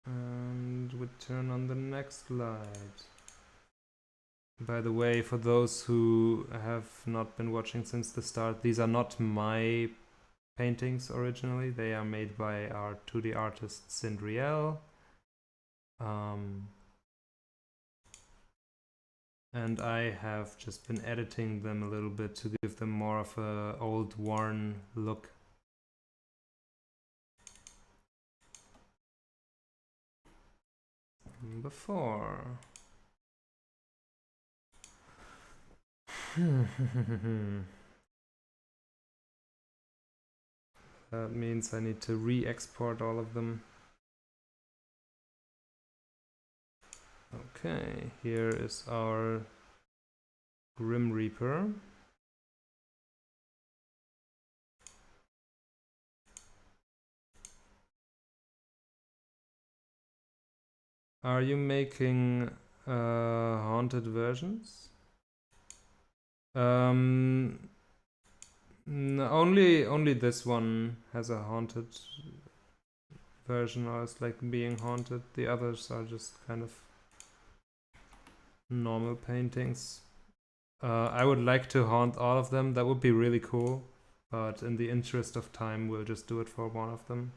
Speaker 1: And we turn on the next light. By the way, for those who have not been watching since the start, these are not my paintings originally. They are made by our 2D artist Syndrielle. And I have just been editing them a little bit to give them more of a old worn look. Before. That means I need to re-export all of them. Okay, here is our Grim Reaper. Are you making haunted versions? No, only this one has a haunted version, or is like being haunted. The others are just kind of normal paintings. I would like to haunt all of them. That would be really cool. But in the interest of time, we'll just do it for one of them.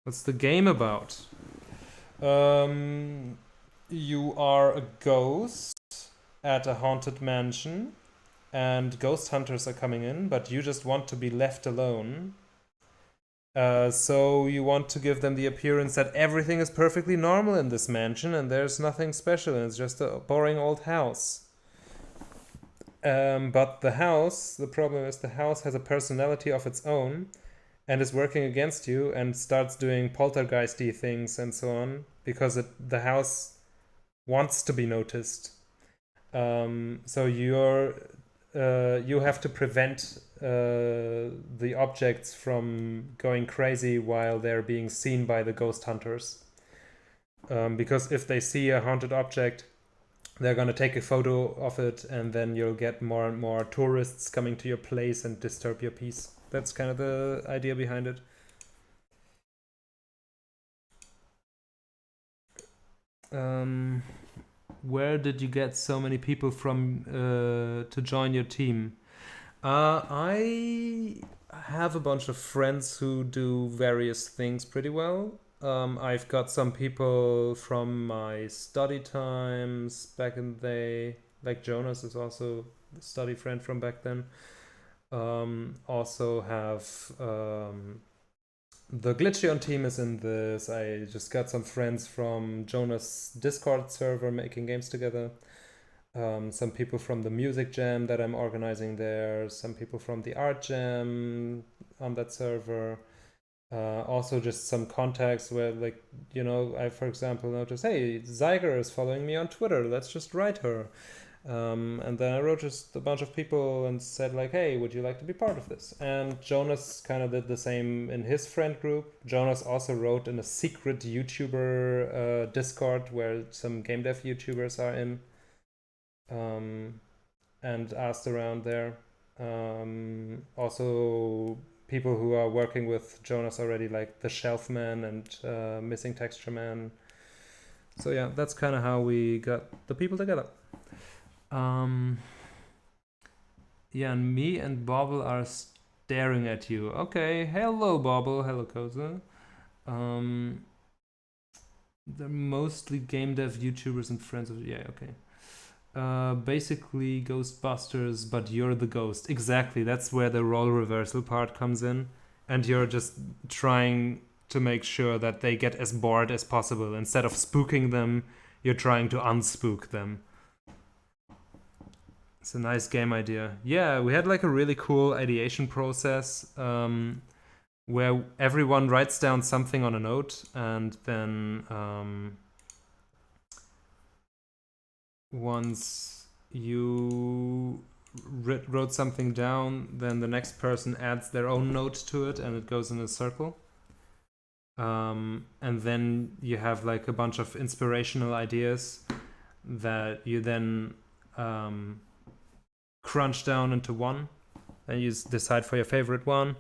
Speaker 1: What's the game about? You are a ghost at a haunted mansion, and ghost hunters are coming in, but you just want to be left alone. So you want to give them the appearance that everything is perfectly normal in this mansion and there's nothing special and it's just a boring old house. But the problem is the house has a personality of its own and is working against you and starts doing poltergeisty things and so on because the house wants to be noticed. So you have to prevent the objects from going crazy while they're being seen by the ghost hunters. Because if they see a haunted object, they're going to take a photo of it, and then you'll get more and more tourists coming to your place and disturb your peace. That's kind of the idea behind it. Where did you get so many people from to join your team? I have a bunch of friends who do various things pretty well. I've got some people from my study times back in the day, like Jonas is also a study friend from back then. Also have the Glitchion team is in this. I just got some friends from Jonas' Discord server making games together. Some people from the music jam that I'm organizing there. Some people from the art jam on that server. Also just some contacts where, like, you know, I, for example, noticed, hey, Zyger is following me on Twitter. Let's just write her. And then I wrote just a bunch of people and said, like, hey, would you like to be part of this? And Jonas kind of did the same in his friend group. Jonas also wrote in a secret YouTuber Discord where some game dev YouTubers are in, and asked around there. Also, people who are working with Jonas already, like TheShelfman and Missing Texture Man. So yeah, that's kind of how we got the people together. Yeah, and me and Bobble are staring at you. Okay, hello Bobble, hello Koza. They're mostly game dev YouTubers and friends of, yeah, okay. Basically Ghostbusters, but you're the ghost. Exactly, that's where the role reversal part comes in. And you're just trying to make sure that they get as bored as possible. Instead of spooking them, you're trying to unspook them. It's a nice game idea. Yeah, we had like a really cool ideation process where everyone writes down something on a note, and then once you wrote something down, then the next person adds their own note to it and it goes in a circle. And then you have like a bunch of inspirational ideas that you then crunch down into one, and you decide for your favorite one,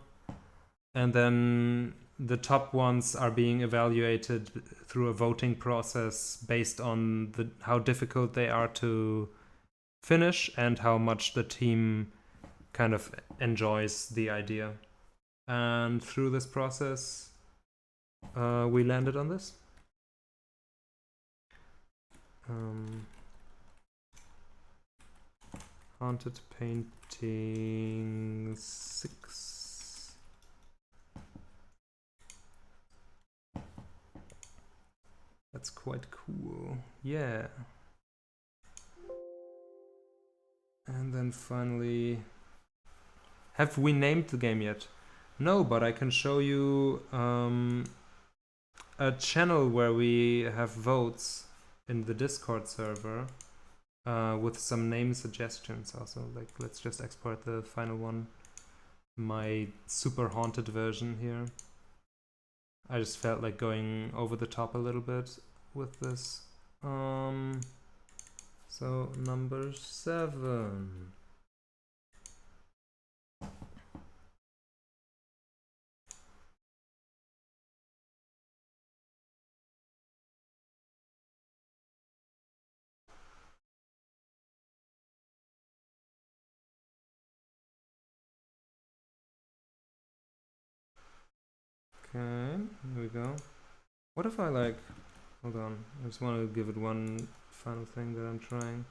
Speaker 1: and then the top ones are being evaluated through a voting process based on how difficult they are to finish and how much the team kind of enjoys the idea. And through this process, we landed on this. Haunted Painting 6. That's quite cool. Yeah. And then finally, have we named the game yet? No, but I can show you a channel where we have votes in the Discord server. With some name suggestions also. Like, let's just export the final one. My super haunted version here. I just felt like going over the top a little bit with this. So number 7. Okay, here we go. What if I like... Hold on, I just want to give it one final thing that I'm trying.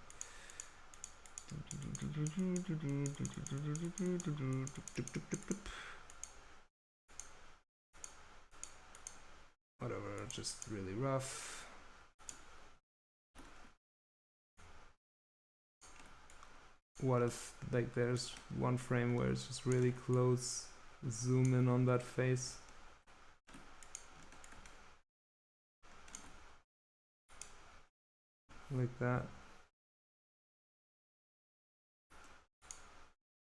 Speaker 1: Whatever, just really rough. What if like there's one frame where it's just really close, zoom in on that face? Like that.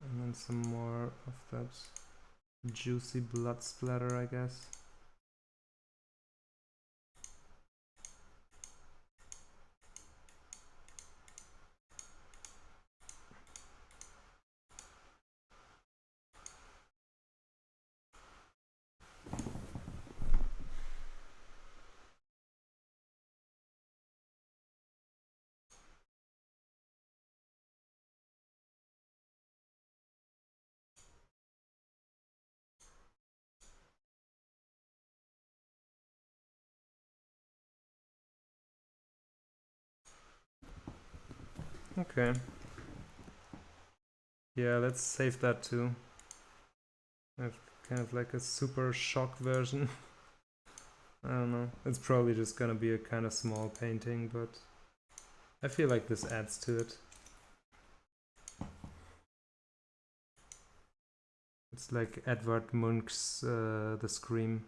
Speaker 1: And then some more of that juicy blood splatter, I guess. Okay. Yeah, let's save that too. I have kind of like a super shock version. I don't know. It's probably just gonna be a kind of small painting, but I feel like this adds to it. It's like Edvard Munch's The Scream.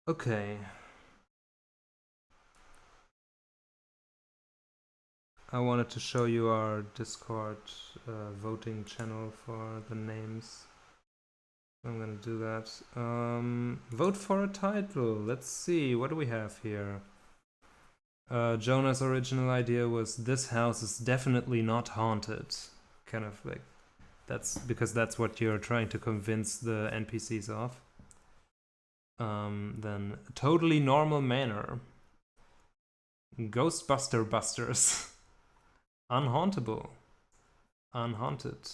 Speaker 1: Okay. I wanted to show you our Discord voting channel for the names. I'm gonna do that. Vote for a title. Let's see, what do we have here? Jonas' original idea was "This house is definitely not haunted." Kind of like, that's because that's what you're trying to convince the NPCs of. Then "Totally Normal Manor." Ghostbuster Busters. Unhauntable. Unhaunted.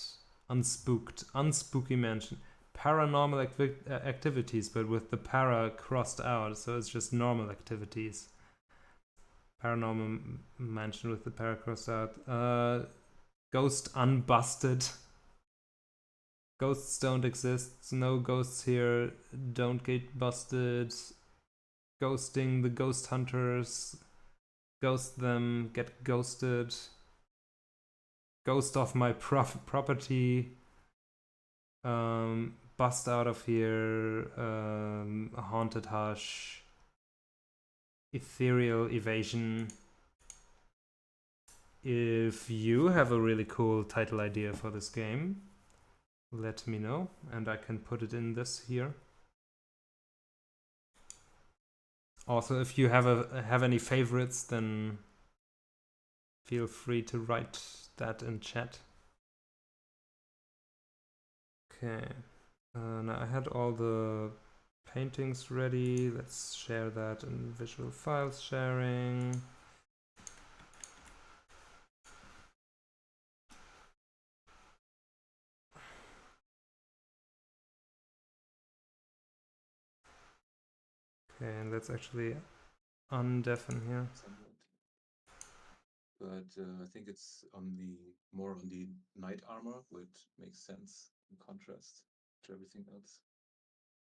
Speaker 1: Unspooked. Unspooky Mansion. Paranormal activities, but with the para crossed out, so it's just normal activities. Paranormal Mansion with the para crossed out. Ghost Unbusted. Ghosts don't exist. No ghosts here. Don't get busted. Ghosting the ghost hunters. Ghost them. Get ghosted. Ghost off my property. Bust out of here. Haunted hush. Ethereal evasion. If you have a really cool title idea for this game, let me know and I can put it in this here. Also, if you have any favorites, then feel free to write that in chat. Okay, now I had all the paintings ready. Let's share that in visual files sharing. Okay, and let's actually undeafen here.
Speaker 12: But I think it's more on the knight armor, which makes sense in contrast to everything else.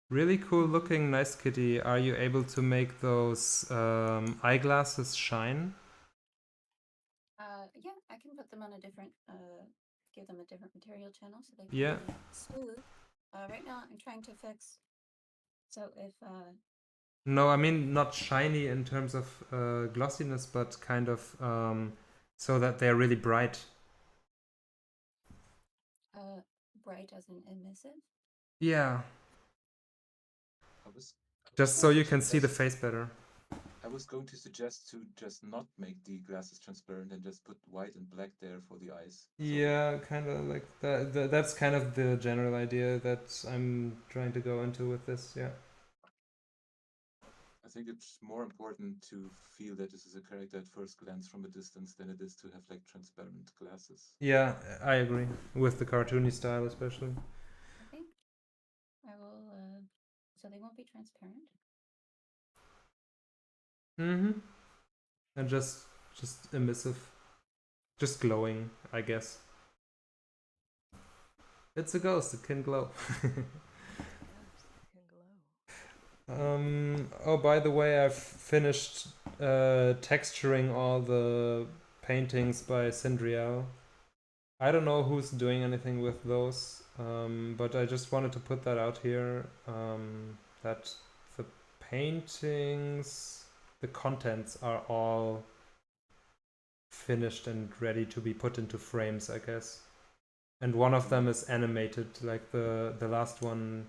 Speaker 1: Really cool looking Gneisskitty. Are you able to make those eyeglasses shine?
Speaker 17: Yeah, I can put them on a different, give them a different material channel so they can
Speaker 1: Yeah.
Speaker 17: be smooth. Right now I'm trying to fix, so if,
Speaker 1: No, I mean not shiny in terms of glossiness, but kind of so that they're really bright.
Speaker 17: bright as in emissive.
Speaker 1: Yeah.
Speaker 12: I
Speaker 1: Just so you can see the face better.
Speaker 12: I was going to suggest to just not make the glasses transparent and just put white and black there for the eyes.
Speaker 1: Yeah, kind of like that. That's kind of the general idea that I'm trying to go into with this. Yeah.
Speaker 12: I think it's more important to feel that this is a character at first glance from a distance than it is to have like transparent glasses.
Speaker 1: Yeah, I agree with the cartoony style, especially.
Speaker 17: Okay, I will So they won't be transparent?
Speaker 1: Mm-hmm. And just emissive. Just glowing, I guess. It's a ghost, it can glow. Oh, by the way, I've finished texturing all the paintings by Syndrielle. I don't know who's doing anything with those, but I just wanted to put that out here, that the paintings, the contents are all finished and ready to be put into frames, I guess. And one of them is animated, like the last one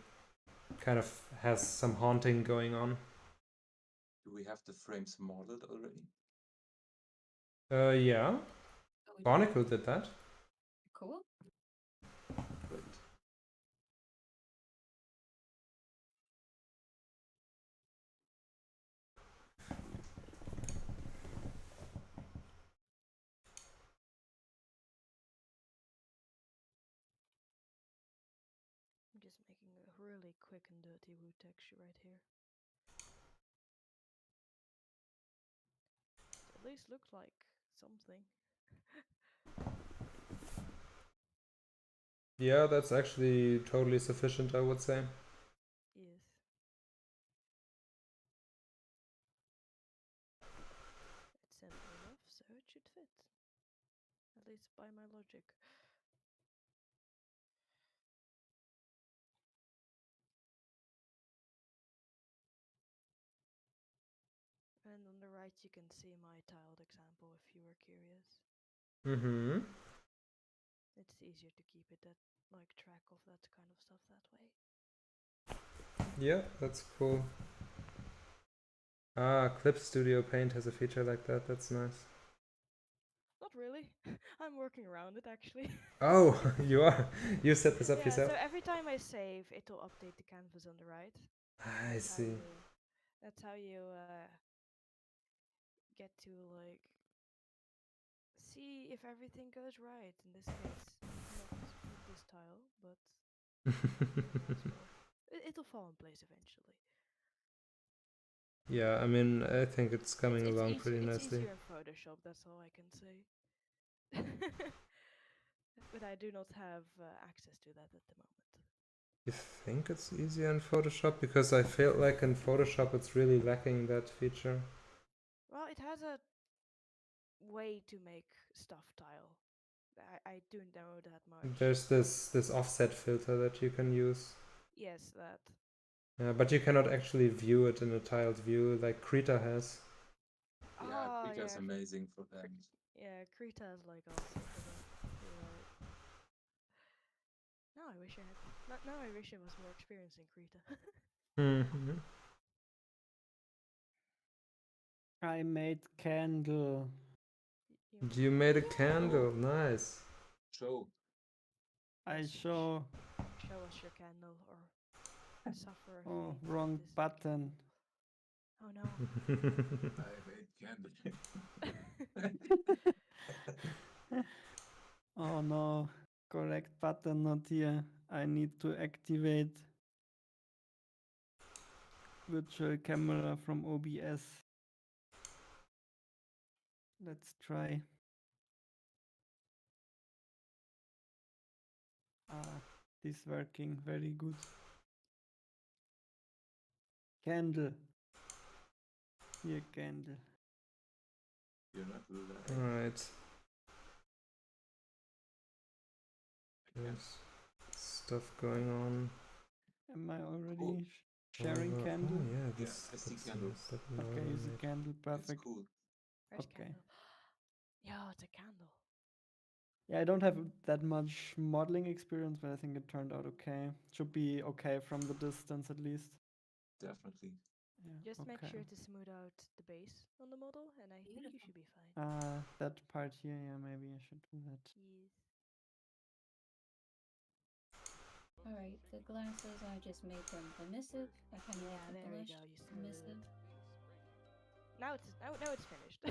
Speaker 1: kind of has some haunting going on.
Speaker 12: Do we have the frames modeled already?
Speaker 1: Yeah. Bonicle did that.
Speaker 17: Cool.
Speaker 12: Great.
Speaker 14: I'm just making a really quick and dirty wood texture right here. It at least looks like something.
Speaker 1: Yeah, that's actually totally sufficient, I would say.
Speaker 14: Yes. It's simple enough, so it should fit. At least by my logic. And on the right you can see my tiled example if you were curious.
Speaker 1: Mm-hmm.
Speaker 14: It's easier to keep it like track of that kind of stuff that way.
Speaker 1: Yeah, that's cool. Ah, Clip Studio Paint has a feature like that. That's nice.
Speaker 14: Not really. I'm working around it actually.
Speaker 1: Oh, you are. You set this up
Speaker 14: Yeah,
Speaker 1: yourself?
Speaker 14: so every time I save, it'll update the canvas on the right.
Speaker 1: I see.
Speaker 14: That's how you get to like see if everything goes right. In this case, not with this tile, but it'll fall in place eventually.
Speaker 1: Yeah, I mean, I think it's coming along pretty
Speaker 14: It's
Speaker 1: nicely.
Speaker 14: easier in Photoshop, that's all I can say. But I do not have access to that at the moment.
Speaker 1: You think it's easier in Photoshop? Because I feel like in Photoshop it's really lacking that feature.
Speaker 14: Well, it has a way to make stuff tile. I do know that much.
Speaker 1: There's this offset filter that you can use.
Speaker 14: Yes, that.
Speaker 1: But you cannot actually view it in a tiled view like Krita has.
Speaker 12: Yeah, Krita's amazing for that.
Speaker 14: Yeah, Krita is like awesome for that. You're right. Now I wish I had. Now I wish I was more experienced in Krita.
Speaker 1: Mm-hmm.
Speaker 2: I made candle.
Speaker 1: You made a candle, nice.
Speaker 12: Show.
Speaker 2: I show.
Speaker 14: Show us your candle or suffer.
Speaker 2: Oh, wrong button.
Speaker 14: Oh no.
Speaker 12: I made candle.
Speaker 2: Oh no, correct button not here. I need to activate virtual camera from OBS. Let's try. This working very good. Candle. Here, candle.
Speaker 12: You're not
Speaker 1: Alright. There's stuff going on.
Speaker 2: Am I already sharing
Speaker 1: Oh,
Speaker 2: candle?
Speaker 1: oh yeah, this
Speaker 12: I see
Speaker 1: looks
Speaker 12: candles.
Speaker 1: nice, that
Speaker 2: Okay,
Speaker 1: Nolram
Speaker 2: is the
Speaker 1: made.
Speaker 2: candle perfect?
Speaker 12: It's cool.
Speaker 14: Where's
Speaker 2: Okay.
Speaker 14: candle? Yeah, it's a candle.
Speaker 2: Yeah, I don't have that much modeling experience, but I think it turned out okay. Should be okay from the distance at least.
Speaker 12: Definitely.
Speaker 2: Yeah,
Speaker 14: Just make
Speaker 2: okay.
Speaker 14: sure to smooth out the base on the model, and I think you should be fine.
Speaker 2: That part here, yeah, maybe I should do that.
Speaker 14: Yes.
Speaker 17: Alright, the glasses, I just made them emissive. I kind of like the
Speaker 14: there we
Speaker 17: blush
Speaker 14: go. You
Speaker 17: emissive.
Speaker 14: Now it's finished.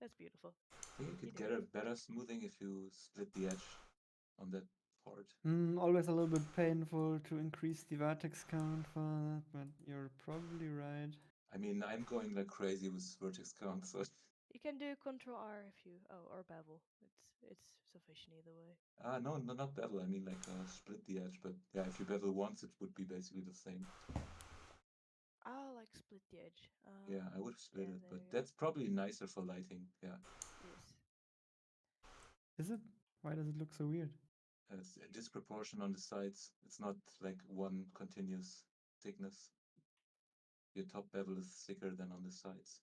Speaker 14: That's beautiful.
Speaker 12: I think you could get a better smoothing if you split the edge on that port.
Speaker 2: Always a little bit painful to increase the vertex count for that, but you're probably right.
Speaker 12: I mean, I'm going like crazy with vertex count, so
Speaker 14: You can do Control R if you or bevel. It's sufficient either way.
Speaker 12: no, not bevel. I mean like split the edge, but yeah, if you bevel once, it would be basically the same.
Speaker 14: I'll like split the edge.
Speaker 12: Yeah, I would have split
Speaker 14: yeah,
Speaker 12: it,
Speaker 14: there
Speaker 12: but
Speaker 14: we go.
Speaker 12: that's probably nicer for lighting. Yeah,
Speaker 14: Yes.
Speaker 2: Is it? Why does it look so weird?
Speaker 12: it's a disproportion on the sides. It's not like one continuous thickness. Your top bevel is thicker than on the sides.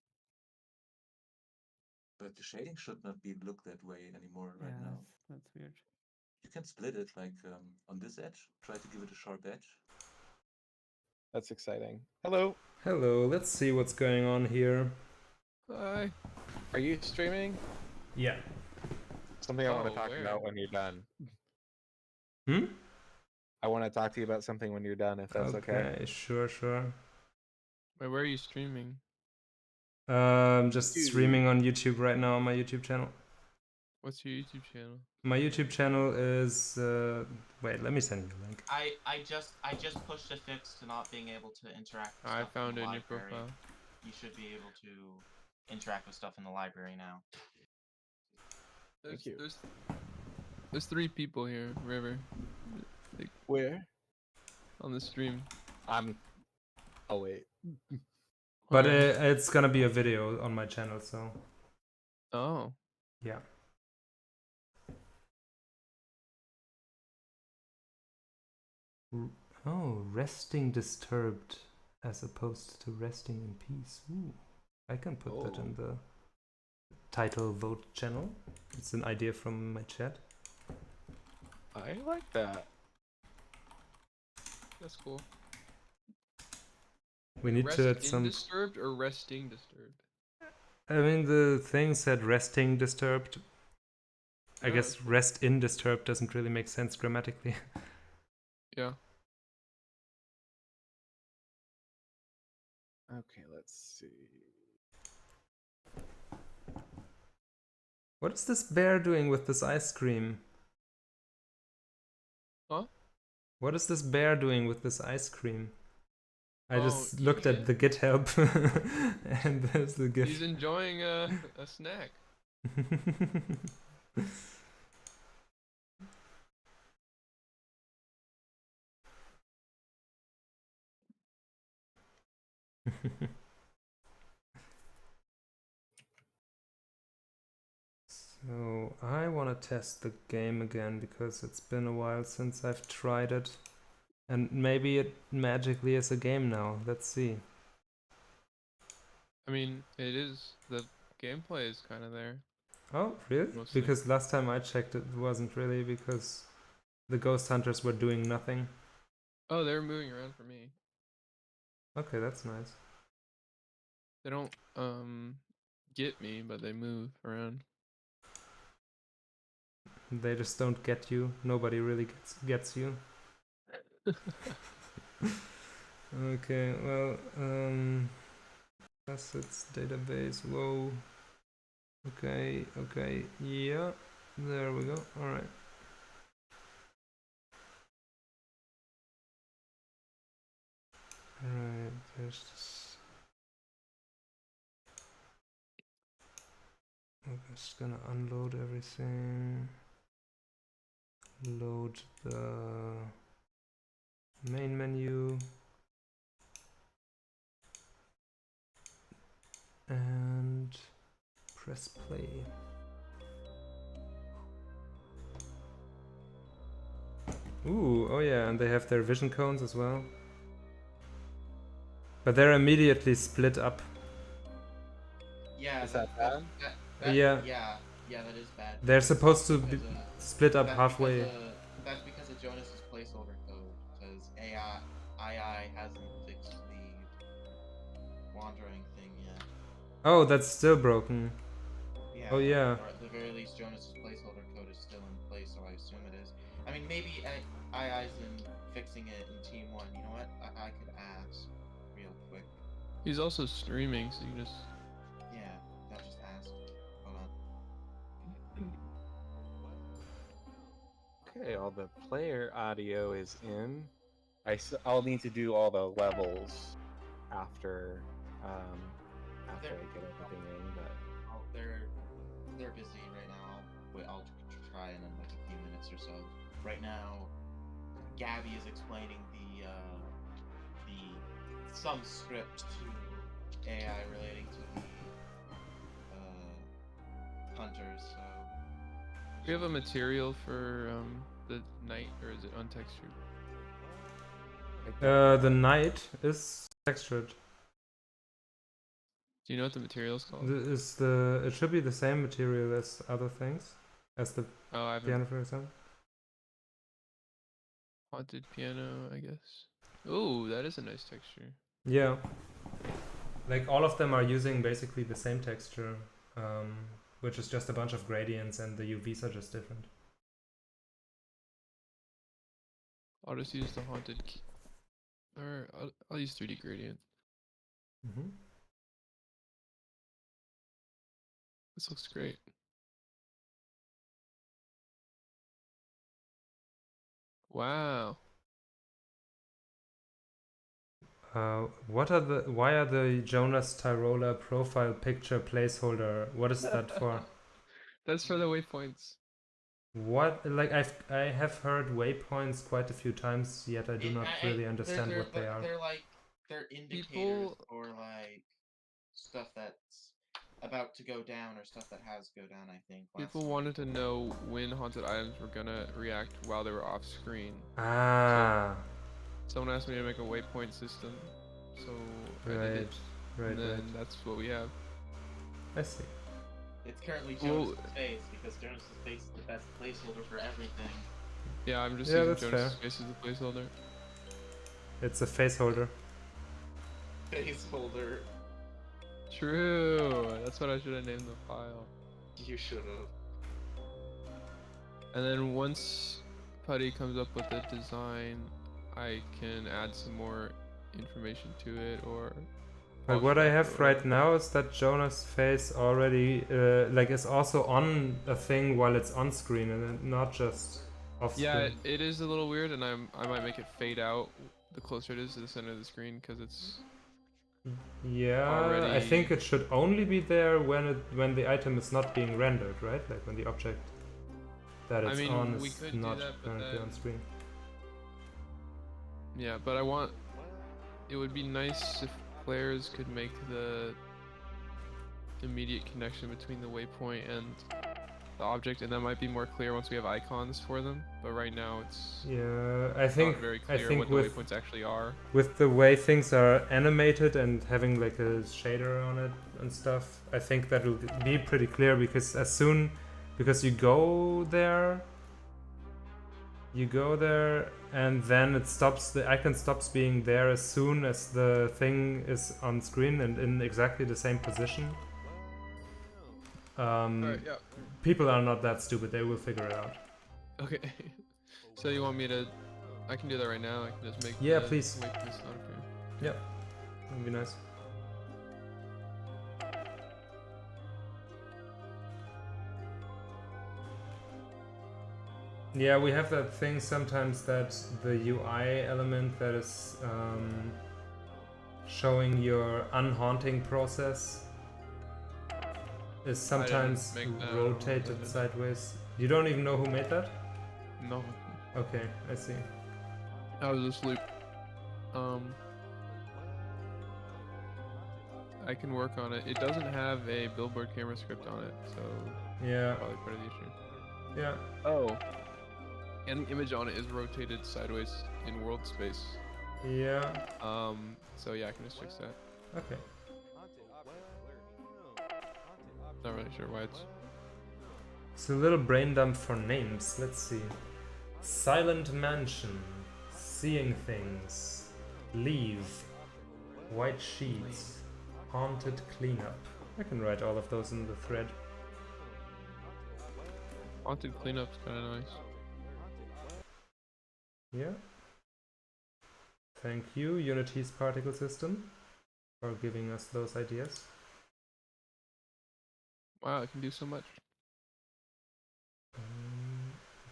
Speaker 12: But the shading should not be look that way anymore right now.
Speaker 2: That's weird.
Speaker 12: You can split it like on this edge. Try to give it a sharp edge.
Speaker 5: That's exciting. Hello.
Speaker 1: Hello, let's see what's going on here.
Speaker 13: Hi.
Speaker 5: Are you streaming?
Speaker 1: Yeah.
Speaker 5: Something I want to talk
Speaker 13: where?
Speaker 5: about when you're done.
Speaker 1: Hmm?
Speaker 5: I want to talk to you about something when you're done, if that's okay.
Speaker 1: Okay, sure.
Speaker 16: Wait, where are you streaming?
Speaker 1: Just streaming on YouTube right now on my YouTube channel.
Speaker 16: What's your YouTube channel?
Speaker 1: My YouTube channel is wait, let me send you the link.
Speaker 4: I just pushed a fix to not being able to interact with
Speaker 16: I
Speaker 4: stuff
Speaker 16: found
Speaker 4: in
Speaker 16: it
Speaker 4: the
Speaker 16: in your
Speaker 4: library.
Speaker 16: profile.
Speaker 4: You should be able to interact with stuff in the library now.
Speaker 16: There's, there's 3 people here, River. Like,
Speaker 5: where?
Speaker 16: On the stream.
Speaker 5: Oh wait.
Speaker 1: But it's gonna be a video on my channel, so.
Speaker 16: Oh.
Speaker 1: Yeah. Oh, resting disturbed as opposed to resting in peace. Ooh, I can put that in the title vote channel. It's an idea from my chat.
Speaker 5: I like that.
Speaker 16: That's cool.
Speaker 1: We need to add some.
Speaker 16: Disturbed or resting disturbed?
Speaker 1: I mean, the thing said resting disturbed. I
Speaker 16: Yeah,
Speaker 1: guess rest in disturbed doesn't really make sense grammatically.
Speaker 16: Yeah.
Speaker 5: Okay, let's see.
Speaker 1: What is this bear doing with this ice cream?
Speaker 16: Huh?
Speaker 1: What is this bear doing with this ice cream? I
Speaker 16: Oh,
Speaker 1: just looked at the GitHub and there's the GIF.
Speaker 16: He's enjoying a snack.
Speaker 1: So I want to test the game again because it's been a while since I've tried it. And maybe it magically is a game now. Let's see.
Speaker 16: I mean, it is. The gameplay is kind of there.
Speaker 1: Oh, really?
Speaker 16: Mostly.
Speaker 1: Because last time I checked it wasn't really, because the ghost hunters were doing nothing.
Speaker 16: Oh, they're moving around for me.
Speaker 1: Okay, that's nice.
Speaker 16: They don't get me, but they move around.
Speaker 1: They just don't get you. Nobody really gets you. Okay, well, assets database. Whoa. Okay, yeah. There we go. Alright. Alright, there's this. I'm just gonna unload everything. Load the main menu. And press play. Ooh, oh yeah, and they have their vision cones as well. But they're immediately split up.
Speaker 4: Yeah,
Speaker 5: Is that bad?
Speaker 1: Yeah.
Speaker 4: Yeah, that is bad.
Speaker 1: They're supposed to be
Speaker 4: Because,
Speaker 1: split up
Speaker 4: that's
Speaker 1: halfway.
Speaker 4: That's because of Jonas's placeholder code. Because AI hasn't fixed the wandering thing yet.
Speaker 1: Oh, that's still broken.
Speaker 4: Yeah.
Speaker 1: Oh yeah.
Speaker 4: Or at the very least, Jonas's placeholder code is still in place, so I assume it is. I mean, maybe AI's in fixing it in Team 1. You know what? I could ask real quick.
Speaker 16: He's also streaming, so you just.
Speaker 4: Yeah, I'll just ask. Hold on.
Speaker 5: Okay, all the player audio is in. I'll need to do all the levels after after I get everything in, but
Speaker 4: they're busy right now. I'll try in like a few minutes or so. Right now, Gabby is explaining the some script to AI relating to the hunters. So
Speaker 16: Do you have a material for the night, or is it untextured?
Speaker 1: The knight is textured.
Speaker 16: Do you know what the material is called?
Speaker 1: It should be the same material as other things, as the piano, for example.
Speaker 16: Haunted piano, I guess. Oh, that is a nice texture.
Speaker 1: Yeah, like all of them are using basically the same texture, which is just a bunch of gradients, and the UVs are just different.
Speaker 16: I'll just use the haunted or I'll use 3D gradient.
Speaker 1: Mm-hmm.
Speaker 16: This looks great. Wow.
Speaker 1: Why are the Jonas Tyroller profile picture placeholder? What is that for?
Speaker 16: That's for the waypoints.
Speaker 1: What? Like I have heard waypoints quite a few times, yet I do not really understand what they are.
Speaker 4: They're indicators or like stuff that's about to go down or stuff that has go down. I think
Speaker 16: People wanted to know when haunted items were gonna react while they were off screen.
Speaker 1: Ah.
Speaker 16: So someone asked me to make a waypoint system, so I did it.
Speaker 1: Right.
Speaker 16: That's what we have.
Speaker 1: I see.
Speaker 4: It's currently Jonas' face because Jonas' face is the best placeholder for everything.
Speaker 16: Yeah, I'm just using Jonas' face as a placeholder.
Speaker 1: It's a face holder.
Speaker 4: Faceholder.
Speaker 16: True. That's what I should have named the file.
Speaker 4: You should have.
Speaker 16: And then once Putty comes up with a design, I can add some more information to it, or
Speaker 1: Like what I have right now is that Jonas' face already like is also on a thing while it's on screen and not just off screen.
Speaker 16: Yeah, it is a little weird, and I might make it fade out the closer it is to the center of the screen because it's
Speaker 1: I think it should only be there when the item is not being rendered, right? Like when the object that it's on is not currently on screen.
Speaker 16: Yeah, but it would be nice if players could make the immediate connection between the waypoint and the object, and that might be more clear once we have icons for them. But right now it's
Speaker 1: I think
Speaker 16: not very clear what the waypoints actually are.
Speaker 1: With the way things are animated and having like a shader on it and stuff, I think that will be pretty clear because you go there and then it stops, the icon stops being there as soon as the thing is on screen and in exactly the same position. People are not that stupid, they will figure it out.
Speaker 16: Okay. So you want me to... I can do that right now, I can just make
Speaker 1: please.
Speaker 16: waypoints not appear.
Speaker 1: Yeah, that'd be nice. Yeah, we have that thing sometimes that the UI element that is showing your unhaunting process is sometimes rotated sideways. You don't even know who made that?
Speaker 16: No.
Speaker 1: Okay, I see.
Speaker 16: I was asleep. I can work on it. It doesn't have a billboard camera script on it, so
Speaker 1: yeah,
Speaker 16: probably part of the issue.
Speaker 1: Yeah.
Speaker 16: Oh. And the image on it is rotated sideways in world space.
Speaker 1: Yeah.
Speaker 16: So yeah, I can just fix that.
Speaker 1: Okay.
Speaker 16: Not really sure why
Speaker 1: it's a little brain dump for names. Let's see. Silent Mansion, Seeing Things, Leave, White Sheets, Haunted Cleanup. I can write all of those in the thread.
Speaker 16: Haunted Cleanup's kind of nice.
Speaker 1: Yeah. Thank you, Unity's particle system, for giving us those ideas.
Speaker 16: Wow, it can do so much.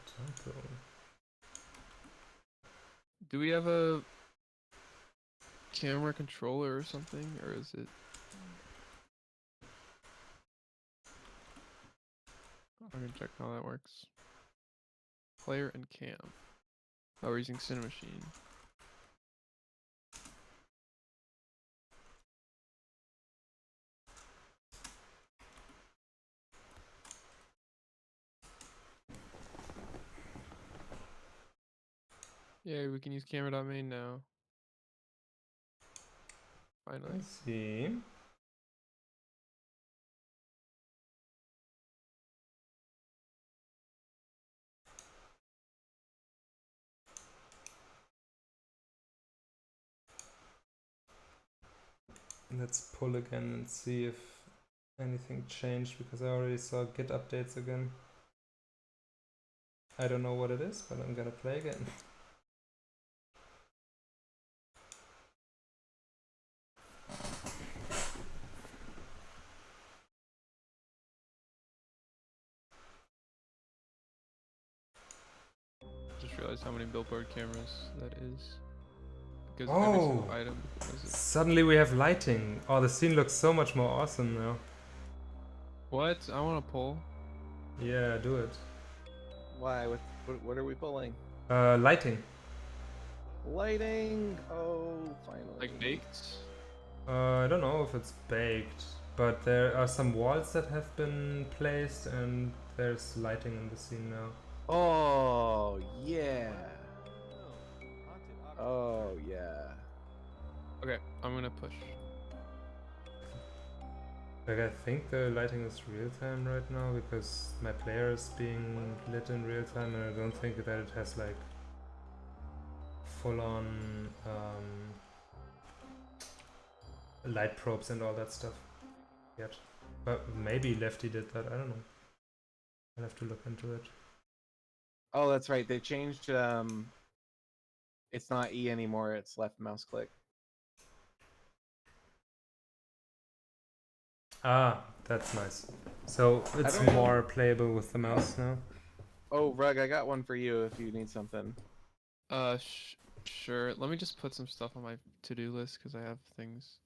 Speaker 1: Title.
Speaker 16: Do we have a camera controller or something, or is it? I'm gonna check how that works. Player and cam. Oh, we're using Cinemachine. Yeah, we can use camera.main now. Finally.
Speaker 1: Let's see. Let's pull again and see if anything changed, because I already saw Git updates again. I don't know what it is, but I'm gonna play again.
Speaker 16: Just realized how many billboard cameras that is. Because
Speaker 1: Oh!
Speaker 16: every single item does it.
Speaker 1: Suddenly we have lighting. Oh, the scene looks so much more awesome now.
Speaker 16: What? I want to pull.
Speaker 1: Yeah, do it.
Speaker 5: Why? What are we pulling?
Speaker 1: Lighting.
Speaker 5: Lighting. Oh, finally.
Speaker 16: Like baked?
Speaker 1: I don't know if it's baked, but there are some walls that have been placed, and there's lighting in the scene now.
Speaker 5: Oh yeah. Oh yeah.
Speaker 16: Okay, I'm gonna push.
Speaker 1: Like, I think the lighting is real time right now because my player is being lit in real time, and I don't think that it has like full on light probes and all that stuff yet. But maybe Lefty did that, I don't know. I'll have to look into it.
Speaker 5: Oh, that's right. They changed. It's not E anymore. It's left mouse click.
Speaker 1: Ah, that's nice. So it's more playable with the mouse now.
Speaker 5: Oh, Rug, I got one for you if you need something.
Speaker 16: Sure. Let me just put some stuff on my to-do list because I have things.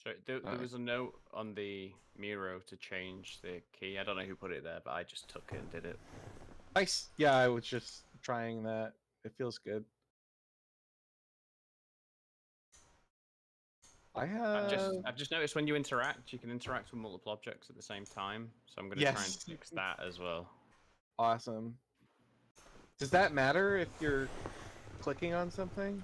Speaker 9: So there was a note on the Miro to change the key. I don't know who put it there, but I just took it and did it.
Speaker 5: Nice. Yeah, I was just trying that. It feels good.
Speaker 9: I've just noticed when you interact, you can interact with multiple objects at the same time. So I'm gonna try and fix that as well.
Speaker 5: Awesome. Does that matter if you're clicking on something?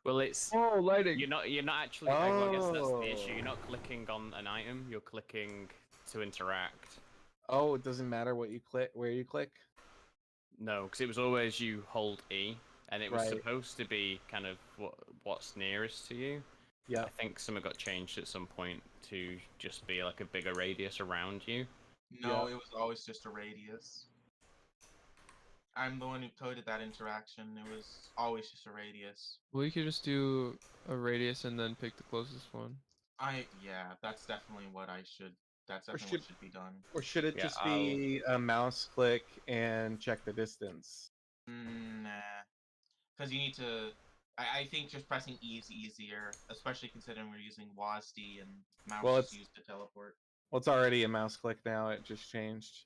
Speaker 9: Well, it's
Speaker 16: lighting.
Speaker 9: You're not actually. Well, I guess that's the issue. You're not clicking on an item. You're clicking to interact.
Speaker 5: Oh, it doesn't matter what you click, where you click.
Speaker 9: No, because it was always you hold E, and it was
Speaker 5: Right.
Speaker 9: supposed to be kind of what's nearest to you.
Speaker 5: Yeah.
Speaker 9: I think something got changed at some point to just be like a bigger radius around you.
Speaker 4: No, it was always just a radius. I'm the one who coded that interaction. It was always just a radius.
Speaker 16: Well, you could just do a radius and then pick the closest one.
Speaker 4: Yeah, that's definitely what I should. That's definitely what should be done.
Speaker 5: Or should it just be a mouse click and check the distance?
Speaker 4: Nah, because you need to. I think just pressing E is easier, especially considering we're using WASD and mouse
Speaker 5: Well,
Speaker 4: is used to teleport.
Speaker 5: Well, it's already a mouse click now. It just changed.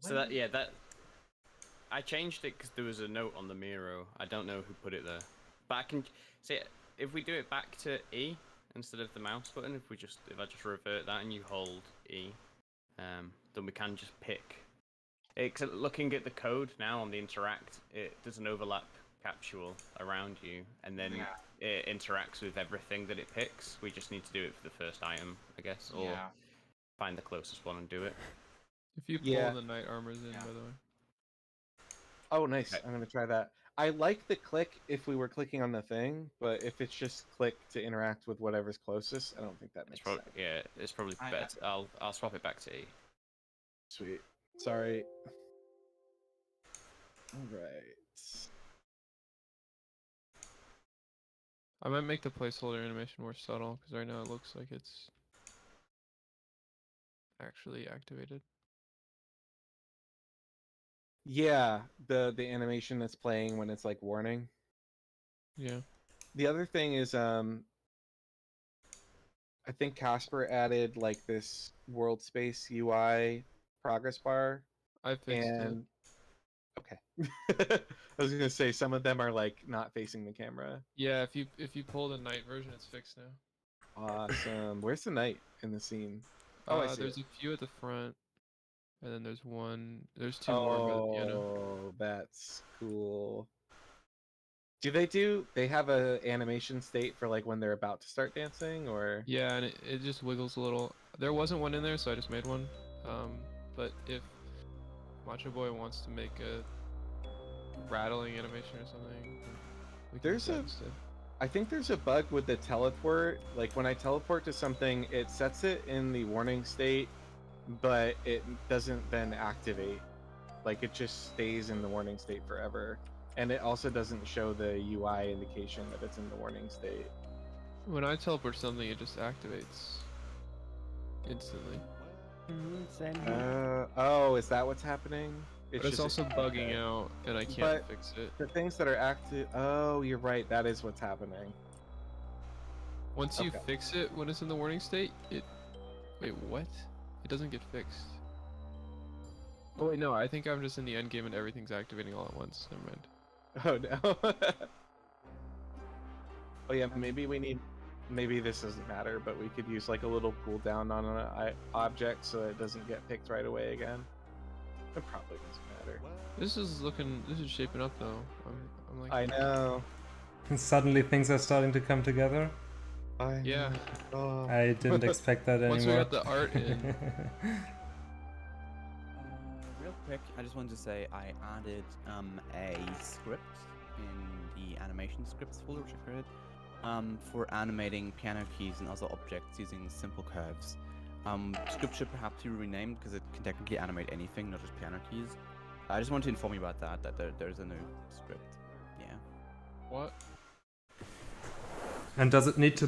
Speaker 9: So that I changed it because there was a note on the Miro. I don't know who put it there, but I can see if we do it back to E instead of the mouse button. If I just revert that and you hold E, then we can just pick. Looking at the code now on the interact, there's an overlap capsule around you, and then it interacts with everything that it picks. We just need to do it for the first item, I guess, or find the closest one and do it.
Speaker 16: If you pull the knight armors in, by the way.
Speaker 5: Oh, nice. I'm going to try that. I like the click if we were clicking on the thing, but if it's just click to interact with whatever's closest, I don't think that makes sense.
Speaker 9: Yeah, it's probably better. I'll swap it back to E.
Speaker 5: Sweet. Sorry. Alright.
Speaker 16: I might make the placeholder animation more subtle, because right now it looks like it's actually activated.
Speaker 5: Yeah, the animation that's playing when it's like warning.
Speaker 16: Yeah.
Speaker 5: The other thing is I think Caspar added like this world space UI progress bar.
Speaker 16: I fixed it.
Speaker 5: Okay. I was gonna say some of them are like not facing the camera.
Speaker 16: Yeah, if you pull the night version, it's fixed now.
Speaker 5: Awesome. Where's the knight in the scene? Oh, I see
Speaker 16: There's
Speaker 5: it.
Speaker 16: a few at the front, and then there's two more by the piano.
Speaker 5: Oh, that's cool. They have a animation state for like when they're about to start dancing, or?
Speaker 16: Yeah, and it just wiggles a little. There wasn't one in there, so I just made one. But if MachoBoy wants to make a rattling animation or something, we can
Speaker 5: There's
Speaker 16: do that
Speaker 5: a
Speaker 16: instead.
Speaker 5: I think there's a bug with the teleport. Like when I teleport to something, it sets it in the warning state, but it doesn't then activate. Like it just stays in the warning state forever. And it also doesn't show the UI indication that it's in the warning state.
Speaker 16: When I teleport something, it just activates instantly.
Speaker 2: Same here.
Speaker 5: Oh, is that what's happening?
Speaker 16: But it's also bugging out, and I can't fix it.
Speaker 5: The things that are active. Oh, you're right. That is what's happening.
Speaker 16: Once you fix it when it's in the warning state, wait, what? It doesn't get fixed. Oh wait, no. I think I'm just in the end game and everything's activating all at once. Never mind.
Speaker 5: Oh no. Oh yeah, maybe this doesn't matter, but we could use like a little cooldown on an object so it doesn't get picked right away again. It probably doesn't matter.
Speaker 16: This is shaping up though. I'm like.
Speaker 5: I know.
Speaker 1: And suddenly things are starting to come together.
Speaker 16: Yeah.
Speaker 1: I didn't expect that anymore.
Speaker 16: Once we got the art in.
Speaker 15: Real quick, I just wanted to say I added a script in the animation scripts folder, which I created, for animating piano keys and other objects using simple curves. Script should perhaps be renamed because it can technically animate anything, not just piano keys. I just wanted to inform you about that there's a new script. Yeah.
Speaker 16: What?
Speaker 1: And does it need to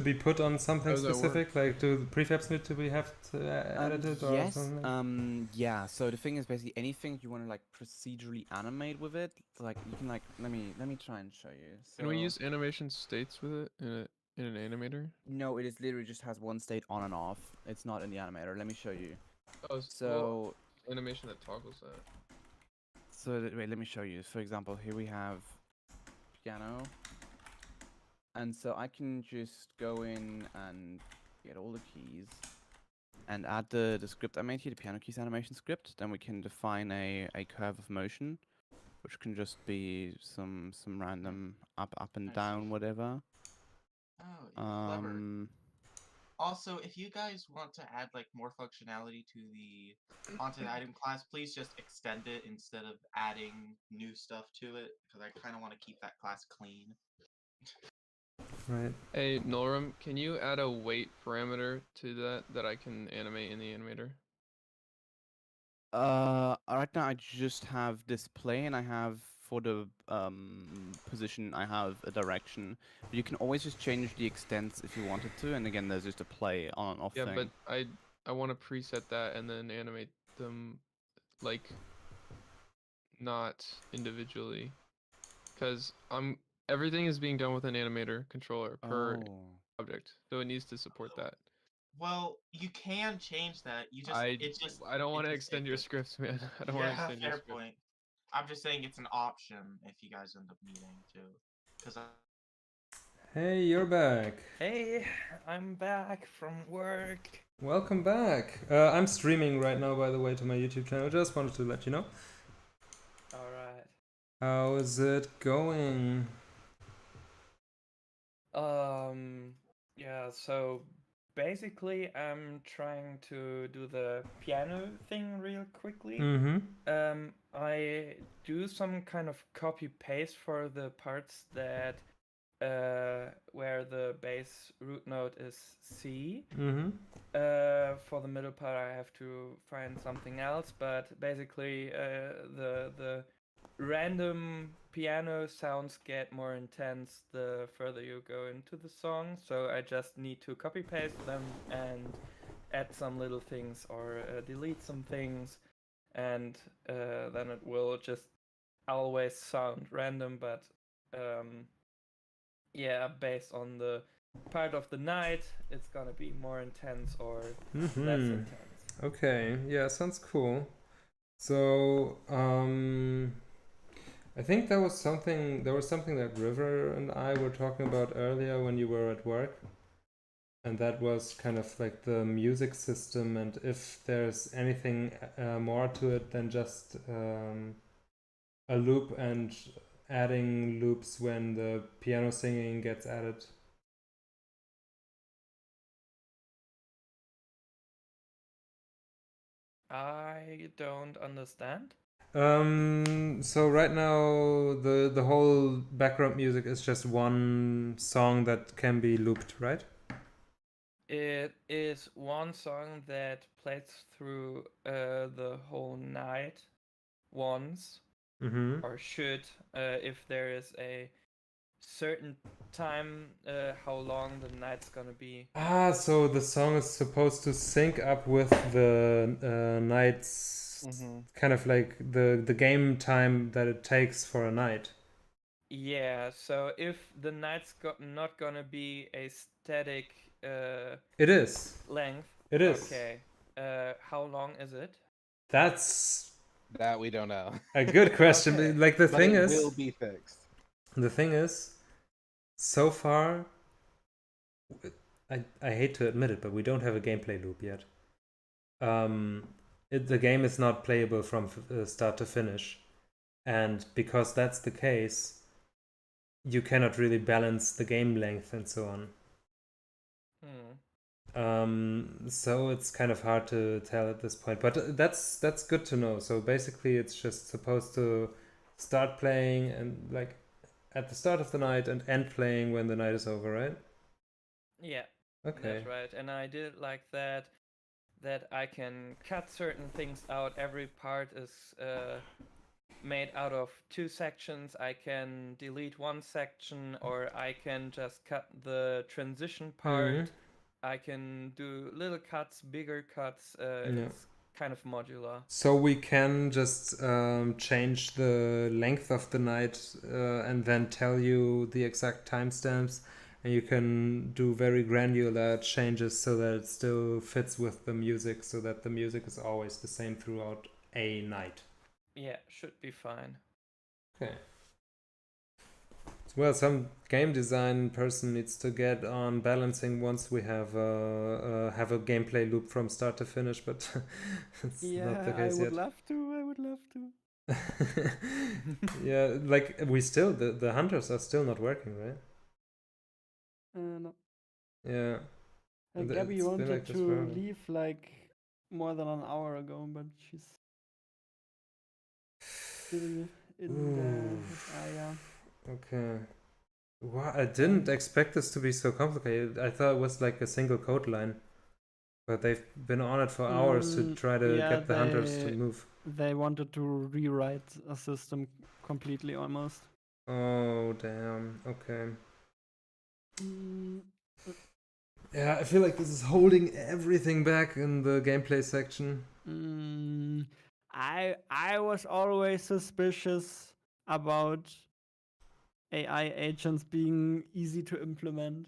Speaker 1: be put on something
Speaker 16: How does that
Speaker 1: specific? Like, do the prefabs need to be edited or
Speaker 15: yes.
Speaker 1: something?
Speaker 15: Yeah. So the thing is, basically, anything you want to like procedurally animate with it, like you can like let me try and show you. So,
Speaker 16: Can we use animation states with it in an animator?
Speaker 15: No, it is literally just has one state on and off. It's not in the animator. Let me show you.
Speaker 16: Oh,
Speaker 15: So
Speaker 16: animation that toggles that.
Speaker 15: So wait, let me show you. For example, here we have piano. And so I can just go in and get all the keys and add the script I made here, the piano keys animation script. Then we can define a curve of motion, which can just be some random up and down, whatever.
Speaker 4: Oh, clever. Also, if you guys want to add like more functionality to onto the item class, please just extend it instead of adding new stuff to it, because I kind of want to keep that class clean.
Speaker 1: Right.
Speaker 16: Hey, Nolram, can you add a weight parameter to that I can animate in the animator?
Speaker 15: Right now I just have display, and I have for the position I have a direction. But you can always just change the extents if you wanted to, and again there's just a play on and off
Speaker 16: Yeah,
Speaker 15: thing.
Speaker 16: but I want to preset that and then animate them like not individually, because everything is being done with an animator controller per object, so it needs to support that.
Speaker 4: Well, you can change that. You just
Speaker 16: I don't want to extend your scripts, man. I don't want to extend your
Speaker 4: fair
Speaker 16: script.
Speaker 4: point. I'm just saying it's an option if you guys end up needing to. Because
Speaker 1: Hey, you're back.
Speaker 18: Hey, I'm back from work.
Speaker 1: Welcome back. I'm streaming right now, by the way, to my YouTube channel. Just wanted to let you know.
Speaker 18: Alright.
Speaker 1: How is it going?
Speaker 18: Yeah, so basically I'm trying to do the piano thing real quickly. I do some kind of copy paste for the parts that where the bass root note is C. For the middle part I have to find something else, but basically the random piano sounds get more intense the further you go into the song, so I just need to copy paste them and add some little things or delete some things, and then it will just always sound random, but yeah, based on the part of the night, it's gonna be more intense or less intense.
Speaker 1: Okay, yeah, sounds cool. So, I think there was something that River and I were talking about earlier when you were at work. And that was kind of like the music system, and if there's anything more to it than just a loop and adding loops when the piano singing gets added.
Speaker 18: I don't understand.
Speaker 1: So right now the whole background music is just one song that can be looped, right?
Speaker 18: It is one song that plays through the whole night once, or should, if there is a certain time how long the night's gonna be.
Speaker 1: Ah, so the song is supposed to sync up with the night's kind of like the game time that it takes for a night.
Speaker 18: Yeah, so if the night's not gonna be a static
Speaker 1: It is.
Speaker 18: length.
Speaker 1: It is.
Speaker 18: Okay. How long is it?
Speaker 5: That we don't know.
Speaker 1: A good question.
Speaker 18: Okay.
Speaker 1: Like the
Speaker 5: But
Speaker 1: thing
Speaker 5: it
Speaker 1: is,
Speaker 5: will be fixed.
Speaker 1: The thing is, so far, I hate to admit it, but we don't have a gameplay loop yet. The game is not playable from start to finish, and because that's the case, you cannot really balance the game length and so on. So it's kind of hard to tell at this point, but that's good to know. So basically, it's just supposed to start playing and like at the start of the night and end playing when the night is over, right?
Speaker 18: Yeah.
Speaker 1: Okay.
Speaker 18: That's right. And I did like that I can cut certain things out. Every part is made out of 2 sections. I can delete 1 section, or I can just cut the transition part. I can do little cuts, bigger cuts. It's kind of modular.
Speaker 1: So we can just change the length of the night and then tell you the exact timestamps, and you can do very granular changes so that it still fits with the music, so that the music is always the same throughout a night.
Speaker 18: Yeah, should be fine.
Speaker 1: Okay. Well, some game design person needs to get on balancing once we have a gameplay loop from start to finish, but it's not the case yet.
Speaker 2: I would love to.
Speaker 1: Yeah, like we still the hunters are still not working, right?
Speaker 2: No.
Speaker 1: Yeah.
Speaker 2: Gabby
Speaker 1: It's been
Speaker 2: wanted
Speaker 1: like this
Speaker 2: to
Speaker 1: forever.
Speaker 2: leave like more than an hour ago, but she's still in the area.
Speaker 1: Okay. Wow, I didn't expect this to be so complicated. I thought it was like a single code line. But they've been on it for hours to try to get the hunters to move.
Speaker 2: They wanted to rewrite a system completely almost.
Speaker 1: Oh, damn. Okay. Yeah, I feel like this is holding everything back in the gameplay section.
Speaker 2: I was always suspicious about AI agents being easy to implement.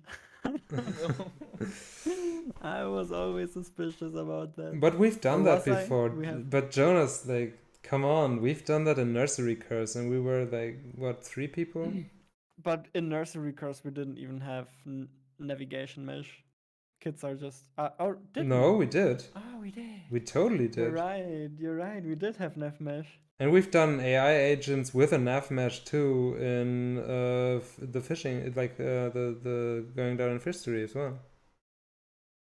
Speaker 2: I was always suspicious about that.
Speaker 1: But we've done that
Speaker 2: Was I?
Speaker 1: before.
Speaker 2: We have.
Speaker 1: But Jonas, like, come on, we've done that in Nursery Curse, and we were like, what, 3 people?
Speaker 2: But in Nursery Curse, we didn't even have navigation mesh. Kids are just. Or did
Speaker 1: No,
Speaker 2: we?
Speaker 1: we did.
Speaker 2: Oh, we did.
Speaker 1: We totally did.
Speaker 2: You're right. We did have nav mesh.
Speaker 1: And we've done AI agents with a nav mesh too in the fishing, like the going down in fishery as well.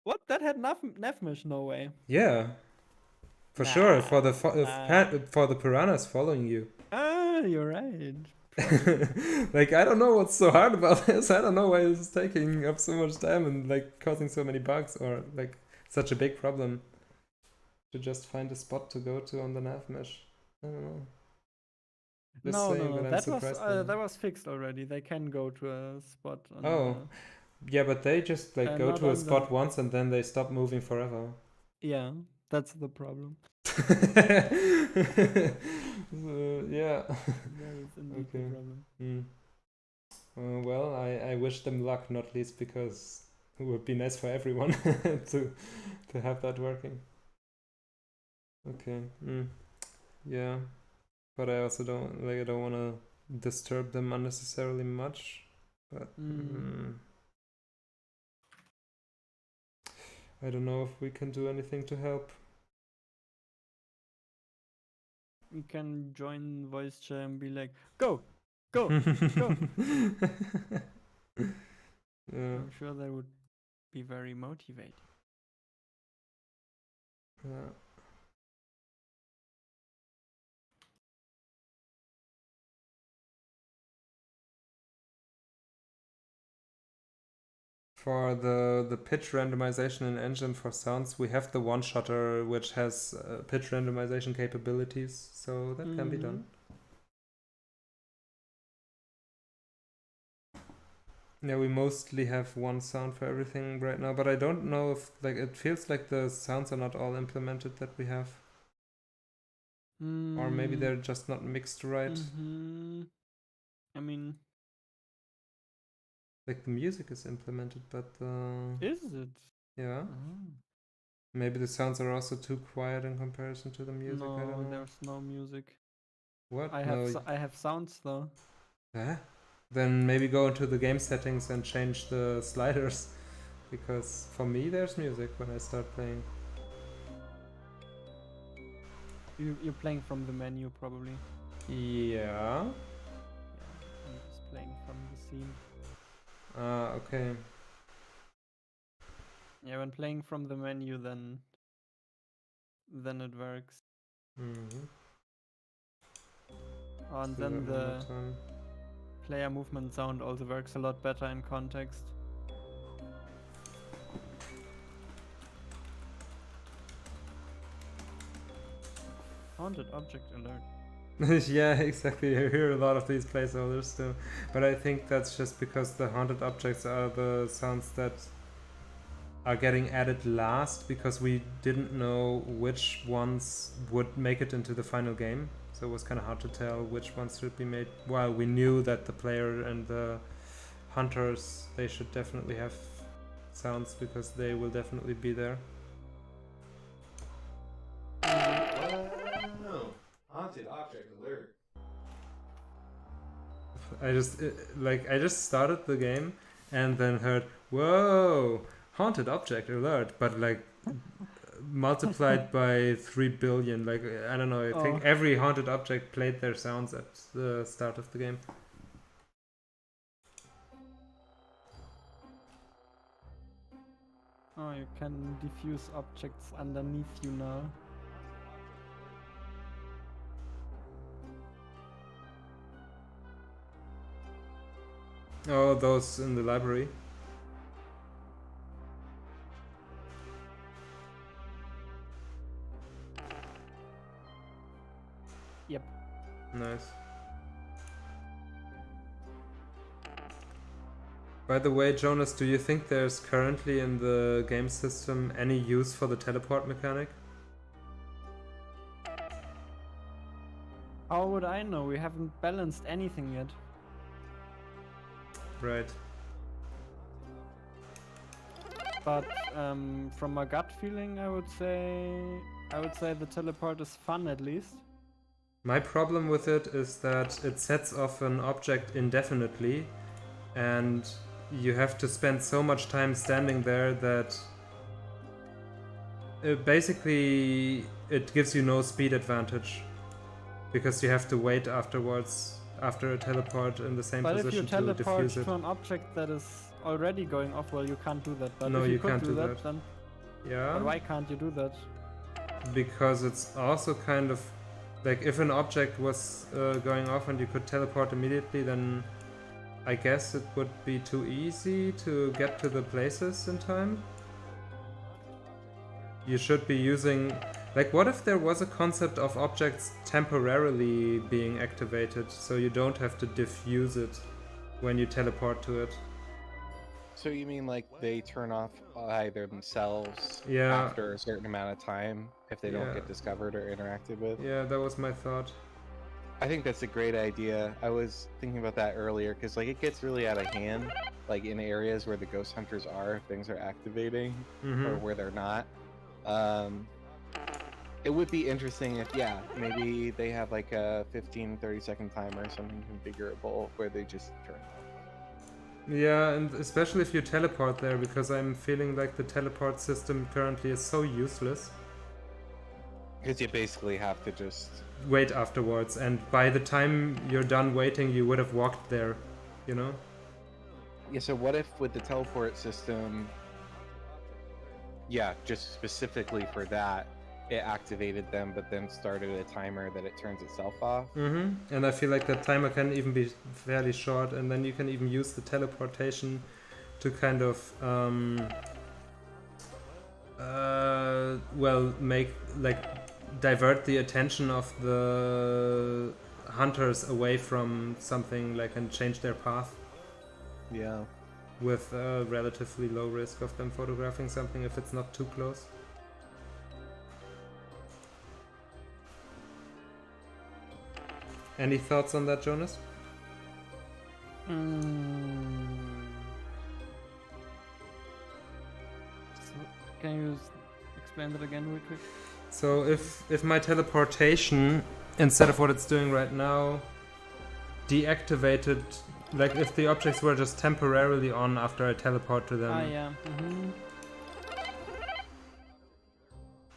Speaker 2: What? That had nav mesh? No way.
Speaker 1: Yeah, for sure. For the for the piranhas following you.
Speaker 2: Ah, you're right.
Speaker 1: Like, I don't know what's so hard about this. I don't know why this is taking up so much time and like causing so many bugs or like such a big problem to just find a spot to go to on the nav mesh. I don't know. Just
Speaker 2: No,
Speaker 1: saying, but I'm surprised by
Speaker 2: that was fixed already. They can go to a spot. On
Speaker 1: Oh, yeah, but they just like go
Speaker 2: not
Speaker 1: to a
Speaker 2: on
Speaker 1: spot
Speaker 2: the-
Speaker 1: once and then they stop moving forever.
Speaker 2: Yeah, That's the problem.
Speaker 1: Yeah.
Speaker 2: That is indeed the problem.
Speaker 1: Well, I wish them luck, not least because it would be nice for everyone to have that working. Okay. Yeah. But I also don't I don't want to disturb them unnecessarily much. But I don't know if we can do anything to help.
Speaker 2: We can join voice chat and be like, go, go, go.
Speaker 1: Yeah.
Speaker 2: I'm sure that would be very motivating.
Speaker 1: Yeah. For the pitch randomization in engine for sounds, we have the one-shotter which has pitch randomization capabilities, so that can be done. Yeah, we mostly have one sound for everything right now, but I don't know if, like, it feels like the sounds are not all implemented that we have. Or maybe they're just not mixed right.
Speaker 2: I mean...
Speaker 1: Like, the music is implemented, but...
Speaker 2: Is it?
Speaker 1: Yeah. Maybe the sounds are also too quiet in comparison to the music, I don't
Speaker 2: No,
Speaker 1: know.
Speaker 2: there's no music.
Speaker 1: What?
Speaker 2: I have sounds though.
Speaker 1: Huh? Then maybe go into the game settings and change the sliders, because for me there's music when I start playing.
Speaker 2: You're playing from the menu probably.
Speaker 1: Yeah.
Speaker 2: I'm just playing from the scene.
Speaker 1: Okay.
Speaker 2: Yeah, when playing from the menu, then it works. And then the player movement sound also works a lot better in context. Haunted object alert.
Speaker 1: Yeah, exactly. I hear a lot of these placeholders too. But I think that's just because the haunted objects are the sounds that are getting added last, because we didn't know which ones would make it into the final game. So it was kind of hard to tell which ones should be made. While we knew that the player and the hunters, they should definitely have sounds because they will definitely be there.
Speaker 19: Haunted object alert.
Speaker 1: I just started the game and then heard, whoa, haunted object alert, but like multiplied by 3 billion. Like, I don't know, I think every haunted object played their sounds at the start of the game.
Speaker 2: Oh, you can diffuse objects underneath you now.
Speaker 1: Oh, those in the library.
Speaker 2: Yep.
Speaker 1: Nice. By the way, Jonas, do you think there's currently in the game system any use for the teleport mechanic?
Speaker 2: How would I know? We haven't balanced anything yet.
Speaker 1: Right.
Speaker 2: But from a gut feeling, I would say the teleport is fun at least.
Speaker 1: My problem with it is that it sets off an object indefinitely, and you have to spend so much time standing there that basically it gives you no speed advantage, because you have to wait afterwards after a teleport in the same position to defuse it.
Speaker 2: But if you teleport to an object that is already going off, well, you can't do that. But
Speaker 1: No,
Speaker 2: if
Speaker 1: you
Speaker 2: could
Speaker 1: can't
Speaker 2: do
Speaker 1: do
Speaker 2: that,
Speaker 1: that.
Speaker 2: then
Speaker 1: Yeah.
Speaker 2: But why can't you do that?
Speaker 1: Because it's also kind of like, if an object was going off and you could teleport immediately, then I guess it would be too easy to get to the places in time. You should be using... Like, what if there was a concept of objects temporarily being activated, so you don't have to diffuse it when you teleport to it?
Speaker 5: So you mean like they turn off by themselves
Speaker 1: Yeah.
Speaker 5: after a certain amount of time if they don't
Speaker 1: Yeah.
Speaker 5: get discovered or interacted with?
Speaker 1: Yeah, that was my thought.
Speaker 5: I think that's a great idea. I was thinking about that earlier because like it gets really out of hand, like in areas where the ghost hunters are, if things are activating or
Speaker 1: Mhm.
Speaker 5: where they're not. It would be interesting if, yeah, maybe they have like a 15-30 second timer or something configurable where they just turn off.
Speaker 1: Yeah, and especially if you teleport there, because I'm feeling like the teleport system currently is so useless.
Speaker 5: Because you basically have to just
Speaker 1: Wait afterwards, and by the time you're done waiting, you would have walked there, you know?
Speaker 5: Yeah, so what if with the teleport system, yeah, just specifically for that, it activated them, but then started a timer that it turns itself off?
Speaker 1: Mm-hmm. And I feel like that timer can even be fairly short, and then you can even use the teleportation to kind of, well, divert the attention of the hunters away from something, like, and change their path.
Speaker 5: Yeah.
Speaker 1: With a relatively low risk of them photographing something if it's not too close. Any thoughts on that, Jonas?
Speaker 2: So, can you explain that again real quick?
Speaker 1: So if my teleportation, instead of what it's doing right now, deactivated, like if the objects were just temporarily on after I teleport to them.
Speaker 2: Ah, yeah.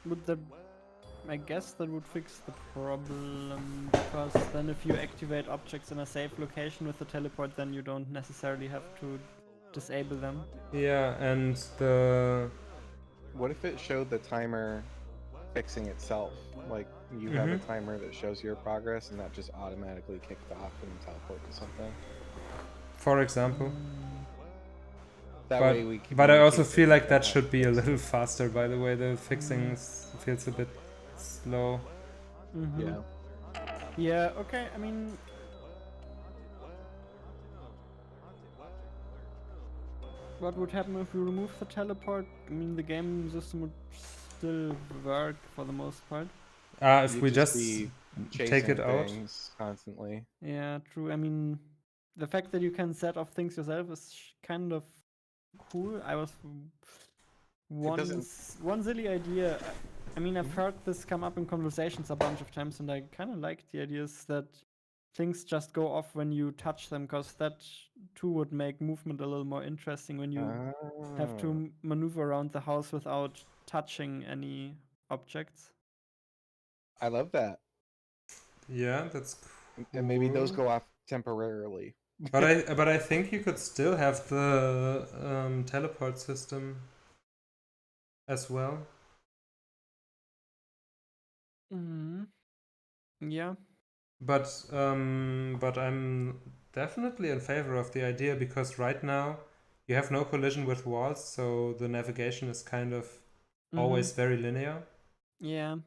Speaker 2: Would that... I guess that would fix the problem, because then if you activate objects in a safe location with the teleport, then you don't necessarily have to disable them.
Speaker 1: Yeah, and the...
Speaker 5: What if it showed the timer fixing itself? Like, you have a
Speaker 1: Mhm.
Speaker 5: timer that shows your progress, and that just automatically kicked off and teleport to something?
Speaker 1: For example.
Speaker 5: That
Speaker 1: but,
Speaker 5: way we can
Speaker 1: but I also
Speaker 5: communicate
Speaker 1: feel
Speaker 5: with
Speaker 1: like that
Speaker 5: them.
Speaker 1: should be a little faster, by the way. The fixing feels a bit slow.
Speaker 5: Yeah.
Speaker 2: Yeah, okay, I mean... What would happen if we remove the teleport? I mean, the game system would still work for the most part.
Speaker 1: If
Speaker 5: You'd
Speaker 1: we just
Speaker 5: be
Speaker 1: take
Speaker 5: chasing
Speaker 1: it out.
Speaker 5: things constantly.
Speaker 2: Yeah, true. I mean, the fact that you can set off things yourself is kind of cool. I was one silly idea. I mean, I've heard this come up in conversations a bunch of times, and I kind of like the ideas that things just go off when you touch them, because that too would make movement a little more interesting when you have to maneuver around the house without touching any objects.
Speaker 5: I love that.
Speaker 1: Yeah, that's cool.
Speaker 5: And maybe those go off temporarily.
Speaker 1: But I think you could still have the teleport system as well.
Speaker 2: Yeah.
Speaker 1: But I'm definitely in favor of the idea, because right now you have no collision with walls, so the navigation is kind of always very linear.
Speaker 2: Yeah.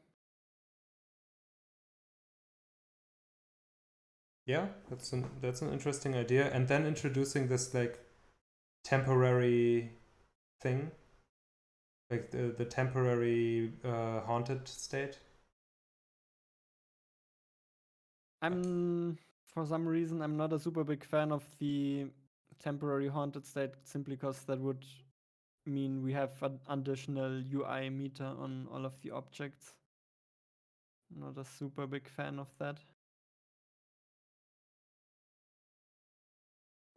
Speaker 1: Yeah, that's an interesting idea. And then introducing this like temporary thing, like the temporary haunted state.
Speaker 2: For some reason, I'm not a super big fan of the temporary haunted state, simply because that would mean we have an additional UI meter on all of the objects. Not a super big fan of that.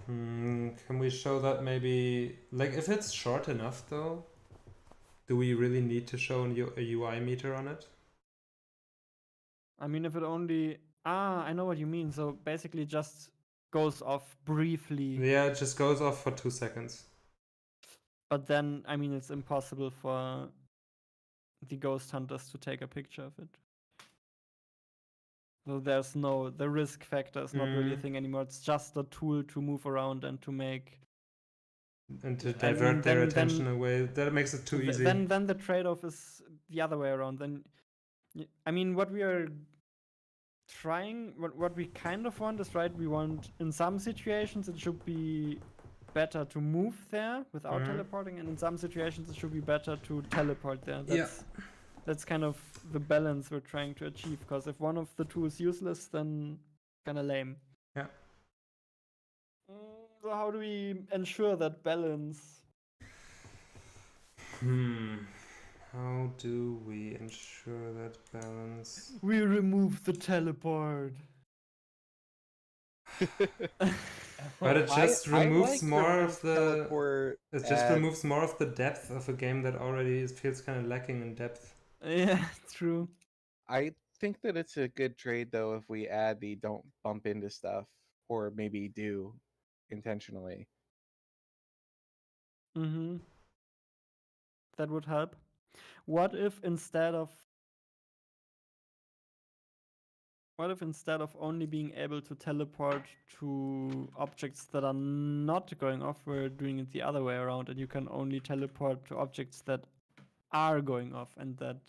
Speaker 1: Can we show that maybe, like, if it's short enough though, do we really need to show a UI meter on it?
Speaker 2: I mean, if it only... I know what you mean. So basically just goes off briefly.
Speaker 1: Yeah, it just goes off for 2 seconds.
Speaker 2: But then, I mean, it's impossible for the ghost hunters to take a picture of it. So the risk factor is not really a thing anymore. It's just a tool to move around and to make...
Speaker 1: And to divert their attention away. That makes it too easy.
Speaker 2: Then the trade-off is the other way around. Then, I mean, what we are trying, what we kind of want is, right, we want, in some situations, it should be better to move there without
Speaker 1: Mhm.
Speaker 2: teleporting, and in some situations it should be better to teleport there.
Speaker 1: Yeah.
Speaker 2: That's kind of the balance we're trying to achieve, because if one of the two is useless, then kinda lame.
Speaker 1: Yeah.
Speaker 2: So how do we ensure that balance?
Speaker 1: How do we ensure that balance?
Speaker 2: We remove the teleport.
Speaker 1: But it just removes
Speaker 5: like
Speaker 1: more
Speaker 5: the
Speaker 1: of the.
Speaker 5: teleport
Speaker 1: It just
Speaker 5: at-
Speaker 1: removes more of the depth of a game that already feels kind of lacking in depth.
Speaker 2: Yeah, true.
Speaker 5: I think that it's a good trade though if we add the don't bump into stuff, or maybe do intentionally.
Speaker 2: Mm-hmm. That would help. What if instead of only being able to teleport to objects that are not going off, we're doing it the other way around, and you can only teleport to objects that are going off, and that.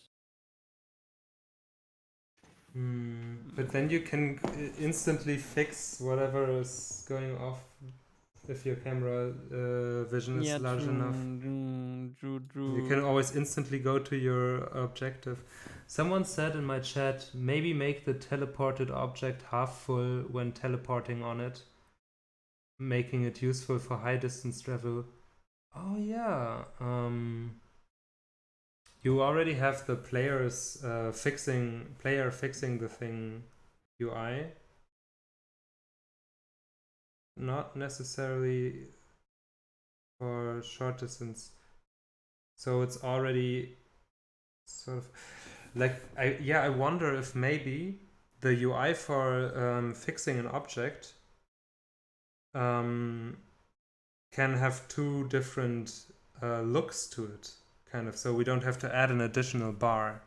Speaker 1: But then you can instantly fix whatever is going off if your camera vision is large enough. You can always instantly go to your objective. Someone said in my chat, maybe make the teleported object half full when teleporting on it, making it useful for high distance travel. Oh yeah. You already have the players fixing the thing UI. Not necessarily for short distance. So it's already sort of like I wonder if maybe the UI for fixing an object can have two different looks to it, kind of, so we don't have to add an additional bar.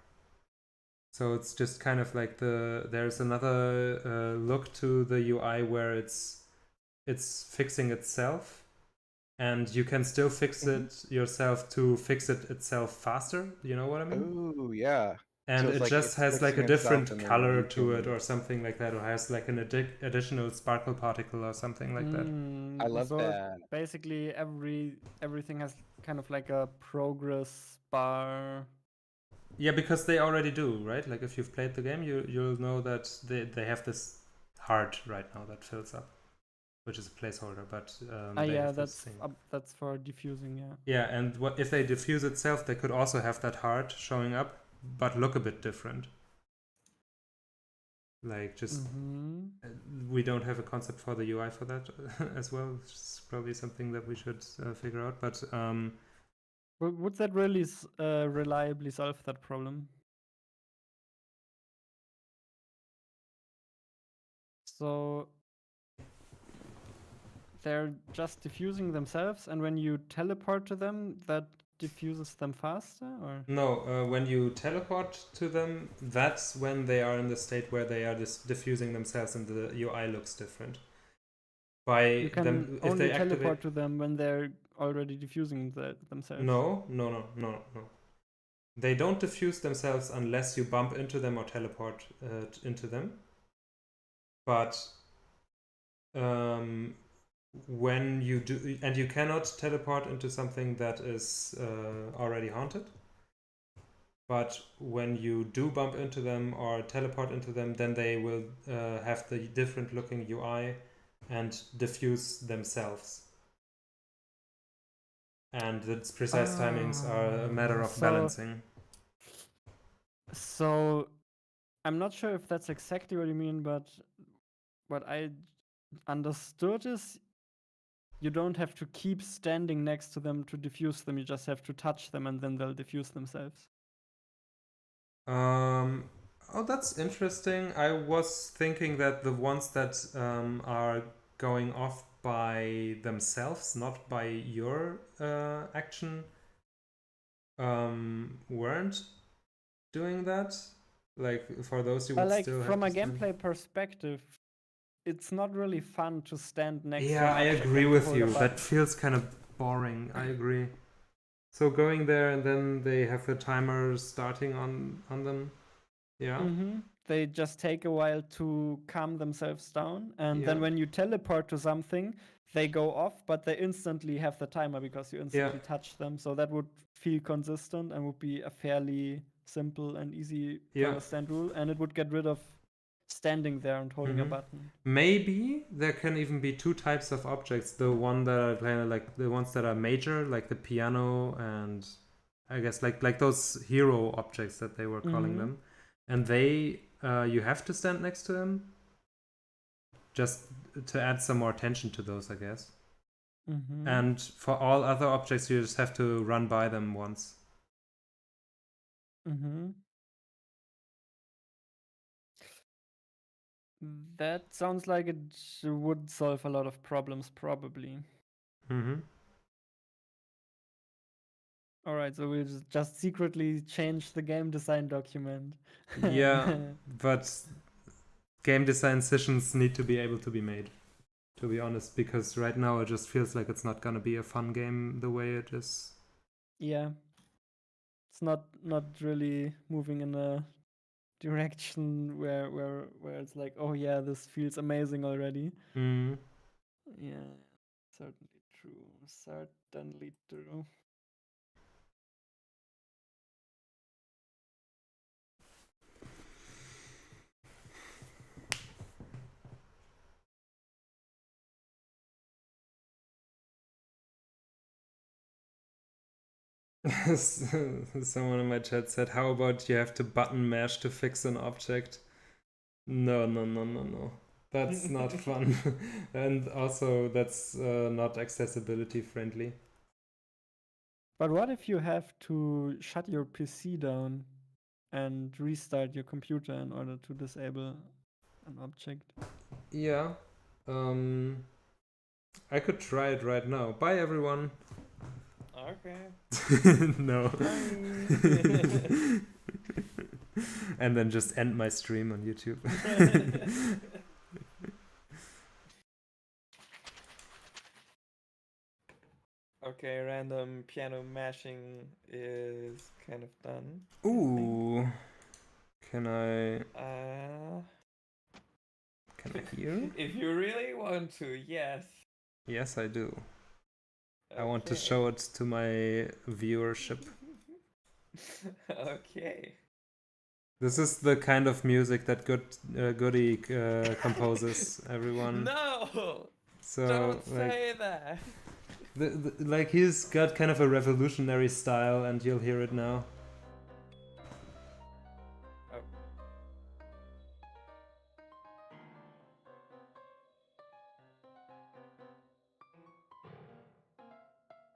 Speaker 1: So it's just kind of like there's another look to the UI where it's fixing itself, and you can still fix it yourself to fix it itself faster. You know what I mean?
Speaker 5: Oh yeah.
Speaker 1: And
Speaker 5: So it's
Speaker 1: it
Speaker 5: like
Speaker 1: just
Speaker 5: it's
Speaker 1: has like a
Speaker 5: fixing itself
Speaker 1: different
Speaker 5: and then
Speaker 1: color
Speaker 5: you
Speaker 1: to it
Speaker 5: can-
Speaker 1: or something like that, or has like an additional sparkle particle or something like that.
Speaker 5: I love
Speaker 2: so
Speaker 5: that.
Speaker 2: Basically, everything has kind of like a progress bar.
Speaker 1: Yeah, because they already do, right? Like if you've played the game, you'll know that they have this heart right now that fills up, which is a placeholder, but they
Speaker 2: Yeah,
Speaker 1: have this thing.
Speaker 2: that's for diffusing. Yeah.
Speaker 1: Yeah, and what if they diffuse itself? They could also have that heart showing up, but look a bit different. Like just we don't have a concept for the UI for that as well, which is probably something that we should figure out. But
Speaker 2: Would that really reliably solve that problem? So they're just diffusing themselves, and when you teleport to them, that diffuses them faster, or?
Speaker 1: no, when you teleport to them, that's when they are in the state where they are just diffusing themselves, and the UI looks different. By
Speaker 2: You can
Speaker 1: them, if
Speaker 2: only
Speaker 1: they activate.
Speaker 2: teleport to them when they're already diffusing themselves.
Speaker 1: No. They don't diffuse themselves unless you bump into them or teleport into them. But when you do, and you cannot teleport into something that is already haunted. But when you do bump into them or teleport into them, then they will have the different looking UI and diffuse themselves. And its precise timings are a matter of balancing.
Speaker 2: So I'm not sure if that's exactly what you mean, but what I understood is you don't have to keep standing next to them to diffuse them. You just have to touch them, and then they'll diffuse themselves.
Speaker 1: Oh, that's interesting. I was thinking that the ones that are going off by themselves, not by your action, weren't doing that. Like for those you would
Speaker 2: Like
Speaker 1: still
Speaker 2: from a
Speaker 1: have to stand.
Speaker 2: gameplay perspective, it's not really fun to stand next to
Speaker 1: Yeah,
Speaker 2: an
Speaker 1: I
Speaker 2: object
Speaker 1: agree
Speaker 2: and
Speaker 1: with
Speaker 2: hold a
Speaker 1: you.
Speaker 2: button.
Speaker 1: That feels kind of boring. I agree. So going there and then they have the timer starting on them. Yeah.
Speaker 2: They just take a while to calm themselves down, and then
Speaker 1: Yeah.
Speaker 2: when you teleport to something, they go off, but they instantly have the timer because you instantly touch them. So that would feel consistent and would be a fairly simple and easy to
Speaker 1: Yeah.
Speaker 2: understand rule, and it would get rid of standing there and holding a
Speaker 1: Mhm.
Speaker 2: button.
Speaker 1: Maybe there can even be two types of objects. The one that are kind of like the ones that are major, like the piano, and I guess like those hero objects that they were calling
Speaker 2: Mhm.
Speaker 1: them, and they you have to stand next to them, just to add some more attention to those, I guess.
Speaker 2: Mhm.
Speaker 1: And for all other objects, you just have to run by them once.
Speaker 2: Mm-hmm. That sounds like it would solve a lot of problems, probably.
Speaker 1: Mm-hmm.
Speaker 2: Alright, so we'll just secretly change the game design document.
Speaker 1: Yeah, but game design decisions need to be able to be made, to be honest, because right now it just feels like it's not gonna be a fun game the way it is.
Speaker 2: Yeah. It's not really moving in a direction where it's like, oh yeah, this feels amazing already.
Speaker 1: Mm.
Speaker 2: Yeah, certainly true. Certainly true.
Speaker 1: Someone in my chat said, how about you have to button mash to fix an object? No. That's not fun. And also, that's not accessibility friendly.
Speaker 2: But what if you have to shut your PC down and restart your computer in order to disable an object?
Speaker 1: Yeah. I could try it right now. Bye, everyone.
Speaker 18: Okay.
Speaker 1: No. And then just end my stream on YouTube.
Speaker 18: Okay, random piano mashing is kind of done.
Speaker 1: Ooh. Can I hear?
Speaker 18: If you really want to, yes.
Speaker 1: Yes, I do. I want to
Speaker 18: Okay.
Speaker 1: show it to my viewership.
Speaker 18: Okay.
Speaker 1: This is the kind of music that Goodie composes, everyone.
Speaker 18: No!
Speaker 1: So,
Speaker 18: Don't
Speaker 1: like,
Speaker 18: say that.
Speaker 1: Like, he's got kind of a revolutionary style, and you'll hear it now.
Speaker 18: Oh.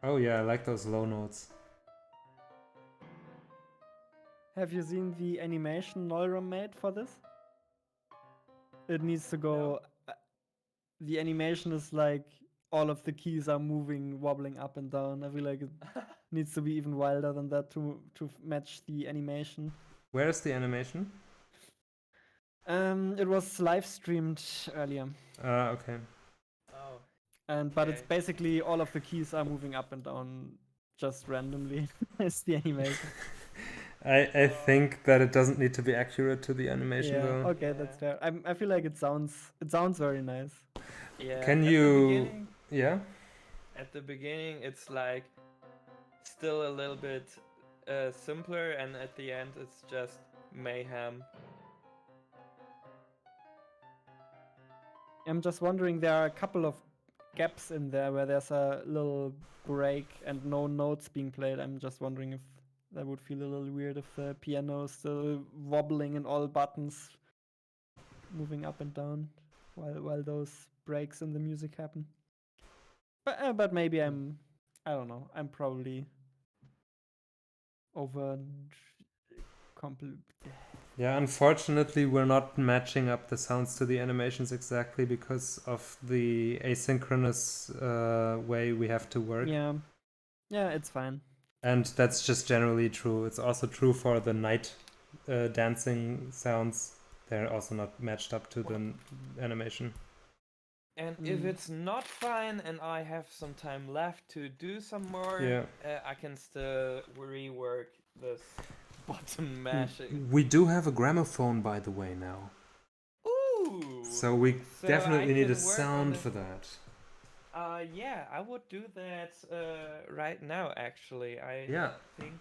Speaker 1: Oh yeah, I like those low notes.
Speaker 2: Have you seen the animation Nolram made for this? It needs to go. The animation is like all of the keys are moving, wobbling up and down. I feel like it needs to be even wilder than that to match the animation.
Speaker 1: Where is the animation?
Speaker 2: It was live streamed earlier.
Speaker 1: Okay.
Speaker 18: Oh.
Speaker 2: But it's basically all of the keys are moving up and down just randomly. It's the animation.
Speaker 1: I think that it doesn't need to be accurate to the animation
Speaker 2: Yeah,
Speaker 1: though.
Speaker 2: okay, that's fair. I feel like it sounds very nice.
Speaker 18: Yeah.
Speaker 1: Can
Speaker 18: at the
Speaker 1: you?
Speaker 18: beginning-
Speaker 1: Yeah.
Speaker 18: At the beginning, it's like still a little bit simpler, and at the end, it's just mayhem.
Speaker 2: I'm just wondering, there are a couple of gaps in there where there's a little break and no notes being played. I'm just wondering if that would feel a little weird if the piano is still wobbling and all buttons moving up and down while those breaks in the music happen. But maybe I don't know. I'm probably over
Speaker 1: Yeah, unfortunately, we're not matching up the sounds to the animations exactly because of the asynchronous way we have to work.
Speaker 2: Yeah, it's fine.
Speaker 1: And that's just generally true. It's also true for the night dancing sounds. They're also not matched up to the animation.
Speaker 18: And if it's not fine and I have some time left to do some more,
Speaker 1: Yeah.
Speaker 18: I can still rework this button mashing.
Speaker 1: We do have a gramophone, by the way, now.
Speaker 18: Ooh!
Speaker 1: So we
Speaker 18: So
Speaker 1: definitely
Speaker 18: I
Speaker 1: need
Speaker 18: can
Speaker 1: a
Speaker 18: work on
Speaker 1: sound
Speaker 18: it.
Speaker 1: for that.
Speaker 18: Yeah, I would do that right now. Actually, I
Speaker 1: Yeah.
Speaker 18: think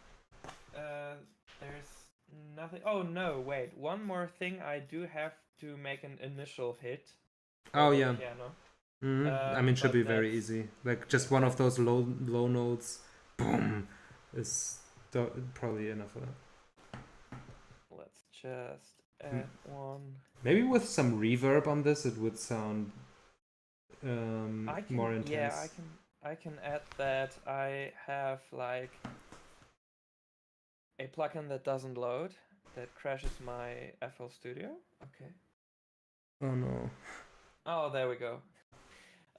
Speaker 18: there's nothing. Oh no, wait. One more thing. I do have to make an initial hit.
Speaker 1: Oh
Speaker 18: for the
Speaker 1: yeah.
Speaker 18: Piano.
Speaker 1: I mean, should
Speaker 18: But
Speaker 1: be very
Speaker 18: that's-
Speaker 1: easy. Like just one of those low notes, boom, is probably enough for that.
Speaker 18: Let's just add one.
Speaker 1: Maybe with some reverb on this, it would sound
Speaker 18: I can,
Speaker 1: more intense.
Speaker 18: yeah, I can add that. I have like a plugin that doesn't load, that crashes my FL Studio. Okay.
Speaker 1: Oh no.
Speaker 18: Oh, there we go.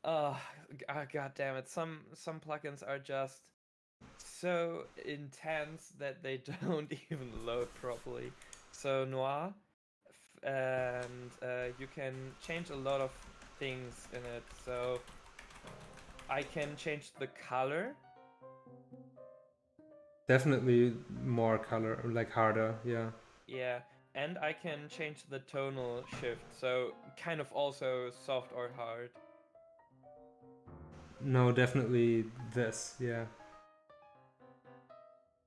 Speaker 18: God damn it! Some plugins are just so intense that they don't even load properly. So Noir, and you can change a lot of things in it. So I can change the color.
Speaker 1: Definitely more color, like harder, yeah.
Speaker 18: Yeah, and I can change the tonal shift. So kind of also soft or hard.
Speaker 1: No, definitely this, yeah.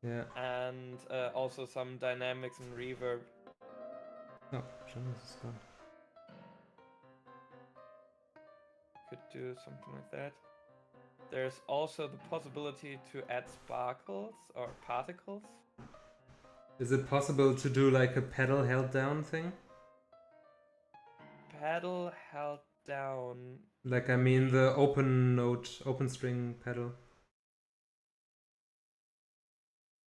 Speaker 1: Yeah.
Speaker 18: And also some dynamics and reverb.
Speaker 1: Oh, Jonas is gone.
Speaker 18: Could do something like that. There's also the possibility to add sparkles or particles.
Speaker 1: Is it possible to do like a pedal held down thing?
Speaker 18: Pedal held down.
Speaker 1: Like I mean the open note, open string pedal.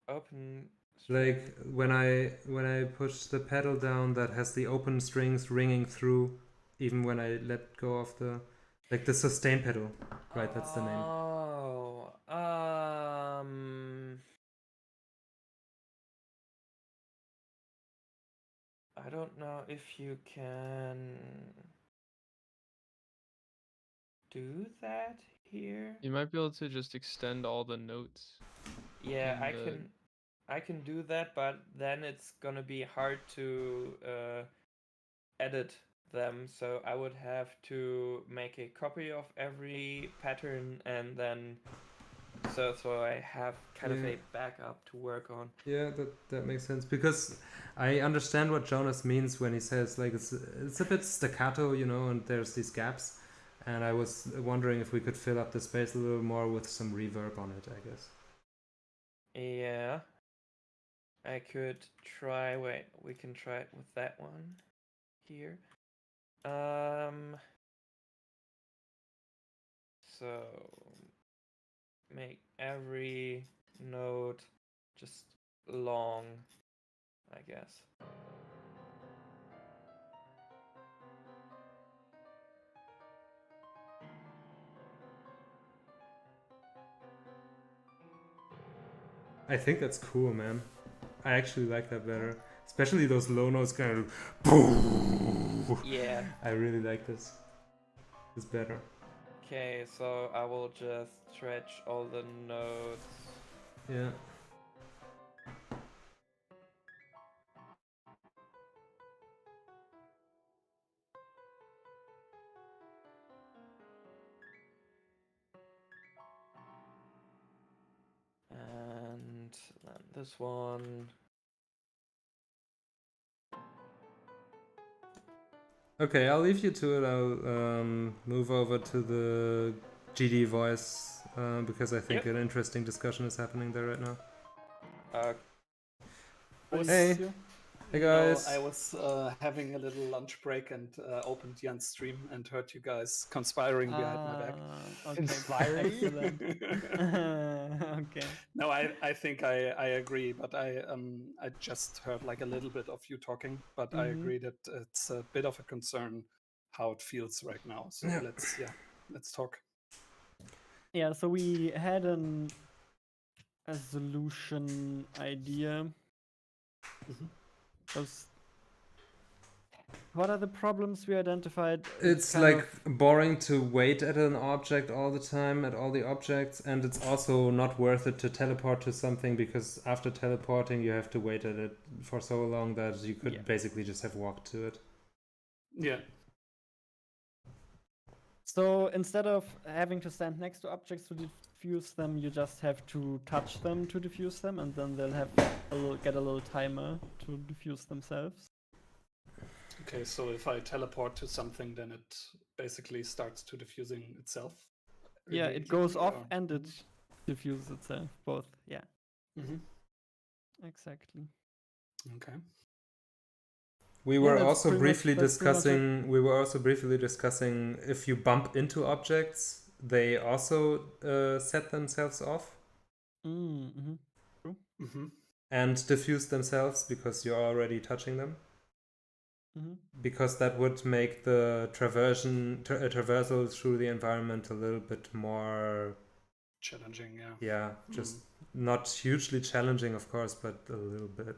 Speaker 18: Open.
Speaker 1: Like when I push the pedal down, that has the open strings ringing through, even when I let go of the, like the sustain pedal. Right, that's the name.
Speaker 18: Oh, I don't know if you can do that here.
Speaker 16: You might be able to just extend all the notes.
Speaker 18: Yeah,
Speaker 16: in
Speaker 18: I can do that, but then it's gonna be hard to edit them. So I would have to make a copy of every pattern and then so I have kind of
Speaker 1: Yeah.
Speaker 18: a backup to work on.
Speaker 1: Yeah, that makes sense, because I understand what Jonas means when he says like it's a bit staccato, you know, and there's these gaps, and I was wondering if we could fill up the space a little more with some reverb on it, I guess.
Speaker 18: Yeah. I could try, wait, we can try it with that one here. So make every note just long, I guess.
Speaker 1: I think that's cool, man. I actually like that better, especially those low notes kind of.
Speaker 18: Yeah.
Speaker 1: I really like this. It's better.
Speaker 18: Okay, so I will just stretch all the notes.
Speaker 1: Yeah.
Speaker 18: And then this one.
Speaker 1: Okay, I'll leave you to it. I'll move over to the GD voice because I think an interesting discussion is happening there right now. Hey. Hey guys.
Speaker 8: I was having a little lunch break and opened Jan's stream and heard you guys conspiring behind my back.
Speaker 2: Okay. Excellent. Okay.
Speaker 8: No, I think I agree, but I just heard like a little bit of you talking, but I agree that it's a bit of a concern how it feels right now. So
Speaker 1: Yeah.
Speaker 8: let's talk.
Speaker 2: Yeah, so we had a solution idea. What are the problems we identified?
Speaker 1: It's
Speaker 2: kind
Speaker 1: like
Speaker 2: of-
Speaker 1: boring to wait at an object all the time, at all the objects, and it's also not worth it to teleport to something, because after teleporting you have to wait at it for so long that you could basically just have walked to it.
Speaker 8: Yeah.
Speaker 2: So instead of having to stand next to objects to diffuse them, you just have to touch them to diffuse them, and then they'll have get a little timer to diffuse themselves.
Speaker 8: Okay, so if I teleport to something, then it basically starts to diffusing itself.
Speaker 2: Yeah, it goes off
Speaker 8: or-
Speaker 2: and it diffuses itself. Both. Yeah.
Speaker 8: Mhm.
Speaker 2: Exactly.
Speaker 8: Okay.
Speaker 1: We
Speaker 2: Yeah,
Speaker 1: were
Speaker 2: that's
Speaker 1: also
Speaker 2: pretty much-
Speaker 1: briefly
Speaker 2: that's pretty much it.
Speaker 1: discussing. We were also briefly discussing if you bump into objects, they also set themselves off
Speaker 2: Mm-hmm. True.
Speaker 8: Mm-hmm.
Speaker 1: and diffuse themselves because you're already touching them.
Speaker 2: Mhm.
Speaker 1: Because that would make the traversal through the environment a little bit more
Speaker 8: Challenging, yeah.
Speaker 1: Yeah, just not hugely challenging, of course, but a little bit.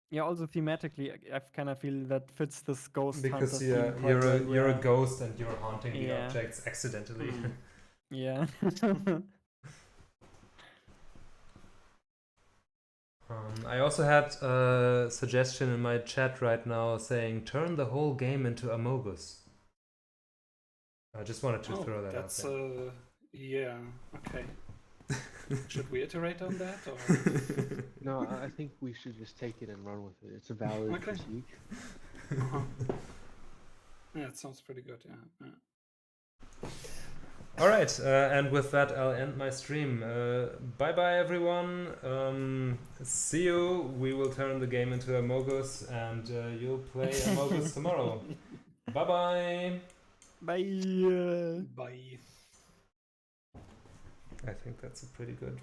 Speaker 2: Yeah, also thematically, I kind of feel that fits this ghost
Speaker 1: Because
Speaker 2: hunter
Speaker 1: yeah,
Speaker 2: theme quite
Speaker 1: you're
Speaker 2: well,
Speaker 1: a
Speaker 2: yeah.
Speaker 1: ghost and you're haunting the
Speaker 2: Yeah.
Speaker 1: objects accidentally.
Speaker 2: Yeah.
Speaker 1: I also had a suggestion in my chat right now saying turn the whole game into Amogus. I just wanted to throw that out
Speaker 8: that's
Speaker 1: there.
Speaker 8: yeah, okay. Should we iterate on that or
Speaker 20: No, I think we should just take it and run with it. It's a valid
Speaker 8: Okay.
Speaker 20: critique.
Speaker 8: Yeah, it sounds pretty good, yeah.
Speaker 1: All right, and with that, I'll end my stream. Bye bye, everyone. See you. We will turn the game into Amogus, and you'll play Amogus tomorrow. Bye bye.
Speaker 2: Bye.
Speaker 8: Bye.
Speaker 1: I think that's a pretty good